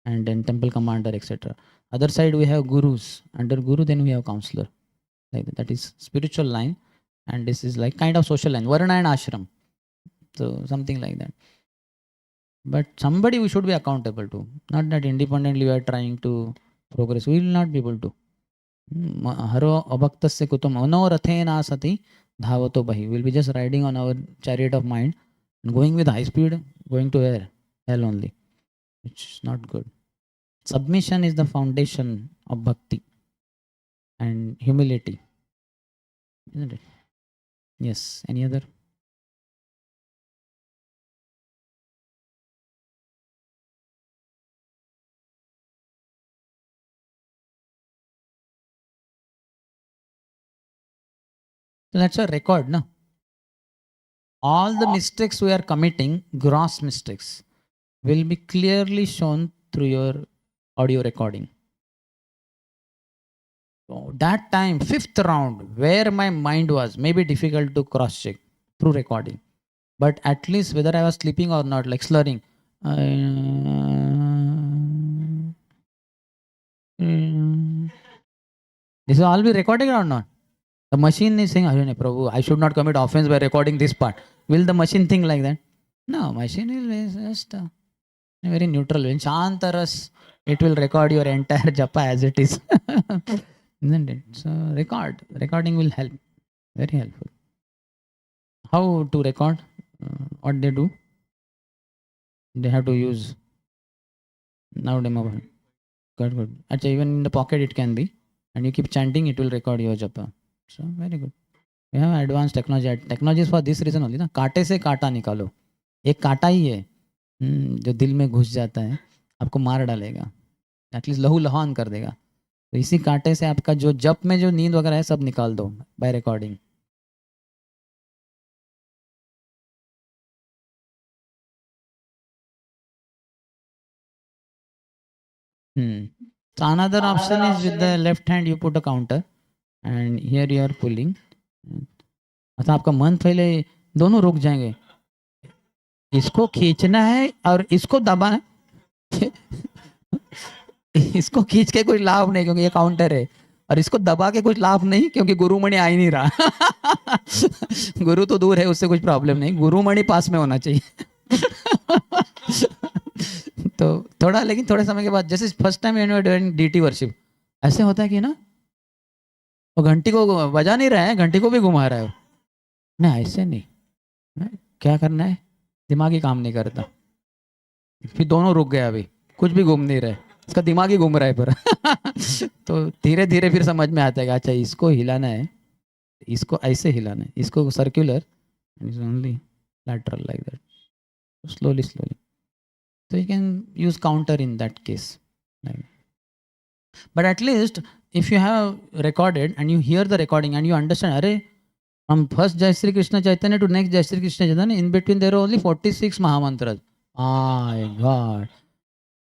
and then temple commander, etc. Other side we have gurus, under guru then we have counselor. Like that is spiritual line, and this is like kind of social line, Varna and ashram. So something like that. But somebody we should be accountable to, not that independently we are trying to progress. We will not be able to. Haro abhaktasya kutam anorathena sati dhavato bahi. We'll be just riding on our chariot of mind and going with high speed, going to air, hell only. It's not good. Submission is the foundation of bhakti and humility, isn't it? Yes. Any other? So that's a record, no? All the mistakes we are committing, gross mistakes, will be clearly shown through your audio recording. So that time, fifth round, where my mind was, may be difficult to cross check through recording. But at least whether I was sleeping or not, like slurring. This will all be recorded or not? The machine is saying, Prabhu, I should not commit offense by recording this part. Will the machine think like that? No, machine is just very neutral. In Shantaras, it will record your entire japa as it is. Isn't it? So recording will help. Very helpful. How to record? What they do? They have to use now demo. Good. Actually, even in the pocket it can be. And you keep chanting, it will record your japa. So very good. We have advanced technology. Technology is for this reason only. ना कांटे से कांटा निकालो. एक कांटा ही है जो दिल में घुस जाता है, आपको मार डालेगा, एटलीस्ट लहू लहान कर देगा. तो इसी कांटे से आपका जो जप में जो नींद वगैरह है सब निकाल दो by recording. So another option is with the left hand you put a counter and here you are pulling. अच्छा आपका मन पहले दोनों रुक जाएंगे. इसको खींचना है और इसको दबाना. इसको खींच के कोई लाभ नहीं क्योंकि ये काउंटर है, और इसको दबा के कुछ लाभ नहीं क्योंकि गुरुमणि आ ही नहीं रहा. गुरु तो दूर है, उससे कुछ प्रॉब्लम नहीं, गुरुमणि पास में होना चाहिए. तो थोड़ा, लेकिन थोड़े समय के बाद, जैसे first time doing deity worship, ऐसे होता है कि ना वो घंटी को बजा नहीं रहा है, घंटी को भी घुमा रहा है. नहीं ऐसे नहीं, क्या करना है, दिमाग ही काम नहीं करता. फिर दोनों रुक गए, अभी कुछ भी घूम नहीं रहे, इसका दिमाग ही घूम रहा है पूरा. तो धीरे धीरे फिर समझ में आता है, अच्छा इसको हिलाना है, इसको ऐसे हिलाना है, इसको circular, only lateral like that, slowly. So you can use counter in that case. But at least if you have recorded and you hear the recording and you understand, Arey, from first Jai Shri Krishna Chaitanya to next Jai Shri Krishna Chaitanya, in between there are only 46 Mahamantras. My God,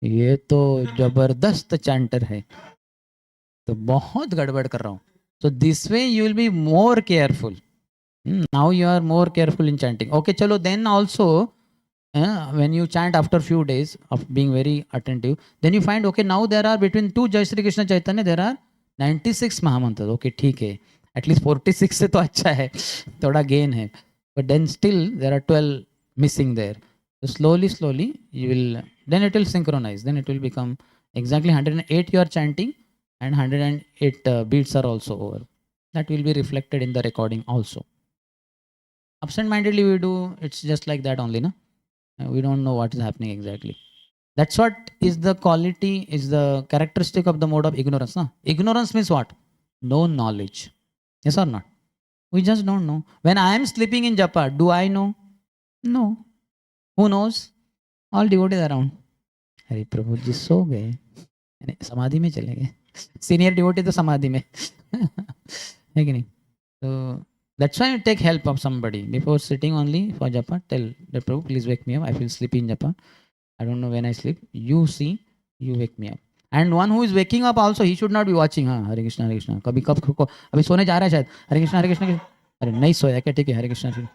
ये तो जबरदस्त चैंटर है, तो बहुत गड़बड़ कर रहा हूँ. So this way you will be more careful. Now you are more careful in chanting. Okay, chalo, then also when you chant after few days of being very attentive, then you find, okay, now there are between two Jai Shri Krishna Chaitanya, there are 96 Mahamantras. Okay, ठीक है, at least 46 से तो अच्छा है, थोड़ा gain है, but then still there are 12 missing there. So slowly you will, then it will synchronize, then it will become exactly 108 you are chanting, and 108 beats are also over. That will be reflected in the recording also. Absent-mindedly we do, it's just like that only, na? We don't know what is happening exactly. That's what is the quality, is the characteristic of the mode of ignorance. Na? Ignorance means what? No knowledge. Yes or not? We just don't know. When I am sleeping in japa, do I know? No. Who knows? All devotees around. अरे प्रभु जी सो गए, यानी समाधि में चले गए. Senior devotee तो समाधि में है कि नहीं? So that's why you take help of somebody before sitting only for japa. Tell the Prabhu, please wake me up. I feel sleepy in japa. I don't know when I sleep. You see, you wake me up. And one who is waking up also, he should not be watching. हाँ, हरे कृष्णा हरे कृष्णा. कभी कब को अभी सोने जा रहा है शायद, हरे कृष्णा हरे कृष्णा. अरे नहीं सोया क्या? ठीक है, हरे कृष्णा.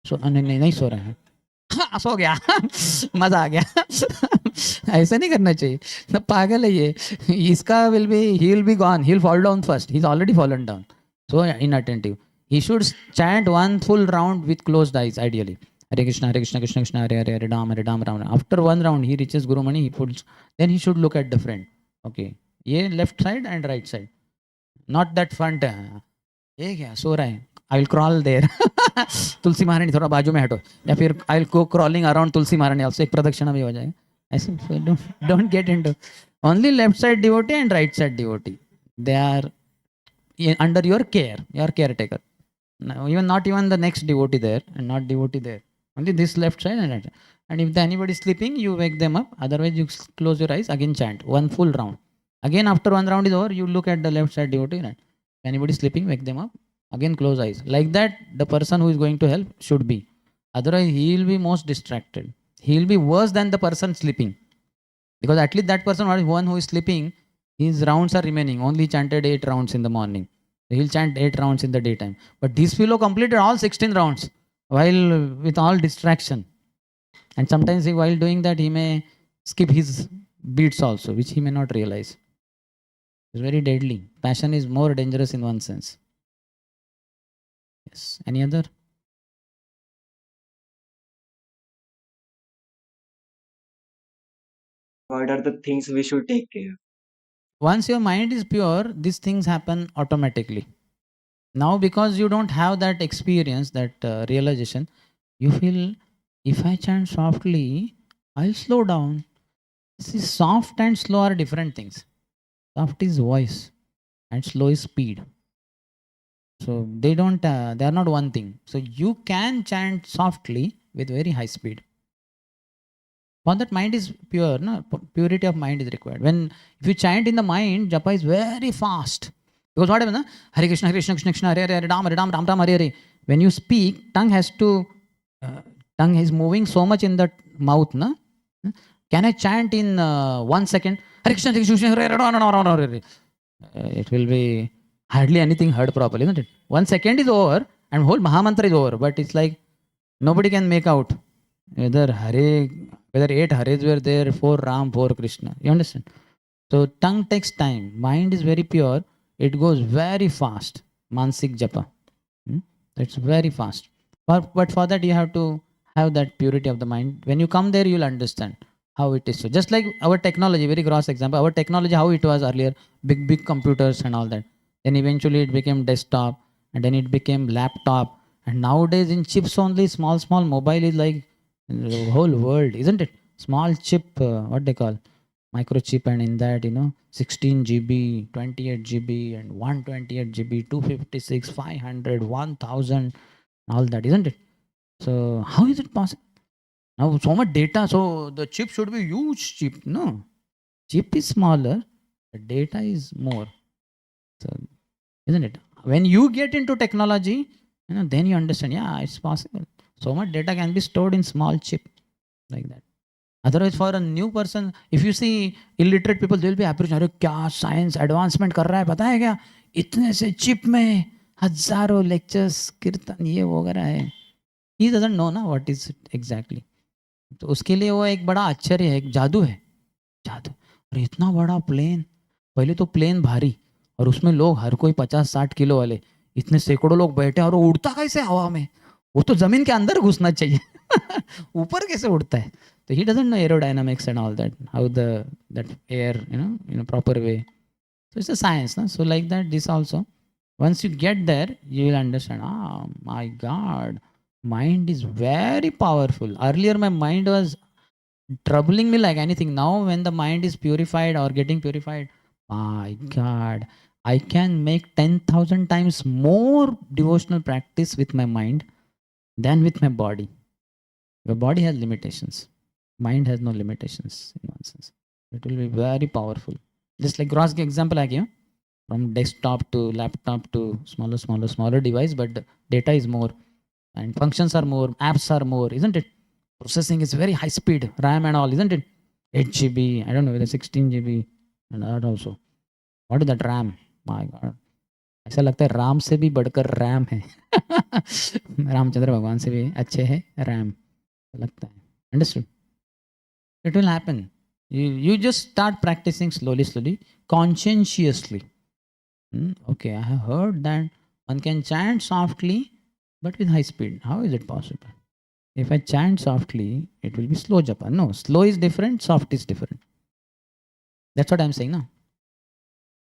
सो नहीं सो रहा है. हाँ, सो गया. मजा आ गया. ऐसा नहीं करना चाहिए, तो पागल है ये. इसका will be, he will be gone, he will fall down first. He is already fallen down. So inattentive. He should chant one full round with closed eyes, ideally. Hare Krishna, Krishna Krishna, Hare Hare, Hare Ram, Ram. After one round, he reaches Guru Mani, he puts, then he should look at the friend. Okay. ये left side and right side. Not that front. ये क्या सो रहा है? I will crawl there. तुलसी महारानी थोड़ा बाजू में हटो, या फिर I will go crawling around तुलसी महारानी also, एक प्रदक्षिणा भी हो जाएगा. ऐसे don't get into only left side devotee and right side devotee. They are under your care, your caretaker. No, even not even the next devotee there and not devotee there. Only this left side and right side. And if anybody is sleeping, you wake them up. Otherwise, you close your eyes. Again, chant one full round. Again, after one round is over, you look at the left side devotee. Right? If anybody is sleeping, wake them up. Again, close eyes. Like that, the person who is going to help should be. Otherwise, he will be most distracted. He will be worse than the person sleeping. Because at least that person, one who is sleeping, his rounds are remaining. Only chanted 8 rounds in the morning. He'll chant 8 rounds in the daytime. But this fellow completed all 16 rounds while with all distraction. And sometimes while doing that, he may skip his beats also, which he may not realize. It's very deadly. Passion is more dangerous in one sense. Yes. Any other? What are the things we should take care? Once your mind is pure, these things happen automatically. Now, because you don't have that experience, that realization, you feel, if I chant softly, I'll slow down. See, soft and slow are different things. Soft is voice and slow is speed. So they don't, they are not one thing. So you can chant softly with very high speed. For that, mind is pure, no? Purity of mind is required. When if you chant in the mind, japa is very fast. Because what happens? Na? Hare Krishna, Krishna Krishna, Krishna, Hare Hare, Hare Ram, Hare Ram, Ram Ram, Hare Hare. When you speak, tongue has to, tongue is moving so much in the mouth. Na? Can I chant in 1 second? Hare Krishna, Krishna Krishna, Hare Hare, Ram Ram, Ram Hare Hare. It will be hardly anything heard properly, isn't it? 1 second is over and whole Mahamantra is over. But it's like nobody can make out whether Hare, whether 8 Hares were there, 4 Ram, 4 Krishna. You understand? So tongue takes time. Mind is very pure. It goes very fast. Mansik japa. It's very fast. But for that you have to have that purity of the mind. When you come there, you'll understand how it is. So just like our technology, very gross example, our technology, how it was earlier, big computers and all that. Then eventually it became desktop, and then it became laptop. And nowadays in chips only, small mobile is like the whole world, isn't it? Small chip, what they call microchip, and in that 16 GB, 28 GB, and 128 GB, 256, 500, 1000, all that, isn't it? So how is it possible? Now so much data, so the chip should be huge chip. No, chip is smaller, the data is more. So isn't it? When you get into technology, then you understand, yeah, it's possible. So much data can be stored in small chip, like that. Otherwise, for a new person, if you see illiterate people, they'll be approaching, अरे क्या science advancement कर रहा है पता है क्या? इतने से chip में हजारों lectures कीर्तन ये वो कर रहा है. He doesn't know ना what is it exactly. तो उसके लिए वो एक बड़ा आश्चर्य है, एक जादू है. जादू. अरे इतना बड़ा प्लेन, पहले तो प्लेन भारी और उसमें लोग हर कोई 50-60 किलो वाले, इतने सैकड़ों लोग बैठे और वो उड़ता कैसे हवा में? वो तो जमीन के अंदर घुसना चाहिए. ऊपर कैसे उड़ता है? So he doesn't know aerodynamics and all that, how that air, in a proper way. So it's a science, no? So like that, this also. Once you get there, you will understand. Ah, my God, mind is very powerful. Earlier, my mind was troubling me like anything. Now, when the mind is purified or getting purified, my God, I can make 10,000 times more devotional practice with my mind than with my body. Your body has limitations. Mind has no limitations in one sense. It will be very powerful. Just like gross example I gave, from desktop to laptop to smaller device, but the data is more and functions are more, apps are more, isn't it? Processing is very high speed, RAM and all, isn't it? 8 GB, I don't know whether 16 GB and that also. What is that RAM? My God. ऐसा लगता है राम से भी बढ़कर RAM है. रामचंद्र भगवान से भी अच्छे है रैम लगता है. Understood? It will happen. You just start practicing slowly, conscientiously. Okay, I have heard that one can chant softly, but with high speed. How is it possible? If I chant softly, it will be slow japa. No, slow is different, soft is different. That's what I'm saying now.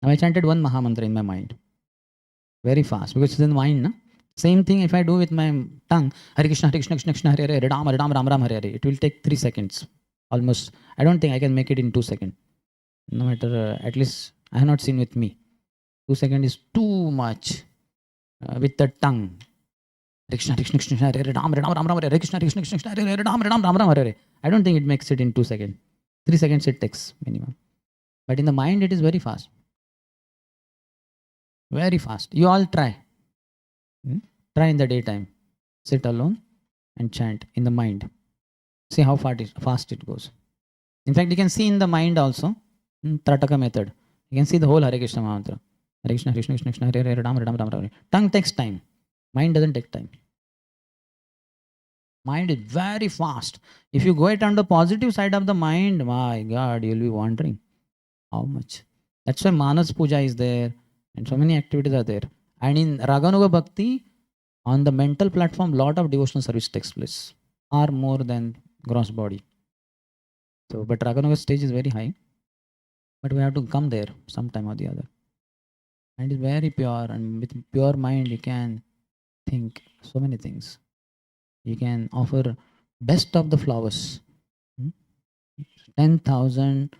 Now I chanted one Maha Mantra in my mind. Very fast, because it's in the mind, no? Same thing if I do with my tongue, Hare Krishna, Hare Krishna, Krishna Krishna, Hare Hare, Ram Ram Ram Ram Hare Hare. It will take 3 seconds. Almost. I don't think I can make it in 2 seconds. No matter, at least I have not seen with me. 2 seconds is too much with the tongue. Hare Krishna, Krishna Krishna, Hare Hare, Ram Ram Ram Ram Hare Hare, Krishna Krishna Krishna, Hare Hare, Ram Ram Ram Ram Hare Hare. I don't think it makes it in 2 seconds. 3 seconds it takes minimum. But in the mind, it is very fast. Very fast. You all try. Try in the daytime. Sit alone and chant in the mind. See how fast it goes. In fact, you can see in the mind also, Trataka method. You can see the whole Hare Krishna mantra. Hare Krishna, Krishna Krishna, Krishna Hare Hare, Ram Ram Ram Hare. Tongue takes time. Mind doesn't take time. Mind is very fast. If you go it on the positive side of the mind, my God, you'll be wondering how much. That's why Manas Puja is there and so many activities are there. And in Raganuga Bhakti, on the mental platform, lot of devotional service takes place, far more than gross body. So, but Raganuga stage is very high, but we have to come there sometime or the other. Mind is very pure, and with pure mind, you can think so many things. You can offer best of the flowers. 10,000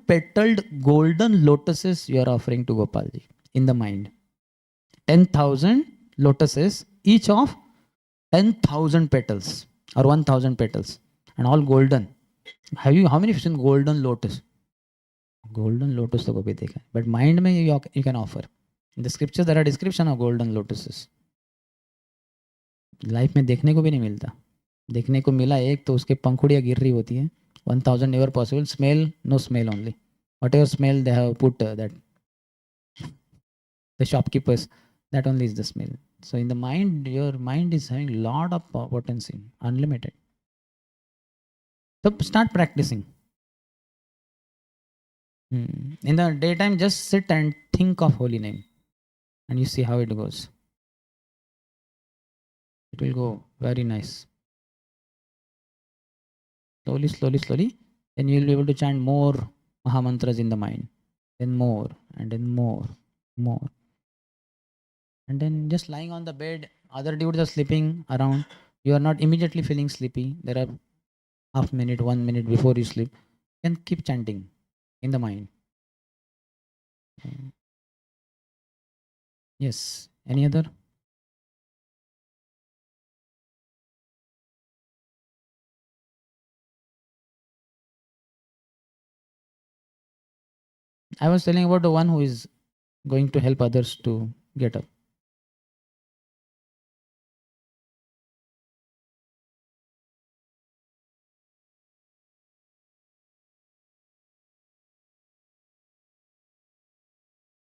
petaled golden lotuses you are offering to Gopalji in the mind. 10,000 lotuses, each of 10,000 petals or 1,000 petals, and all golden. How many seen golden lotus? Golden lotus तो कभी देखा है, but mind में you can offer. In the scriptures there are description of golden lotuses. Life में देखने को भी नहीं मिलता. देखने को मिला एक तो उसके पंखुड़ियाँ गिर रही होती है. 1,000 never possible. Smell, no smell only. Whatever smell they have put that the shopkeepers, that only is the smell. So in the mind, your mind is having lot of potency, unlimited. So start practicing. In the daytime, just sit and think of holy name, and you see how it goes. It will go very nice. Slowly, then you will be able to chant more Maha Mantras in the mind, then more, and then more. And then just lying on the bed, other dudes are sleeping around. You are not immediately feeling sleepy. There are half minute, 1 minute before you sleep. You can keep chanting in the mind. Yes. Any other? I was telling about the one who is going to help others to get up.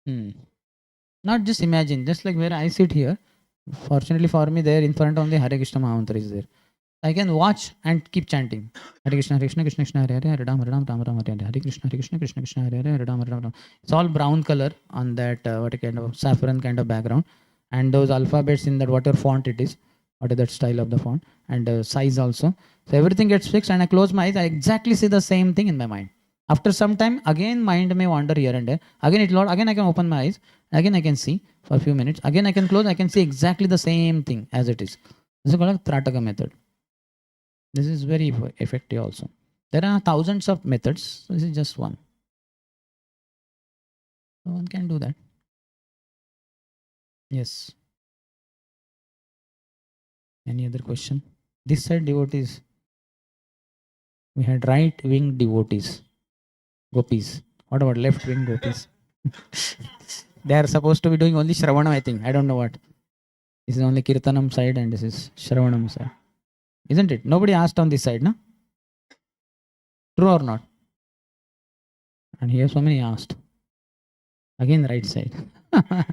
Not just imagine, just like where I sit here. Fortunately for me, there in front only Hare Krishna Mahamantra is there. I can watch and keep chanting. Hare Krishna, Krishna Krishna, Hare Hare, Hare Ram, Ram Ram, Hare Hare, Hare Krishna, Krishna Krishna, Hare Hare, Hare Ram, Ram. It's all brown color on that what a kind of saffron kind of background, and those alphabets in that whatever font it is, whatever that style of the font, and size also. So everything gets fixed, and I close my eyes. I exactly see the same thing in my mind. After some time, again mind may wander here and there. Again it load. Again I can open my eyes. Again I can see for a few minutes. Again I can close. I can see exactly the same thing as it is. This is called a Trataka method. This is very effective also. There are thousands of methods. So this is just one. So one can do that. Yes. Any other question? This side devotees. We had right wing devotees. Gopis. What about left wing gopis? They are supposed to be doing only Shravanam, I think. I don't know what. This is only Kirtanam side and this is Shravanam side. Isn't it? Nobody asked on this side, no? True or not? And here so many asked. Again, right side. I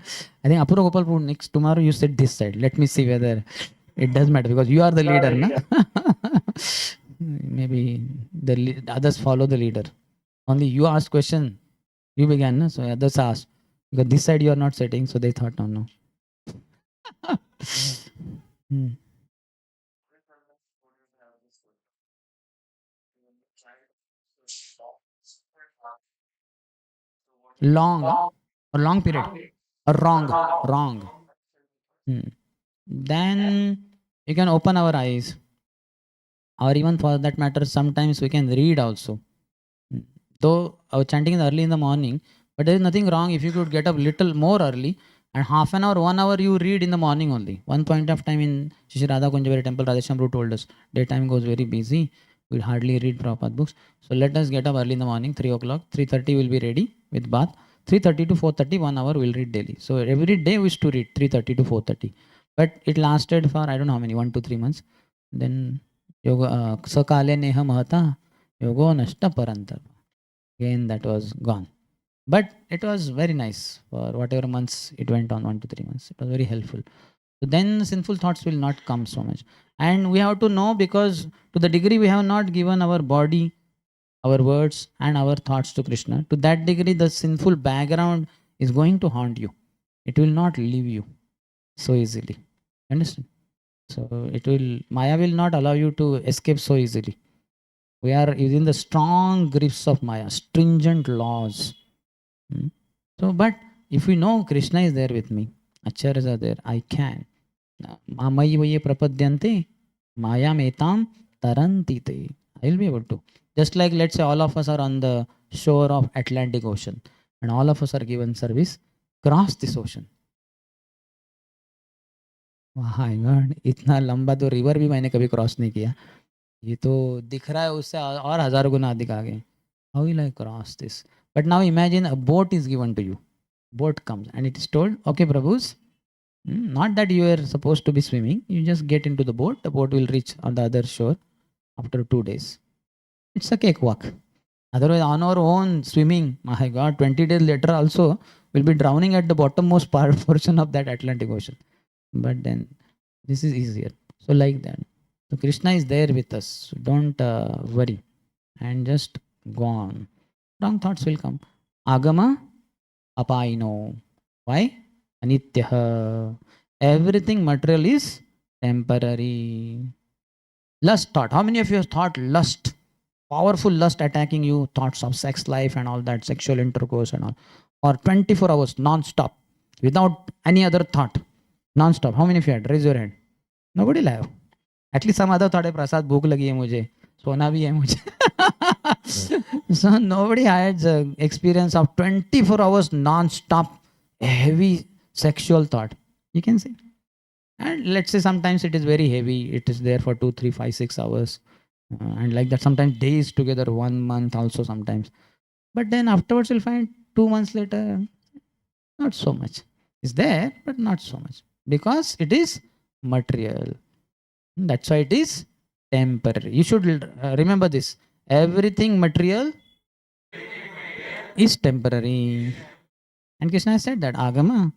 think Apura Gopal next tomorrow you sit this side. Let me see whether it does matter because you are the leader, na? Maybe the others follow the leader. Only you ask question. You began, na? So others asked. Because this side you are not sitting, so they thought, no. Hmm. Long, a long period, or wrong. Then you can open our eyes, or even for that matter, sometimes we can read also. Though our chanting is early in the morning, but there is nothing wrong if you could get up little more early and half an hour, 1 hour you read in the morning only. One point of time in Shri Radha Kunjaveri temple, Radheshamru told us, daytime goes very busy. We'll hardly read Prabhupada books. So let us get up early in the morning, 3 o'clock, 3:30 we'll be ready with bath. 3:30 to 4:30, 1 hour we'll read daily. So every day we used to read 3:30 to 4:30. But it lasted for I don't know how many, 1 to 3 months. Then yoga sakale neha mahata yogo nashta paranta. Again that was gone. But it was very nice for whatever months it went on, 1 to 3 months. It was very helpful. So then sinful thoughts will not come so much. And we have to know because to the degree we have not given our body, our words and our thoughts to Krishna, to that degree the sinful background is going to haunt you. It will not leave you so easily. Understand? So Maya will not allow you to escape so easily. We are using the strong grips of Maya, stringent laws. So, but if we know Krishna is there with me, acharyas are there, I can. Mamayi vaye prapadyante, maya metam tarantite. I will be able to. Just like let's say all of us are on the shore of Atlantic Ocean and all of us are given service, cross this ocean. My God, इतना लंबा तो river भी मैंने कभी cross नहीं किया. ये तो दिख रहा है उससे और हजारों गुना अधिक आगे. How will I cross this? But now imagine a boat is given to you. Boat comes and it is told, okay, Prabhus, not that you are supposed to be swimming. You just get into the boat. The boat will reach on the other shore after 2 days. It's a cakewalk. Otherwise, on our own swimming, my God, 20 days later also, we'll be drowning at the bottommost portion of that Atlantic Ocean. But then this is easier. So like that. So Krishna is there with us. So don't worry and just go on. Wrong thoughts will come. Agama apaino. Why? Anityaha. Everything material is temporary. Lust thought. How many of you have thought lust? Powerful lust attacking you, thoughts of sex life and all that, sexual intercourse and all. For 24 hours non-stop. Without any other thought. Non-stop. How many of you had? Raise your hand. Nobody live. At least some other thought है प्रसाद भूख लगी है मुझे सोना भी है मुझे. So nobody had experience of 24 hours non-stop heavy sexual thought. You can say. And let's say sometimes it is very heavy. It is there for 2, 3, 5, 6 hours. And like that sometimes days together, 1 month also sometimes. But then afterwards you'll find 2 months later, not so much. It's there, but not so much. Because it is material. That's why it is temporary. You should remember this. Everything material is temporary. And Krishna has said that, Agama,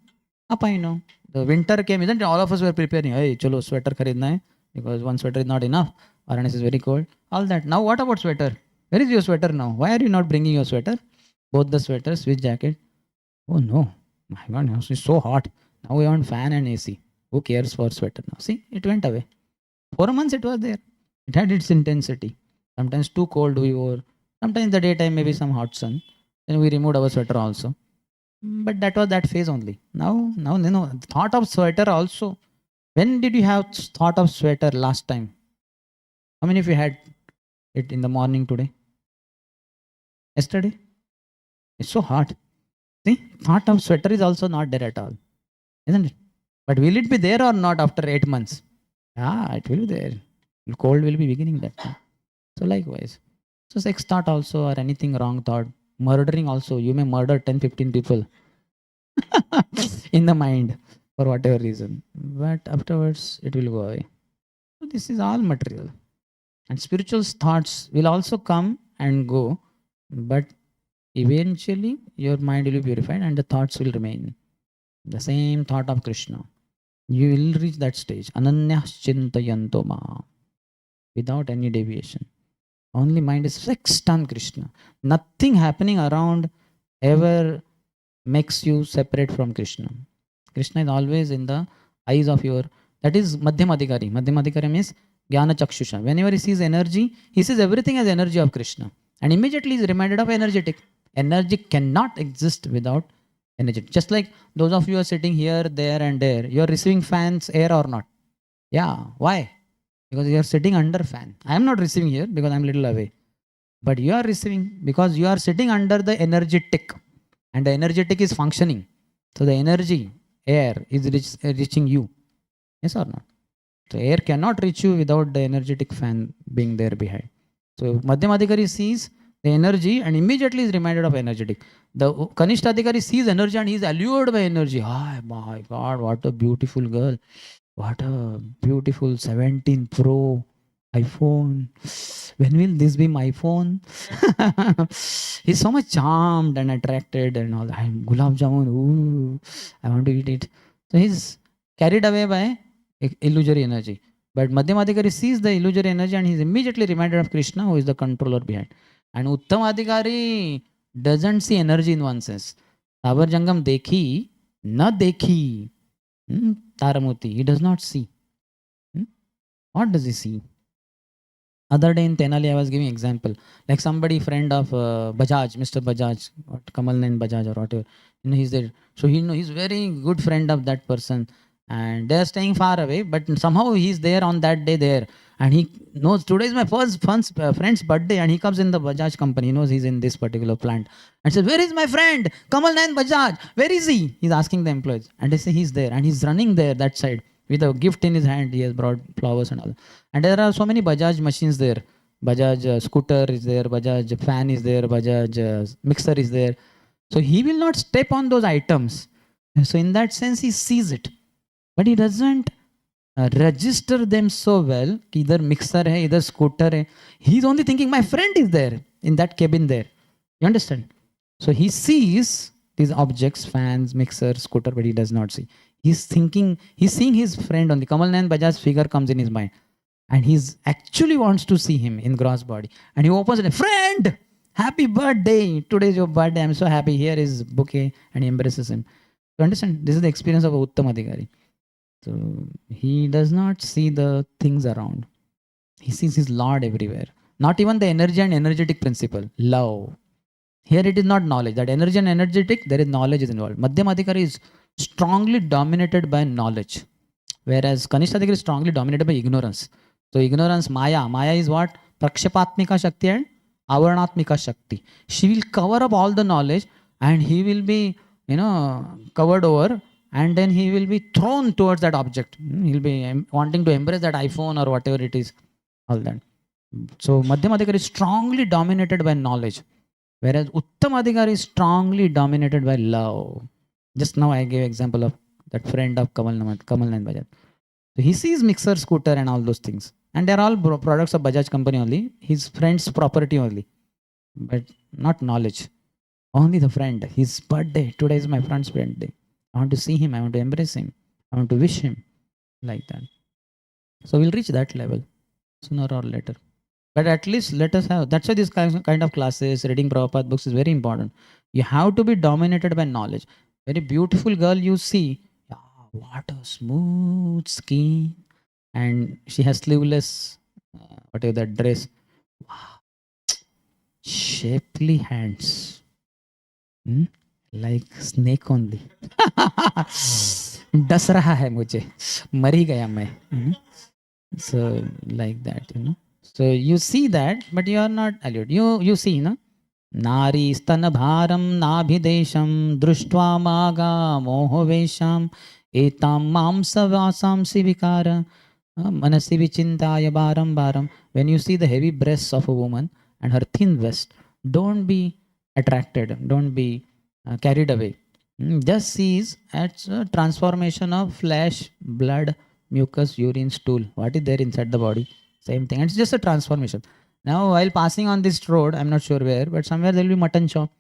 Apaino. The winter came, isn't it? All of us were preparing. Hey, chalo, sweater kharidna hai, because one sweater is not enough. Varanasi is very cold. All that. Now, what about sweater? Where is your sweater now? Why are you not bringing your sweater? Both the sweaters with jacket. Oh no, my God, now it's so hot. Now we want fan and AC. Who cares for sweater now? See, it went away. 4 months it was there. It had its intensity. Sometimes too cold we wore. Sometimes in the daytime maybe some hot sun. Then we removed our sweater also. But that was that phase only. Now, thought of sweater also. When did you have thought of sweater last time? How many of you had it in the morning today? Yesterday? It's so hot. See, thought of sweater is also not there at all, isn't it? But will it be there or not after 8 months? Yeah, it will be there. Cold will be beginning that time. So likewise. So sex thought also or anything wrong thought. Murdering also. You may murder 10, 15 people in the mind for whatever reason. But afterwards it will go away. So this is all material. And spiritual thoughts will also come and go. But eventually your mind will be purified and the thoughts will remain. The same thought of Krishna. You will reach that stage. Ananyas chintayanto ma. Without any deviation. Only mind is fixed on Krishna. Nothing happening around ever makes you separate from Krishna. Krishna is always in the eyes of your, that is Madhyamadikari. Madhyamadikari means Jnana Chakshusha. Whenever he sees energy, he sees everything as energy of Krishna. And immediately he is reminded of energetic. Energy cannot exist without energy. Just like those of you are sitting here, there and there, you are receiving fans air or not? Yeah. Why? Because you are sitting under fan. I am not receiving here because I am little away. But you are receiving because you are sitting under the energetic. And the energetic is functioning. So the energy, air, is reaching you. Yes or not? So air cannot reach you without the energetic fan being there behind. So Madhyamadikari sees the energy and immediately is reminded of energetic. The Kanishtadikari sees energy and he is allured by energy. Oh my God, what a beautiful girl. What a beautiful 17 Pro iPhone. When will this be my phone? He's so much charmed and attracted and all that. Gulab Jamun, ooh, I want to eat it. So he's carried away by illusory energy. But Madhyamadikari sees the illusory energy and he's immediately reminded of Krishna, who is the controller behind. And Uttamadikari doesn't see energy in one sense. Tabar Jangam dekhi, na dekhi. Taramurti, he does not see. What does he see? Other day in Tenali, I was giving example. Like somebody, friend of Bajaj, Mr. Bajaj, or Kamal Nain Bajaj or whatever. He's there. So he's very good friend of that person. And they're staying far away, but somehow he's there on that day there. And he knows today is my friend's birthday, and he comes in the Bajaj company. He knows he's in this particular plant. And says, where is my friend? Kamal Nain Bajaj. Where is he? He's asking the employees. And they say he's there. And he's running there that side with a gift in his hand. He has brought flowers and all. And there are so many Bajaj machines there. Bajaj scooter is there. Bajaj fan is there. Bajaj mixer is there. So he will not step on those items. So in that sense, he sees it. But he doesn't register them so well. Either mixer hai, either scooter hai. He's only thinking, my friend is there in that cabin there. You understand? So he sees these objects, fans, mixer, scooter, but he does not see. He's thinking, he's seeing his friend only. Kamal Nayan Bajaj's figure comes in his mind. And he's actually wants to see him in gross body. And he opens it, friend, happy birthday. Today is your birthday. I'm so happy. Here is bouquet. And he embraces him. You understand? This is the experience of Uttamadikari. So he does not see the things around. He sees his Lord everywhere. Not even the energy and energetic principle. Love. Here it is not knowledge. That energy and energetic, there is knowledge is involved. Madhyamadikari is strongly dominated by knowledge. Whereas Kanishtadikari is strongly dominated by ignorance. So ignorance, Maya. Maya is what? Prakshapatmika Shakti and Avarnatmika Shakti. She will cover up all the knowledge and he will be, covered over. And then he will be thrown towards that object. He'll be wanting to embrace that iPhone or whatever it is. All that. So Madhyamadikari is strongly dominated by knowledge. Whereas Uttamadikari is strongly dominated by love. Just now I gave example of that friend of Kamal Nayan Bajaj. So he sees mixer, scooter and all those things. And they're all products of Bajaj company only. His friend's property only. But not knowledge. Only the friend, his birthday. Today is my friend's birthday. I want to see him. I want to embrace him. I want to wish him, like that. So we'll reach that level sooner or later. But at least let us have. That's why this kind of classes, reading Prabhupada books is very important. You have to be dominated by knowledge. Very beautiful girl you see. Yeah, what a smooth skin. And she has sleeveless, whatever that dress. Wow, shapely hands. Like snake only. डस रहा है मुझे, मर ही गया मैं. So like that, So you see that, but you are not allured. You see, no? Nari stana bharam nabhidesham drishtva maga mohovesham etam mamsa vasam sivikara manasi vichintaya baram baram. When you see the heavy breasts of a woman and her thin waist, don't be attracted, don't be carried away. Just sees as a transformation of flesh, blood, mucus, urine, stool. What is there inside the body? Same thing. It's just a transformation. Now, while passing on this road, I'm not sure where, but somewhere there will be mutton shop.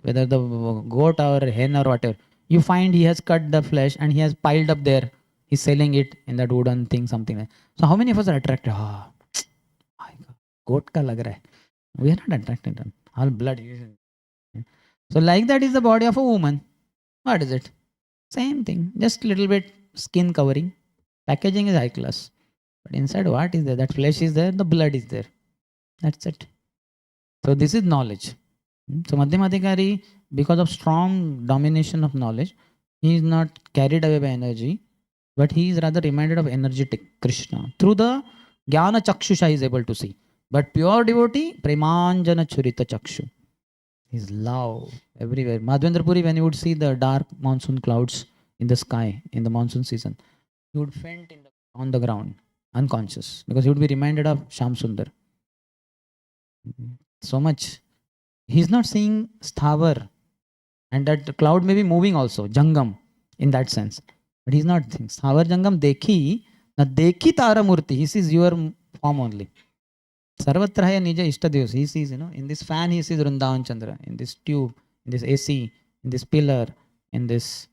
Whether the goat or hen or whatever. You find he has cut the flesh and he has piled up there. He's selling it in that wooden thing, something like that. So how many of us are attracted? My God, goat ka lag raha hai. We are not attracted. All blood. So like that is the body of a woman. What is it? Same thing. Just little bit skin covering. Packaging is high class. But inside what is there? That flesh is there, the blood is there. That's it. So this is knowledge. So Madhyamadikari, because of strong domination of knowledge, he is not carried away by energy, but he is rather reminded of energetic Krishna. Through the Jnana Chakshusha he is able to see. But pure devotee, Premanjana Churita Chakshu. His love everywhere. Madhvendra Puri, when you would see the dark monsoon clouds in the sky in the monsoon season, he would faint on the ground, unconscious, because he would be reminded of Sham Sundar. So much. He's not seeing Sthavar, and that cloud may be moving also, Jangam, in that sense. But he's not thinking. Sthavar Jangam Dekhi, na Dekhi Tara Murti. He sees your form only. Sarvatra hai nija Ishtadevas. He sees, in this fan he sees Vrindavan Chandra, in this tube, in this AC, in this pillar, in this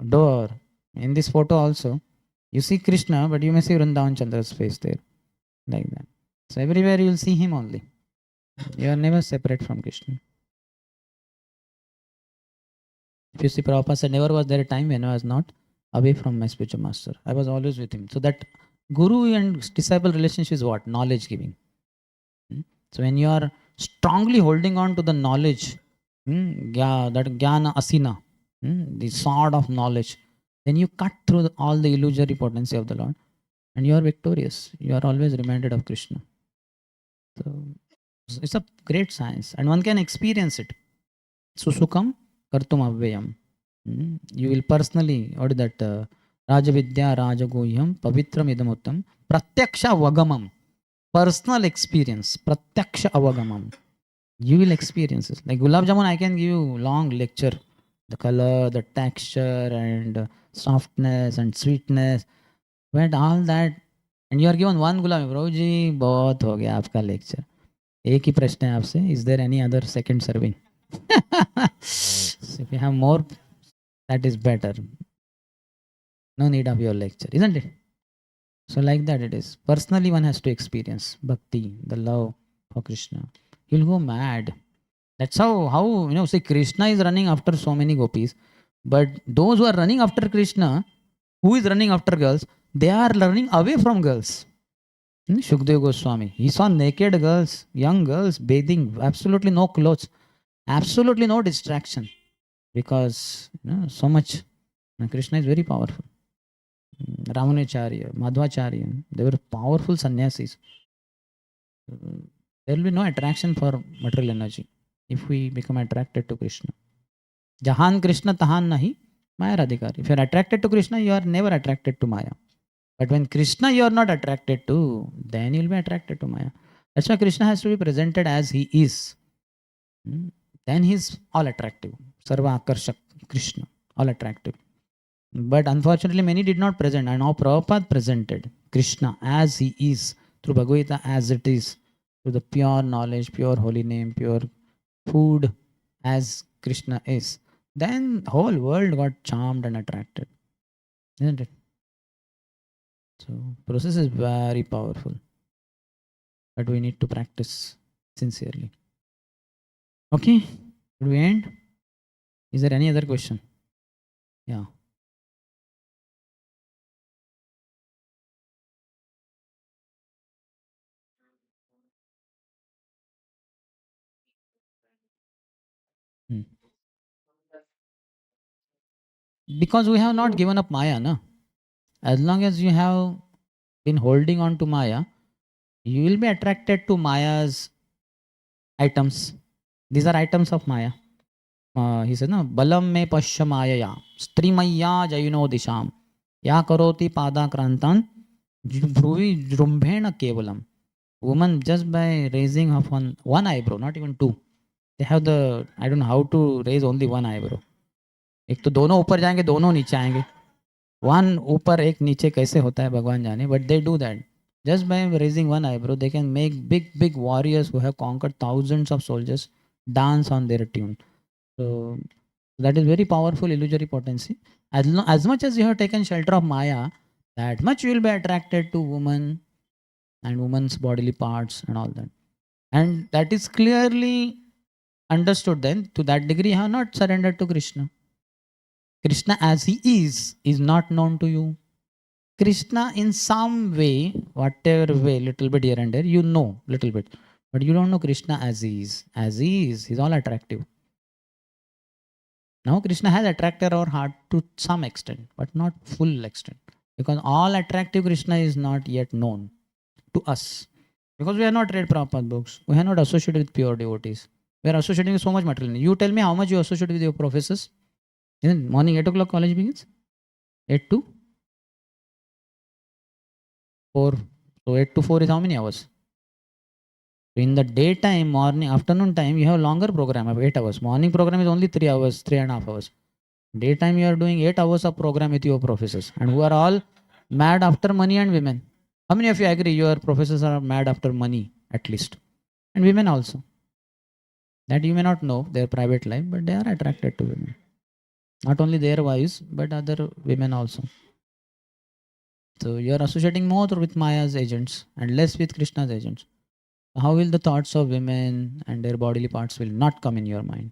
door, in this photo also. You see Krishna, but you may see Vrindavan Chandra's face there, like that. So everywhere you will see him only. You are never separate from Krishna. If you see Prabhupada said, never was there a time when I was not away from my spiritual master. I was always with him. So that guru and disciple relationship is what? Knowledge giving. So when you are strongly holding on to the knowledge, that jnana asina, the sword of knowledge, then you cut through all the illusory potency of the Lord and you are victorious. You are always reminded of Krishna. So it's a great science and one can experience it. Susukam kartum avyayam. You will personally, what is that? Rajavidya Rajagoyam Pavitram Idamuttam Pratyaksha Vagamam. Personal experience, Pratyaksha Avagamam. You will experience it. Like Gulab Jamun, I can give you long lecture. The color, the texture and softness and sweetness. But all that, and you are given one Gulab, Prabhuji, बहुत हो गया आपका lecture. एक ही प्रश्न है आपसे, is there any other second serving? So if you have more, that is better. No need of your lecture, isn't it? So like that it is. Personally one has to experience bhakti, the love for Krishna. You'll go mad. That's how say Krishna is running after so many gopis. But those who are running after Krishna, who is running after girls, they are running away from girls. Shukdev Goswami, he saw naked girls, young girls bathing, absolutely no clothes, absolutely no distraction. Because so much. Krishna is very powerful. Ramanacharya, Madhvacharya, they were powerful sannyasis. There will be no attraction for material energy if we become attracted to Krishna. Jahan Krishna tahan nahi, Maya Radhikari. If you are attracted to Krishna, you are never attracted to Maya. But when Krishna you are not attracted to, then you will be attracted to Maya. That's why Krishna has to be presented as he is. Then he is all attractive. Sarva Akarshak Krishna, all attractive. But unfortunately, many did not present. And now Prabhupada presented Krishna as he is, through Bhagavad Gita as it is, through the pure knowledge, pure holy name, pure food, as Krishna is, then whole world got charmed and attracted, isn't it? So process is very powerful, but we need to practice sincerely. Okay, should we end? Is there any other question? Yeah. Hmm. Because we have not given up Maya, na? As long as you have been holding on to Maya, you will be attracted to Maya's items. These are items of Maya. He said, no, balam me pasya mayaya, strimaya jaino disham, ya karoti pada krantan, dhruvi jrumbhena kevalam. Woman, just by raising of one eyebrow, not even two, they have the, I don't know how to raise only one eyebrow. एक तो दोनों ऊपर जाएंगे, दोनों नीचे आएंगे. One ऊपर एक नीचे कैसे होता है भगवान जाने, but they do that. Just by raising one eyebrow, they can make big warriors who have conquered thousands of soldiers dance on their tune. So that is very powerful illusory potency. As much as you have taken shelter of Maya, that much you will be attracted to woman and woman's bodily parts and all that. And that is clearly understood then. To that degree, you have not surrendered to Krishna. Krishna as he is not known to you. Krishna in some way, whatever way, little bit here and there, you know, little bit. But you don't know Krishna as he is. As he is, he's all attractive. Now Krishna has attracted our heart to some extent, but not full extent. Because all attractive Krishna is not yet known to us. Because we have not read Prabhupada books. We have not associated with pure devotees. We are associating with so much material. You tell me how much you associate with your professors. Morning 8 o'clock college begins? 8 to 4. So 8 to 4 is how many hours? In the daytime, morning, afternoon time, you have longer program of 8 hours. Morning program is only 3 hours, 3.5 hours. Daytime, you are doing 8 hours of program with your professors, and who are all mad after money and women. How many of you agree your professors are mad after money, at least? And women also. That you may not know their private life, but they are attracted to women. Not only their wives, but other women also. So you are associating more with Maya's agents and less with Krishna's agents. How will the thoughts of women and their bodily parts will not come in your mind?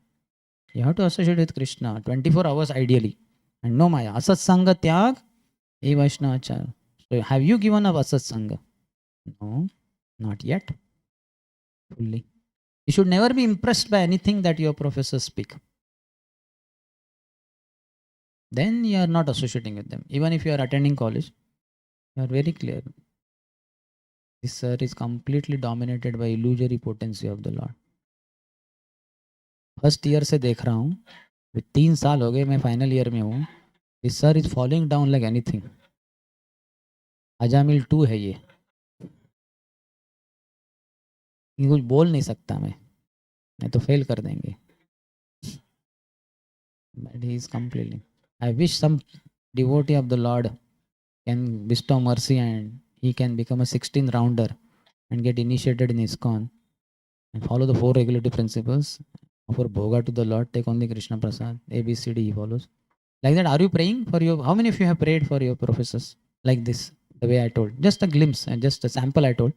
You have to associate with Krishna 24 hours ideally. And no Maya. Asat Sangha Tyag E Vaishnavachar. So have you given up Asat Sangha? No, not yet. Fully. You should never be impressed by anything that your professors speak. Then you are not associating with them. Even if you are attending college, you are very clear. This sir is completely dominated by illusory potency of the Lord. First year से देख रहा हूँ, 3 साल हो गए, मैं final year में हूँ. This sir is following down like anything. Ajamil 2 है ये कुछ बोल नहीं सकता मैं तो फेल कर देंगे. But he is completely. I wish some devotee of the lord can bestow mercy and he can become a 16 rounder and get initiated in ISKCON and follow the 4 regulative principles, offer bhoga to the Lord, take only Krishna Prasad, ABCD he follows. Like that, are you praying for your, how many of you have prayed for your professors like this, the way I told? Just a glimpse and just a sample I told.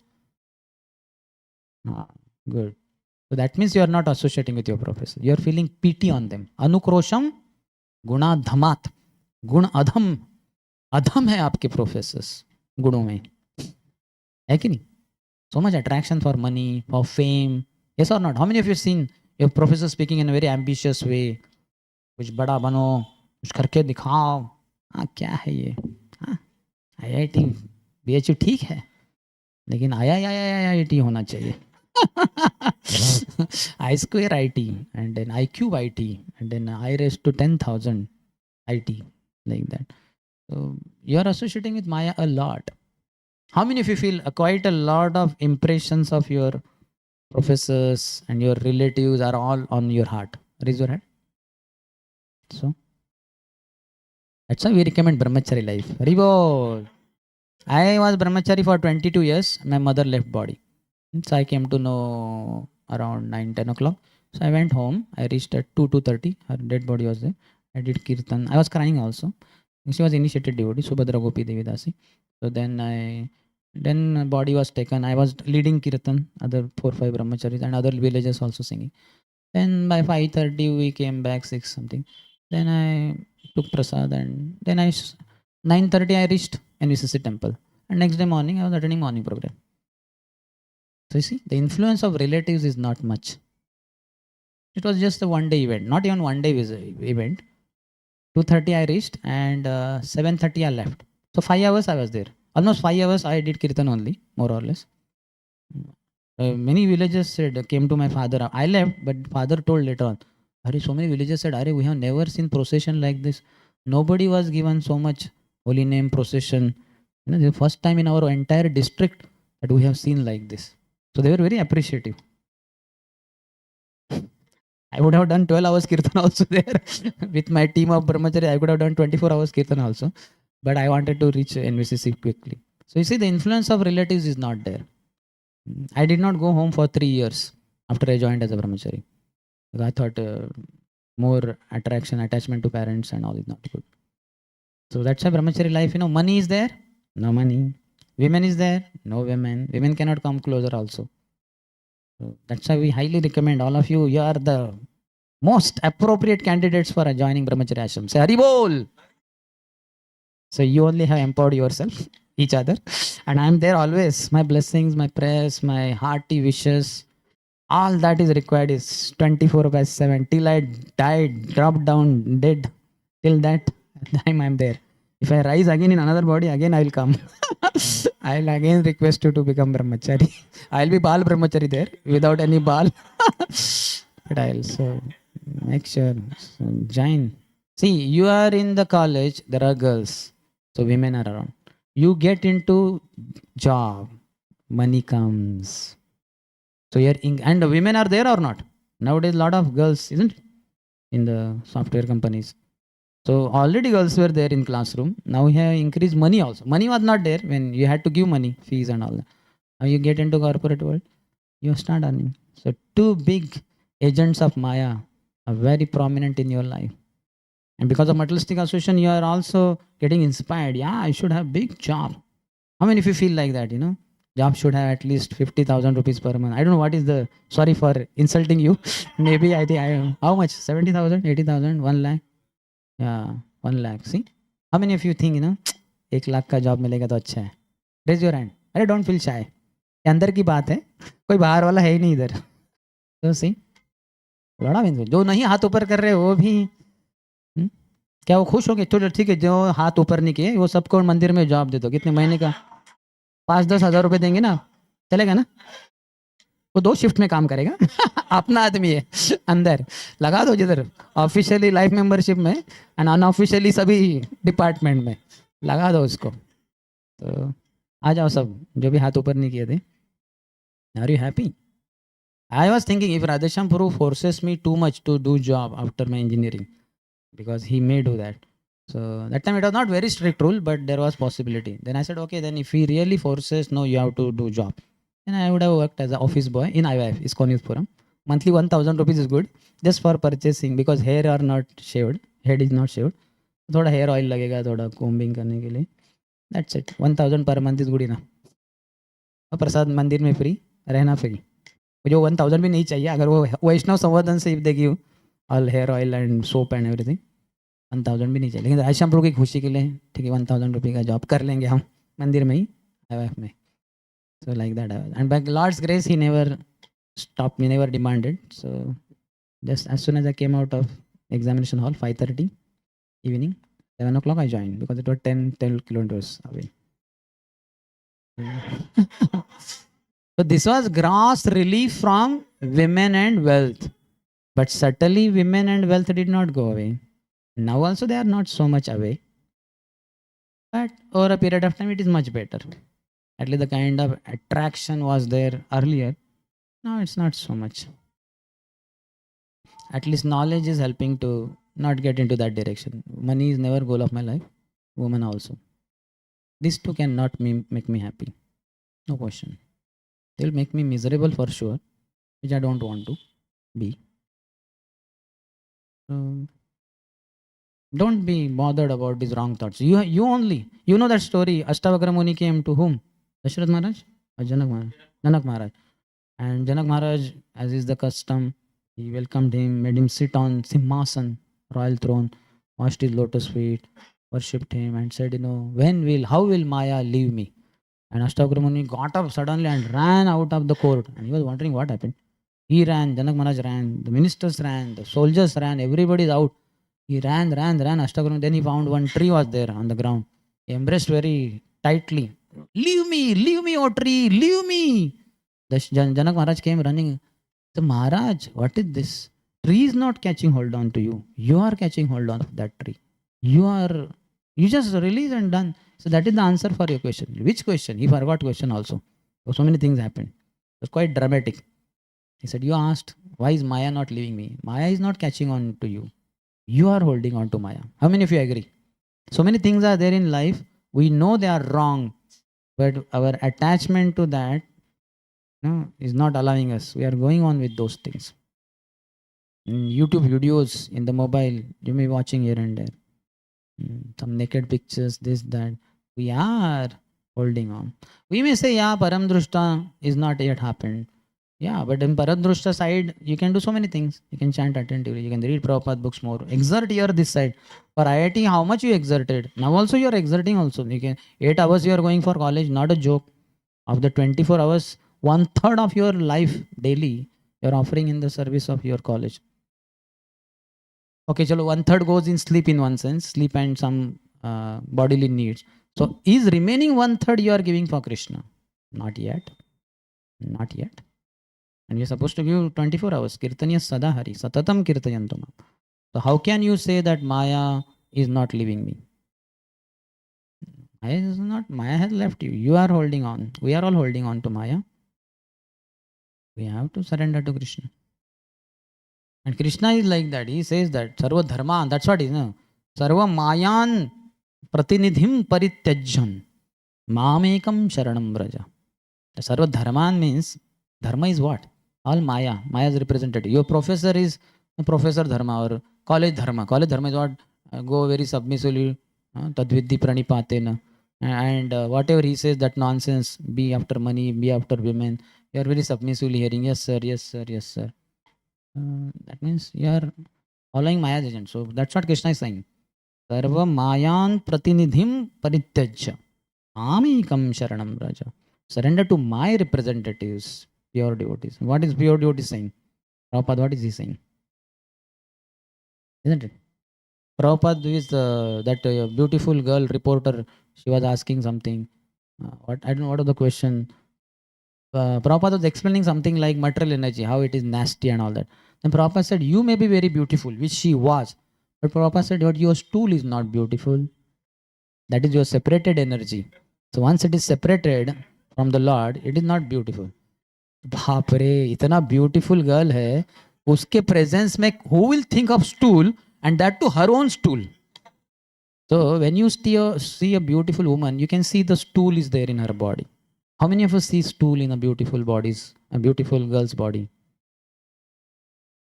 Good. So that means you are not associating with your professor. You are feeling pity on them. Anukrosham guna dhamat. गुण अधम, अधम है आपके professors गुणों में, है कि नहीं? So much attraction for money, for fame. Yes or not? How many of you seen your professor speaking in a very ambitious way? कुछ बड़ा बनो, कुछ करके दिखाओ. हाँ क्या है ये? हाँ IIT BHU ठीक है, लेकिन IIT होना चाहिए. I square IT and then I cube IT and then I raised to 10,000 IT, like that. So you are associating with Maya a lot. How many of you feel quite a lot of impressions of your professors and your relatives are all on your heart? Raise your hand. So that's why we recommend brahmachari life. Haribol. I was brahmachari for 22 years. My mother left body. So I came to know around 9-10 o'clock. So I went home. I reached at 2:30. Her dead body was there. I did kirtan. I was crying also. She was initiated devotee, Subhadra Gopi Devi Dasi. So then body was taken. I was leading kirtan, other 4-5 brahmacharis and other villagers also singing. Then by 5:30 we came back 6 something. Then I took prasad and then 9:30 I reached NVCC temple. And next day morning I was attending morning program. So you see, the influence of relatives is not much. It was just a one-day event, not even one-day event. 2:30 I reached and 7:30 I left. So 5 hours I was there. Almost 5 hours I did kirtan only, more or less. Many villagers came to my father. I left, but father told later on. So many villagers said, we have never seen procession like this. Nobody was given so much holy name procession. The first time in our entire district that we have seen like this. So they were very appreciative. I would have done 12 hours kirtan also there with my team of brahmachari. I could have done 24 hours kirtan also, but I wanted to reach NVCC quickly. So you see, the influence of relatives is not there. I did not go home for 3 years after I joined as a brahmachari. I thought more attachment to parents and all is not good. So that's why brahmachari life, money is there, no money. Women is there, no women. Women cannot come closer also. So that's why we highly recommend all of you. You are the most appropriate candidates for joining brahmachari ashram. Say Hari Bol. So you only have empowered yourself, each other, and I am there always. My blessings, my prayers, my hearty wishes. All that is required is 24/7 till I died, dropped down, dead. Till that time I'm there. If I rise again in another body, again I will come. I'll again request you to become brahmachari. I'll be bal brahmachari there without any bal. But I'll so make sure join. See, you are in the college. There are girls, so women are around. You get into job, money comes. So you're and the women are there or not? Nowadays, a lot of girls, isn't it? In the software companies. So already girls were there in classroom. Now we have increased money also. Money was not there when you had to give money, fees and all that. Now you get into corporate world, you start earning. So two big agents of Maya are very prominent in your life. And because of materialistic association, you are also getting inspired. Yeah, I should have big job. How many of you feel like that, Job should have at least 50,000 rupees per month. I don't know what is the, sorry for insulting you. Maybe I think, how much? 70,000, 80,000, 1 lakh? Yeah, 1 lakh. See? How many of you think, 1 lakh का job मिलेगा तो अच्छा है? Raise your hand. अरे don't feel shy. ये अंदर की बात है. कोई बाहर वाला है ही नहीं इधर. तो see? बड़ा बिंदु. जो नहीं हाथ ऊपर कर रहे वो भी क्या वो खुश हो गए? चलो ठीक है, जो हाथ ऊपर नहीं किए वो सबको मंदिर में जॉब दे दो. कितने महीने का? 5-10 हज़ार रुपए देंगे ना, चलेगा ना? वो 2 शिफ्ट में काम करेगा. अपना आदमी है अंदर. लगा दो जिधर ऑफिशियली लाइफ मेंबरशिप में एंड अनऑफिशियली सभी डिपार्टमेंट में लगा दो उसको. तो आ जाओ सब जो भी हाथ ऊपर नहीं किए थे. Are you happy? I was thinking if Radhesham Prabhu forces me too much to do job after my engineering, because he may do that. So that time it was not very strict rule, but there was possibility. Then I said, okay, then if he really forces, no, you have to do job. Then I would have worked as an office boy in IYF, ISKCON Youth Forum. Monthly 1,000 rupees is good, just for purchasing, because hair are not shaved, head is not shaved. थोड़ा hair oil लगेगा, थोड़ा combing करने के लिए. That's it. 1,000 per month is good enough. और प्रसाद मंदिर में free, रहना फ्री. मुझे 1,000 भी नहीं चाहिए. अगर वो वैष्णव संवर्धन से if they give all hair oil and soap and everything, 1,000 भी नहीं चाहिए. लेकिन राधेश्याम प्रभु की खुशी के लिए ठीक है 1,000 रुपये का जॉब कर लेंगे हम मंदिर में ही, IYF में. So like that. And by Lord's grace, he never stopped me, never demanded. So just as soon as I came out of examination hall, 5:30 evening, 7 o'clock I joined because it was 10 kilometers away. So this was gross relief from women and wealth. But certainly women and wealth did not go away. Now also they are not so much away. But over a period of time it is much better. At least the kind of attraction was there earlier. Now it's not so much. At least knowledge is helping to not get into that direction. Money is never goal of my life. Woman also. These two cannot make me happy. No question. They will make me miserable for sure, which I don't want to be. So don't be bothered about these wrong thoughts. You only, you know that story. Ashtavakra Muni came to whom? Dashrath Maharaj or Janak Maharaj? Janak Maharaj. And Janak Maharaj, as is the custom, he welcomed him, made him sit on Simhasan, royal throne, washed his lotus feet, worshipped him, and said, how will Maya leave me? And Ashtavakra Muni got up suddenly and ran out of the court. And he was wondering what happened. He ran, Janak Maharaj ran, the ministers ran, the soldiers ran, everybody is out. He ran, Ashtavakra Muni. Then he found one tree was there on the ground. He embraced very tightly. Leave me, O tree, leave me. The Janak Maharaj came running. So Maharaj, what is this? Tree is not catching hold on to you. You are catching hold on to that tree. You just release and done. So that is the answer for your question. Which question? He forgot question also. So many things happened. It was quite dramatic. He said, you asked, why is Maya not leaving me? Maya is not catching on to you. You are holding on to Maya. How many of you agree? So many things are there in life. We know they are wrong, but our attachment to that is not allowing us. We are going on with those things. In YouTube videos, in the mobile, you may be watching here and there. Some naked pictures, this, that. We are holding on. We may say, yeah, Paramdrushta is not yet happened. Yeah, but in Paramdrushta side, you can do so many things. You can chant attentively. You can read Prabhupada books more. Exert your this side. For IIT, how much you exerted? Now also you are exerting also. You can 8 hours you are going for college, not a joke. Of the 24 hours, 1/3 of your life daily, you are offering in the service of your college. Okay, chalo, 1/3 goes in sleep in one sense, sleep and some bodily needs. So is remaining 1/3 you are giving for Krishna? Not yet. Not yet. And you're supposed to give 24 hours. Kirtanya Sadahari, Satatam Kirtayantum. So how can you say that Maya is not leaving me? Maya is not, Maya has left you. You are holding on. We are all holding on to Maya. We have to surrender to Krishna. And Krishna is like that. He says that Sarva Dharma, that's what is, no? Sarva Mayan Pratinidhim Parityajyan Mamekam Sharanam Braja. Sarva Dharman means, Dharma is what? All Maya. Maya is representative. Your professor is Professor Dharma or College Dharma. College Dharma is what? Go very submissively, Tadvidhi Pranipatena. And whatever he says, that nonsense, be after money, be after women, you are very submissively hearing, yes sir, yes sir, yes sir. That means you are following Maya's agent. So that's what Krishna is saying. Sarva Mayan Pratinidhim Parityajya Amikam Sharanam Raja. Surrender to my representatives, pure devotees. What is pure devotee saying? Prabhupada, what is he saying? Isn't it? Prabhupada is that beautiful girl reporter. She was asking something. What I don't know what was the question. Prabhupada was explaining something like material energy, how it is nasty and all that. Then Prabhupada said, you may be very beautiful, which she was. But Prabhupada said, but your stool is not beautiful. That is your separated energy. So once it is separated from the Lord, it is not beautiful. बाप रे, इतना beautiful girl है, उसके presence में who will think of stool, and that to her own stool. So when you see a beautiful woman, you can see the stool is there in her body. How many of us see stool in a beautiful girl's body?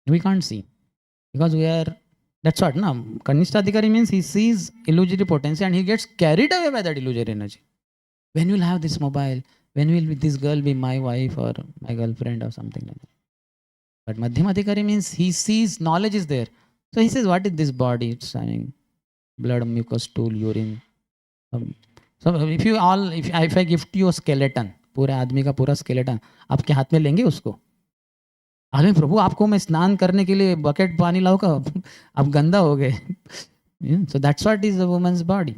We can't see. Because we are, that's what, na? Kanishthadhikari means he sees illusory potency and he gets carried away by that illusory energy. When will have this mobile? When will this girl be my wife or my girlfriend or something like that? But Madhyamadhikari means he sees knowledge is there. So he says, what is this body? It's having blood, mucus, stool, urine. So if I gift you a skeleton, पूरे आदमी का पूरा skeleton, आपके हाथ में लेंगे उसको? अरे प्रभु, आपको मैं स्नान करने के लिए बकेट पानी लाऊंगा, आप गंदा हो गए. So that's what is a woman's body.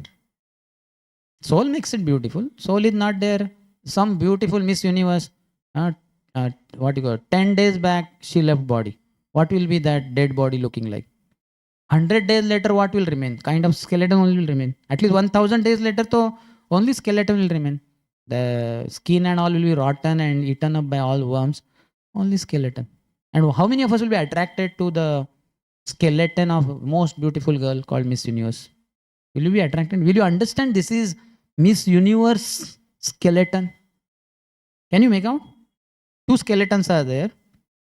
Soul makes it beautiful. Soul is not there. Some beautiful Miss Universe, what you call, 10 days back she left body. What will be that dead body looking like? 100 days later, what will remain? Kind of skeleton only will remain. At least 1000 days later, so only skeleton will remain. The skin and all will be rotten and eaten up by all worms. Only skeleton. And how many of us will be attracted to the skeleton of most beautiful girl called Miss Universe? Will you be attracted? Will you understand this is Miss Universe skeleton? Can you make out? 2 skeletons are there.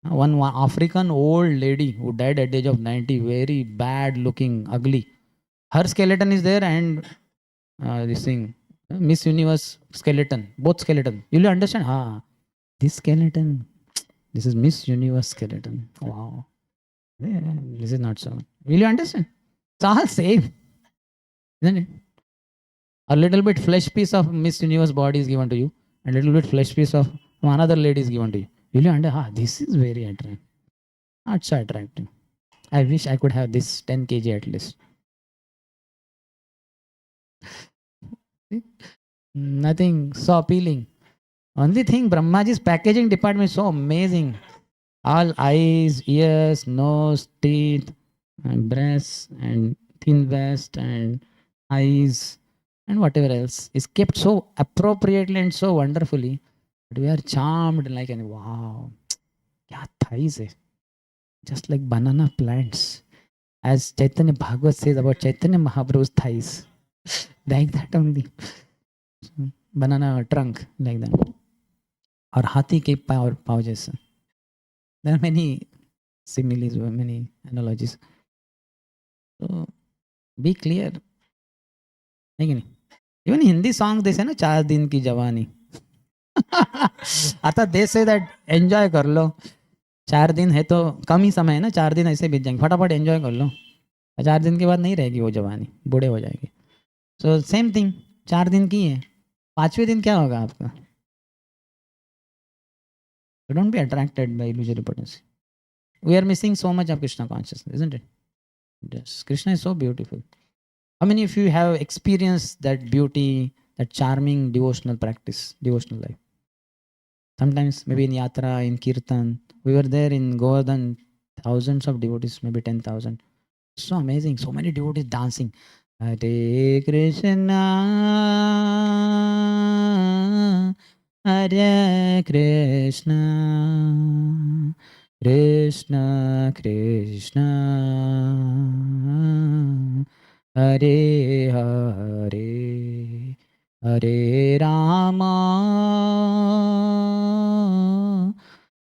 One African old lady who died at the age of 90, very bad looking, ugly. Her skeleton is there, and this thing, Miss Universe skeleton, both skeleton. Will you understand? This skeleton, this is Miss Universe skeleton. Wow. Yeah, this is not so. Will you understand? It's all same, isn't it? A little bit flesh piece of Miss Universe body is given to you, and a little bit flesh piece of another lady is given to you. Will you understand? This is very attractive. Not so attractive. I wish I could have this 10 kg at least. Nothing so appealing. Only thing, Brahmaji's packaging department is so amazing. All eyes, ears, nose, teeth, and breasts, and thin vest, and eyes, and whatever else is kept so appropriately and so wonderfully. But we are charmed like, and wow, kya thighs hai. Just like banana plants. As Chaitanya Bhagavat says about Chaitanya Mahaprabhu's thighs. Like that only. Banana trunk, like that. Or hathi ke pav jaisa. There are many similes, many analogies. So be clear. नहीं even Hindi songs they say ना 4 दिन की जवानी. आता they say that enjoy कर लो. 4 दिन है तो कम ही समय है ना, 4 दिन ऐसे बीत जाएंगे, फटाफट एंजॉय कर लो. 4 दिन के बाद नहीं रहेगी वो जवानी, बूढ़े हो जाएंगे. सो सेम थिंग, 4 दिन की है, 5वें दिन क्या होगा आपका? So don't be attracted by illusory potency. We are missing so much of Krishna consciousness, isn't it? Yes, Krishna is so beautiful. How many of you have experienced that beauty, that charming devotional practice, devotional life? Sometimes maybe in Yatra, in Kirtan, we were there in Govardhan, thousands of devotees, maybe 10,000. So amazing, so many devotees dancing. Hare Krishna, Hare Krishna, Krishna Krishna, Hare Hare, Hare Rama,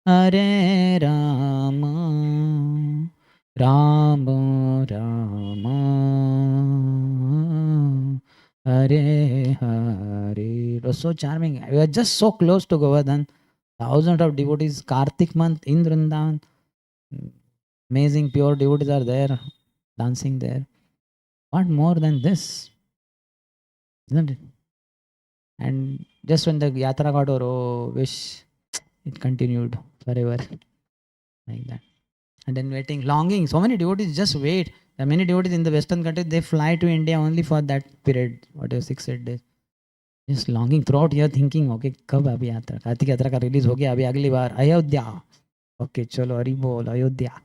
Hare Rama, Rama Rama, Hare Hare. It was so charming. We were just so close to Govardhan. Thousands of devotees, Kartik month in Vrindavan. Amazing pure devotees are there, dancing there. What more than this? Isn't it? And just when the yatra got over, oh, wish it continued forever. Like that. And then waiting, longing. So many devotees just wait. There are many devotees in the Western countries, they fly to India only for that period, whatever 6-8 days. Just longing throughout here, thinking, okay, कब अभी यात्रा, कार्तिक यात्रा का release हो गया, अभी अगली बार Ayodhya. Okay चलो हरी बोल अयोध्या.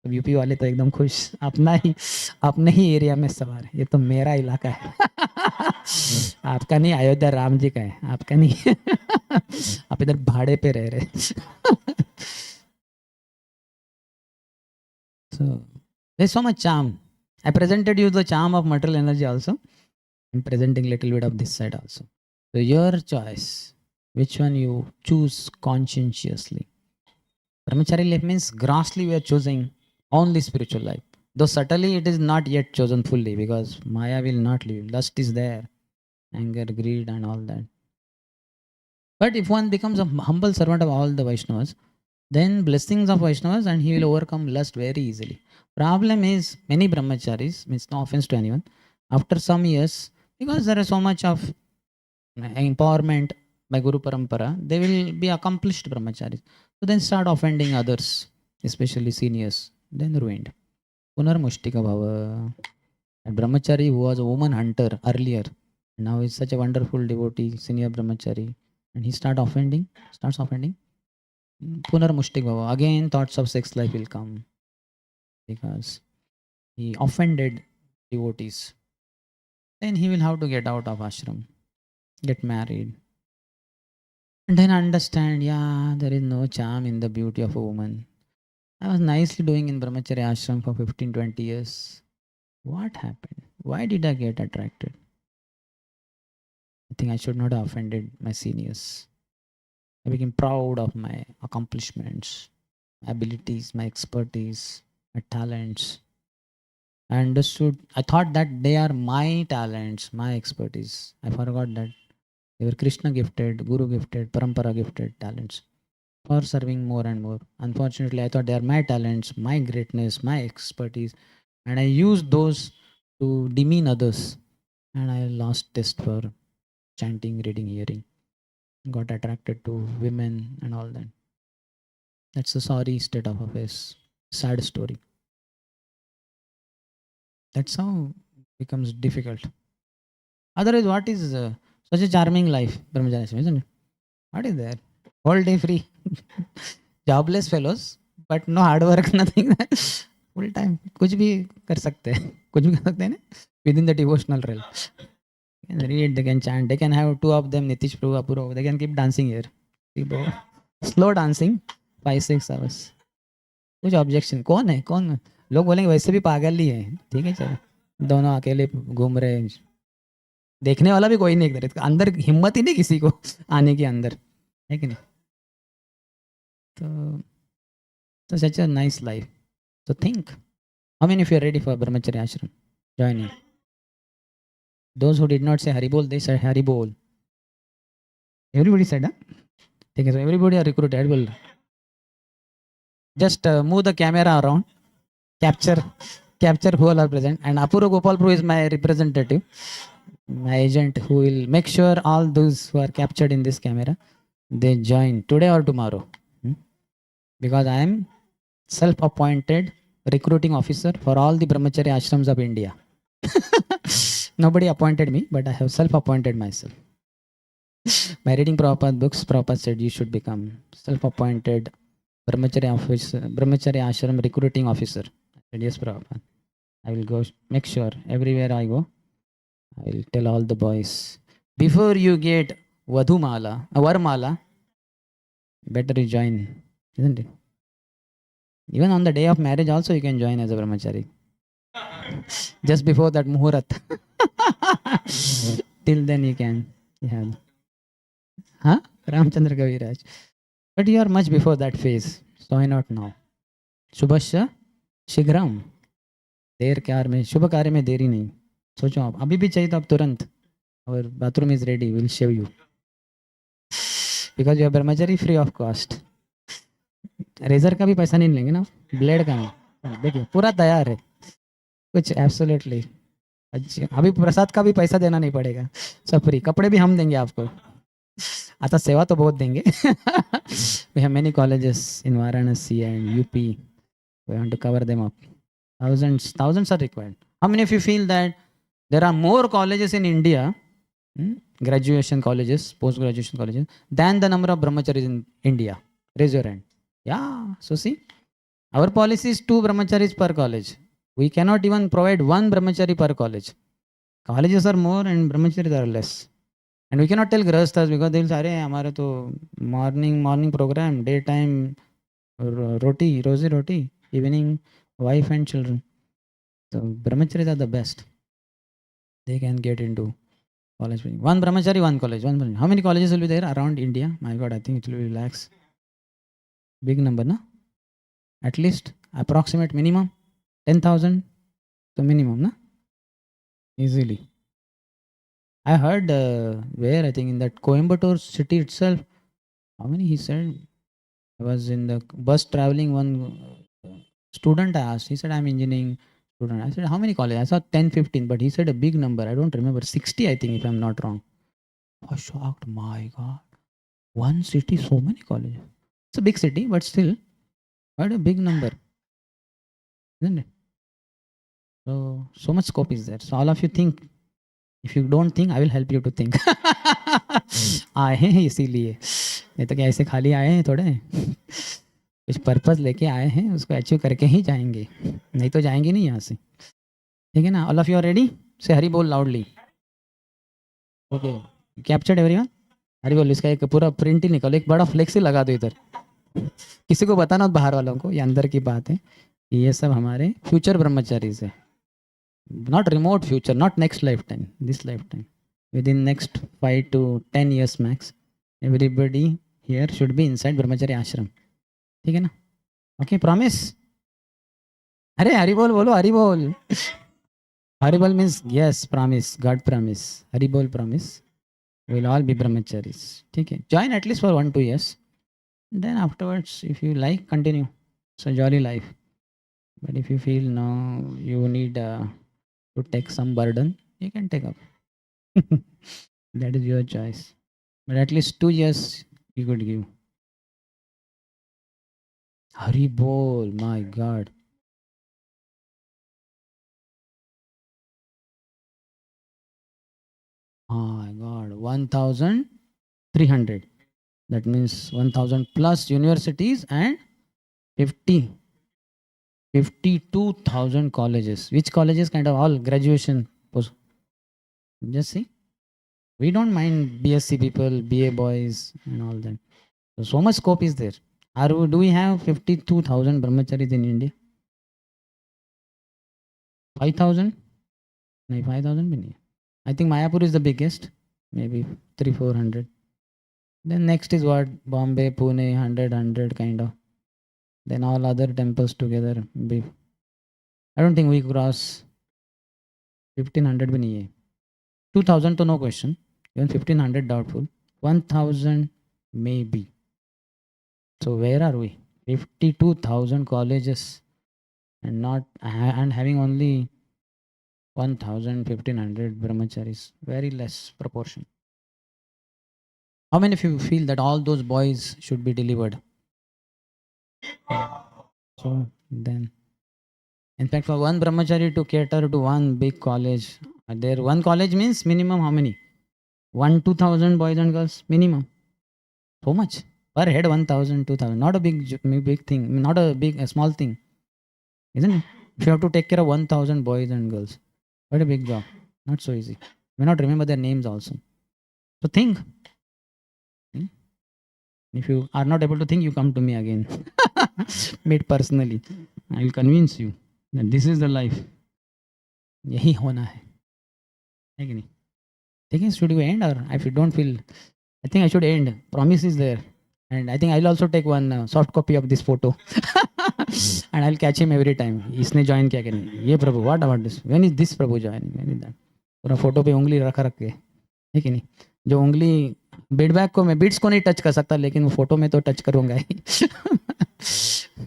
यूपी वाले तो एकदम खुश, अपने ही एरिया में सवार है, ये तो मेरा इलाका है. आपका नहीं, अयोध्या राम जी का है, आपका नहीं. आप इधर भाड़े पे रह रहे. So there's so much charm. I presented you the charm of material energy also. I'm presenting a little bit of this side also. So your choice, which one you choose conscientiously. Brahmachari life means grossly we are choosing only spiritual life. Though subtly it is not yet chosen fully, because Maya will not leave. Lust is there, anger, greed and all that. But if one becomes a humble servant of all the Vaishnavas, then blessings of Vaishnavas and he will overcome lust very easily. Problem is many brahmacharis, means no offense to anyone, after some years, because there is so much of empowerment by Guru Parampara, they will be accomplished brahmacharis. So then start offending others, especially seniors, then ruined. Punarmushtika bhava. A brahmachari who was a woman hunter earlier, now is such a wonderful devotee, senior brahmachari, and he starts offending. Punarmushtik bhava. Again, thoughts of sex life will come because he offended devotees. Then he will have to get out of ashram, get married, and then understand, yeah, there is no charm in the beauty of a woman. I was nicely doing in brahmachari ashram for 15-20 years. What happened? Why did I get attracted? I think I should not have offended my seniors. I became proud of my accomplishments. abilities, my expertise, my talents. I understood, I thought that they are my talents, my expertise. I forgot that they were Krishna gifted, Guru gifted, Parampara gifted talents for serving more and more. Unfortunately, I thought they are my talents, my greatness, my expertise, and I used those to demean others. And I lost taste for chanting, reading, hearing. Got attracted to women and all that. That's a sorry state of affairs. Sad story. That's how it becomes difficult. Otherwise, what is such a charming life, Brahmacharya, isn't it? What is there? All day free. Jobless fellows, but no hard work, nothing. Full time. कुछ भी कर सकते हैं. कुछ भी कर सकते हैं ना? Within the devotional realm. They can read, they can chant, they can have two of them, Nitish Prabhu, Apurva, they can keep dancing here. Slow dancing, 5-6 hours. कुछ ऑब्जेक्शन कौन है कौन लोग बोलेंगे वैसे भी पागल ही है ठीक है चलो दोनों अकेले घूम रहे हैं देखने वाला भी कोई नहीं इधर अंदर हिम्मत ही नहीं किसी को आने के अंदर है कि नहीं तो such a nice life so think how many of you are ready for brahmacharya ashram joining those who did not say haribol they said haribol everybody said ठीक है so everybody are recruited haribol just move the camera around capture who all are present and Apurva Gopal Prabhu is my representative my agent who will make sure all those who are captured in this camera they join today or tomorrow because I am self-appointed recruiting officer for all the brahmacharya ashrams of India. Nobody appointed me, but I have self-appointed myself. By reading Prabhupada books, Prabhupada said you should become self-appointed brahmacharya ashram recruiting officer. I said yes, Prabhupada. I will go make sure everywhere I go, I will tell all the boys before you get Vadhumala, Varmala, better you join, isn't it? Even on the day of marriage also you can join as a brahmachari. Just before that muhurat. Till then you can. Yeah. Huh? Ramchandra Kaviraj. But you are much before that phase. So why not now? Shubhasya Shigram. देर कार्य में शुभ कार्य में देरी नहीं सोचो आप अभी भी चाहिए तो आप तुरंत और bathroom is ready will shave you because you are brahmachari free of cost razor का भी पैसा नहीं लेंगे ना ब्लेड का नहीं देखिए पूरा तैयार है कुछ एब्सोल्युटली अच्छा अभी प्रसाद का भी पैसा देना नहीं पड़ेगा सब फ्री कपड़े भी हम देंगे आपको अच्छा सेवा तो बहुत देंगे we have many colleges in Varanarsi and UP we want to cover them up thousands are required how many of you feel that there are more colleges in India graduation colleges post graduation colleges than the number of brahmacharis in India raise your hand yeah so see our policy is 2 brahmacharis per college we cannot even provide 1 brahmachari per college colleges are more and brahmacharis are less and we cannot tell grahasthas because they will say अरे हमारे तो morning program daytime roti evening wife and children so brahmacharis are the best they can get into college one brahmachari one college how many colleges will be there around India my god I think it will be lakhs big number no at least approximate minimum 10,000 so minimum no easily I heard where I think in that Coimbatore city itself how many he said I was in the bus traveling one student I asked he said I'm engineering student I said how many colleges I saw 10-15 but he said a big number I don't remember 60 I think if I'm not wrong I was shocked my god one city so many colleges it's a big city but still quite a big number isn't it so much scope is there so all of you think if you don't think I will help you to think आए हैं इसीलिए नहीं तो क्या ऐसे खाली आए हैं थोड़े कुछ पर्पस लेके आए हैं उसको अचीव करके ही जाएंगे नहीं तो जाएंगे नहीं यहाँ से ठीक है ना all of you are ready say Hari bol loudly okay captured everyone Hari bol इसका एक पूरा प्रिंट ही निकालो एक बड़ा फ्लेक्स ही लगा दो इधर किसी को बताना बाहर वालों को ये अंदर की बात है ये सब हमारे फ्यूचर ब्रह्मचारी है not remote future not next lifetime this lifetime within next 5 to 10 years max everybody here should be inside brahmacharya ashram ठीक है ना Okay, promise. Hare Haribol bolo, Haribol. Haribol means yes, promise, God promise. Haribol promise. We'll all be brahmacharis. Okay. Join at least for 1-2 years. Then afterwards, if you like, continue. It's a jolly life. But if you feel no, you need to take some burden, you can take up. That is your choice. But at least 2 years you could give. Haribol, my God. Oh my God. 1,300. That means 1,000 plus universities and 50 52,000 colleges. Which colleges? Kind of all graduation. Just see. We don't mind BSc people, BA boys, and all that. So much scope is there. Do we have 52,000 brahmacharis in India? 5,000? No, 5,000 bhi nahi. I think Mayapur is the biggest. Maybe 300-400. Then next is what? Bombay, Pune, 100 kind of. Then all other temples together. I don't think we cross 1,500 bhi nahi hai. 2,000 to no question. Even 1,500 doubtful. 1,000 maybe. So where are we? 52,000 colleges and not and having only 1,000, 1,500 brahmacharis. Very less proportion. How many of you feel that all those boys should be delivered? So then, in fact, for one brahmachari to cater to one big college, there one college means minimum how many? 2,000 boys and girls minimum. So much per head, 1,000, 2,000. Not a big thing. Not a small thing, isn't it? If you have to take care of 1,000 boys and girls, what a big job. Not so easy. You may not remember their names also. So think. If you are not able to think, you come to me again. Meet personally. I will convince you that this is the life. यही होना है कि नहीं? Thinking should we end, or if you don't feel, I think I should end. Promise is there, and I think I'll also take one soft copy of this photo, and I'll catch him every time. इसने join किया कि नहीं? ये प्रभु, what about this? When is this Prabhu joining? When is that? पूरा photo पे उंगली रख के है कि नहीं? जो उंगली बीडबैक को मैं बीट्स को नहीं टच कर सकता, लेकिन वो फोटो में तो टच करूंगा ही.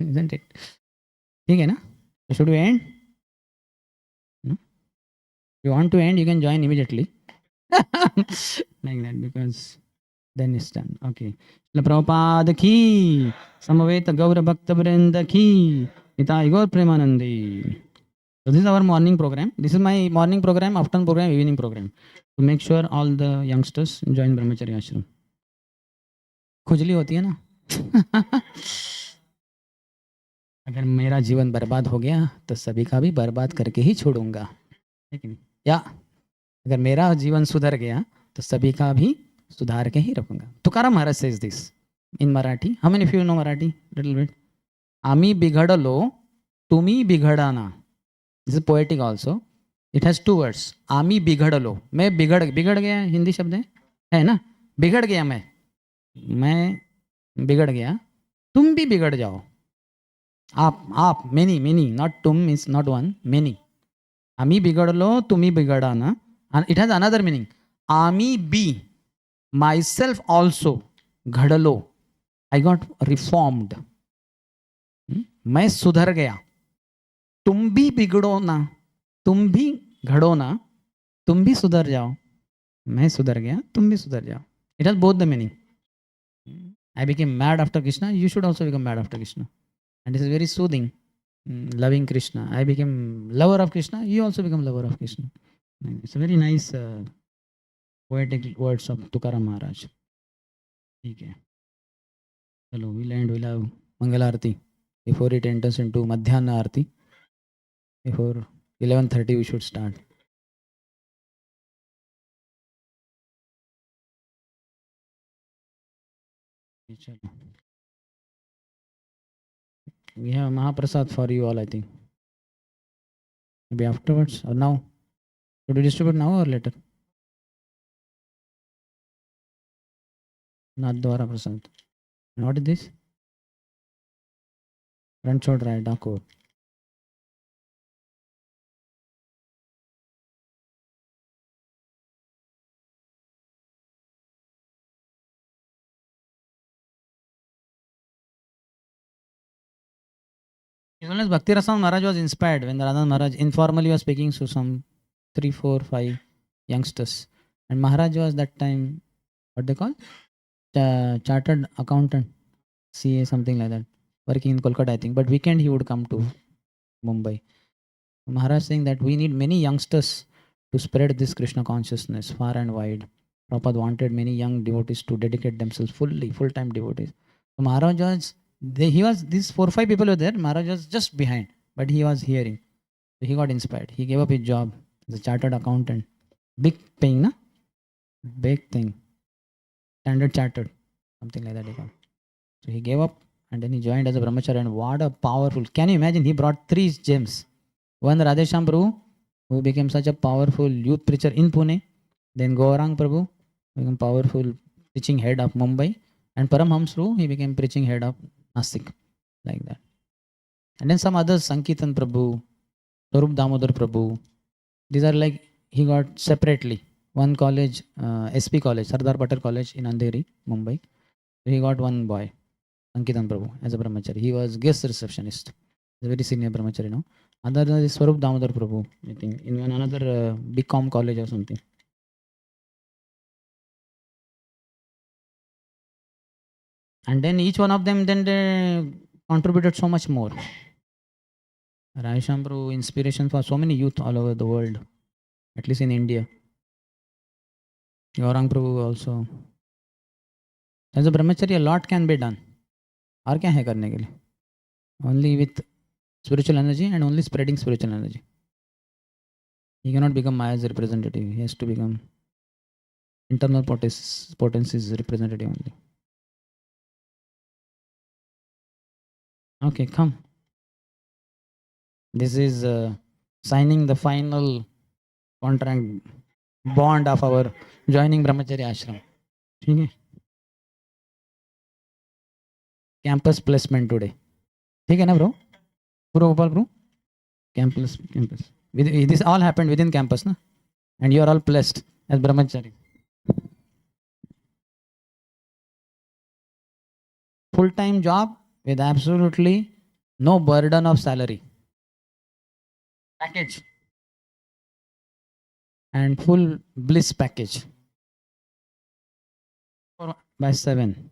Isn't it? ठीक है ना? Should we end? No? If you want to end, you can join immediately. Like that, because then it's done. Okay. Prabhupada ki, Samaveta Gaura Bhakta Vrinda ki, Nitai Gaur Premanandi. So this is our morning program. This is my morning program, afternoon program, evening program. To make sure all the youngsters join Brahmacharya Ashram. खुजली होती है ना. अगर मेरा जीवन बर्बाद हो गया तो सभी का भी बर्बाद करके ही छोड़ूंगा, लेकिन या अगर मेरा जीवन सुधर गया तो सभी का भी सुधार के ही रखूंगा. तुकाराम महाराज says this in Marathi. How many of you know Marathi? Little bit. आम्ही बिघडलो तुम्ही बिघडाना. This is poetic also. It has two words. आम्ही बिघडलो. मैं बिगड़ गया हिंदी शब्द है ना. बिगड़ गया मैं बिगड़ गया, तुम भी बिगड़ जाओ. आप many not तुम is not one, many. आम्ही बिघडलो तुम्ही बिघडा ना. And it has another meaning. आम्ही बी, myself also घडलो. I got reformed. मैं सुधर गया. तुम भी बिगड़ो ना, तुम भी घड़ो ना, तुम भी सुधर जाओ. मैं सुधर गया, तुम भी सुधर जाओ. It has both the meaning. I became mad after Krishna. You should also become mad after Krishna. And this is very soothing. Loving Krishna. I became lover of Krishna. You also become lover of Krishna. It's a very nice poetic words of Tukaram Maharaj. Okay. Hello, we'll have Mangala Arati before it enters into Madhyana Arati. Before 11:30 we should start. We have Mahaprasad for you all, I think. Maybe afterwards or now. Should we distribute now or later? Not Dwara Prasad. And what is this? Ranchhod Rai Dakor. As well as Bhakti Rasam Maharaj was inspired when Radha Maharaj informally was speaking to some 3, 4, 5 youngsters. And Maharaj was that time, what they call? Chartered accountant, CA, something like that, working in Kolkata, I think. But weekend he would come to Mumbai. Maharaj saying that we need many youngsters to spread this Krishna consciousness far and wide. Prabhupada wanted many young devotees to dedicate themselves fully, full-time devotees. So Maharaj was, he was, these 4 5 people were there. Maharaj was just behind, but he was hearing. So he got inspired. He gave up his job as a chartered accountant. Big paying, na? Big thing. Standard chartered, something like that he got. So he gave up and then he joined as a brahmachari. And what a powerful, can you imagine? He brought 3 gems. One, Radhesham Prabhu, who became such a powerful youth preacher in Pune. Then Gaurang Prabhu, became powerful preaching head of Mumbai. And Paramhams Prabhu, he became preaching head of Nasik. Like that. And then some others, Sankeetan Prabhu, Swarup Damodar Prabhu. These are like, he got separately. One college, SP College, Sardar Patel College in Andheri, Mumbai. He got one boy, Sankeetan Prabhu, as a brahmachari. He was guest receptionist. He's a very senior brahmachari now. Other is Swarup Damodar Prabhu, I think, in another BCom college or something. And then each one of them, then they contributed so much more. Raisham Prabhu, inspiration for so many youth all over the world, at least in India. Gaurang Prabhu also. As a brahmachari, a lot can be done. और क्या है करने के लिए? Only with spiritual energy and only spreading spiritual energy. He cannot become Maya's representative. He has to become internal potencies representative only. Okay, come. This is signing the final contract bond of our joining Brahmachari Ashram. Okay. Campus placement today. ठीक है ना bro? Bro, Gopal bro? Campus. This all happened within campus, na? And you are all blessed as Brahmachari. Full-time job with absolutely no burden of salary. Package. And full bliss package. By 7.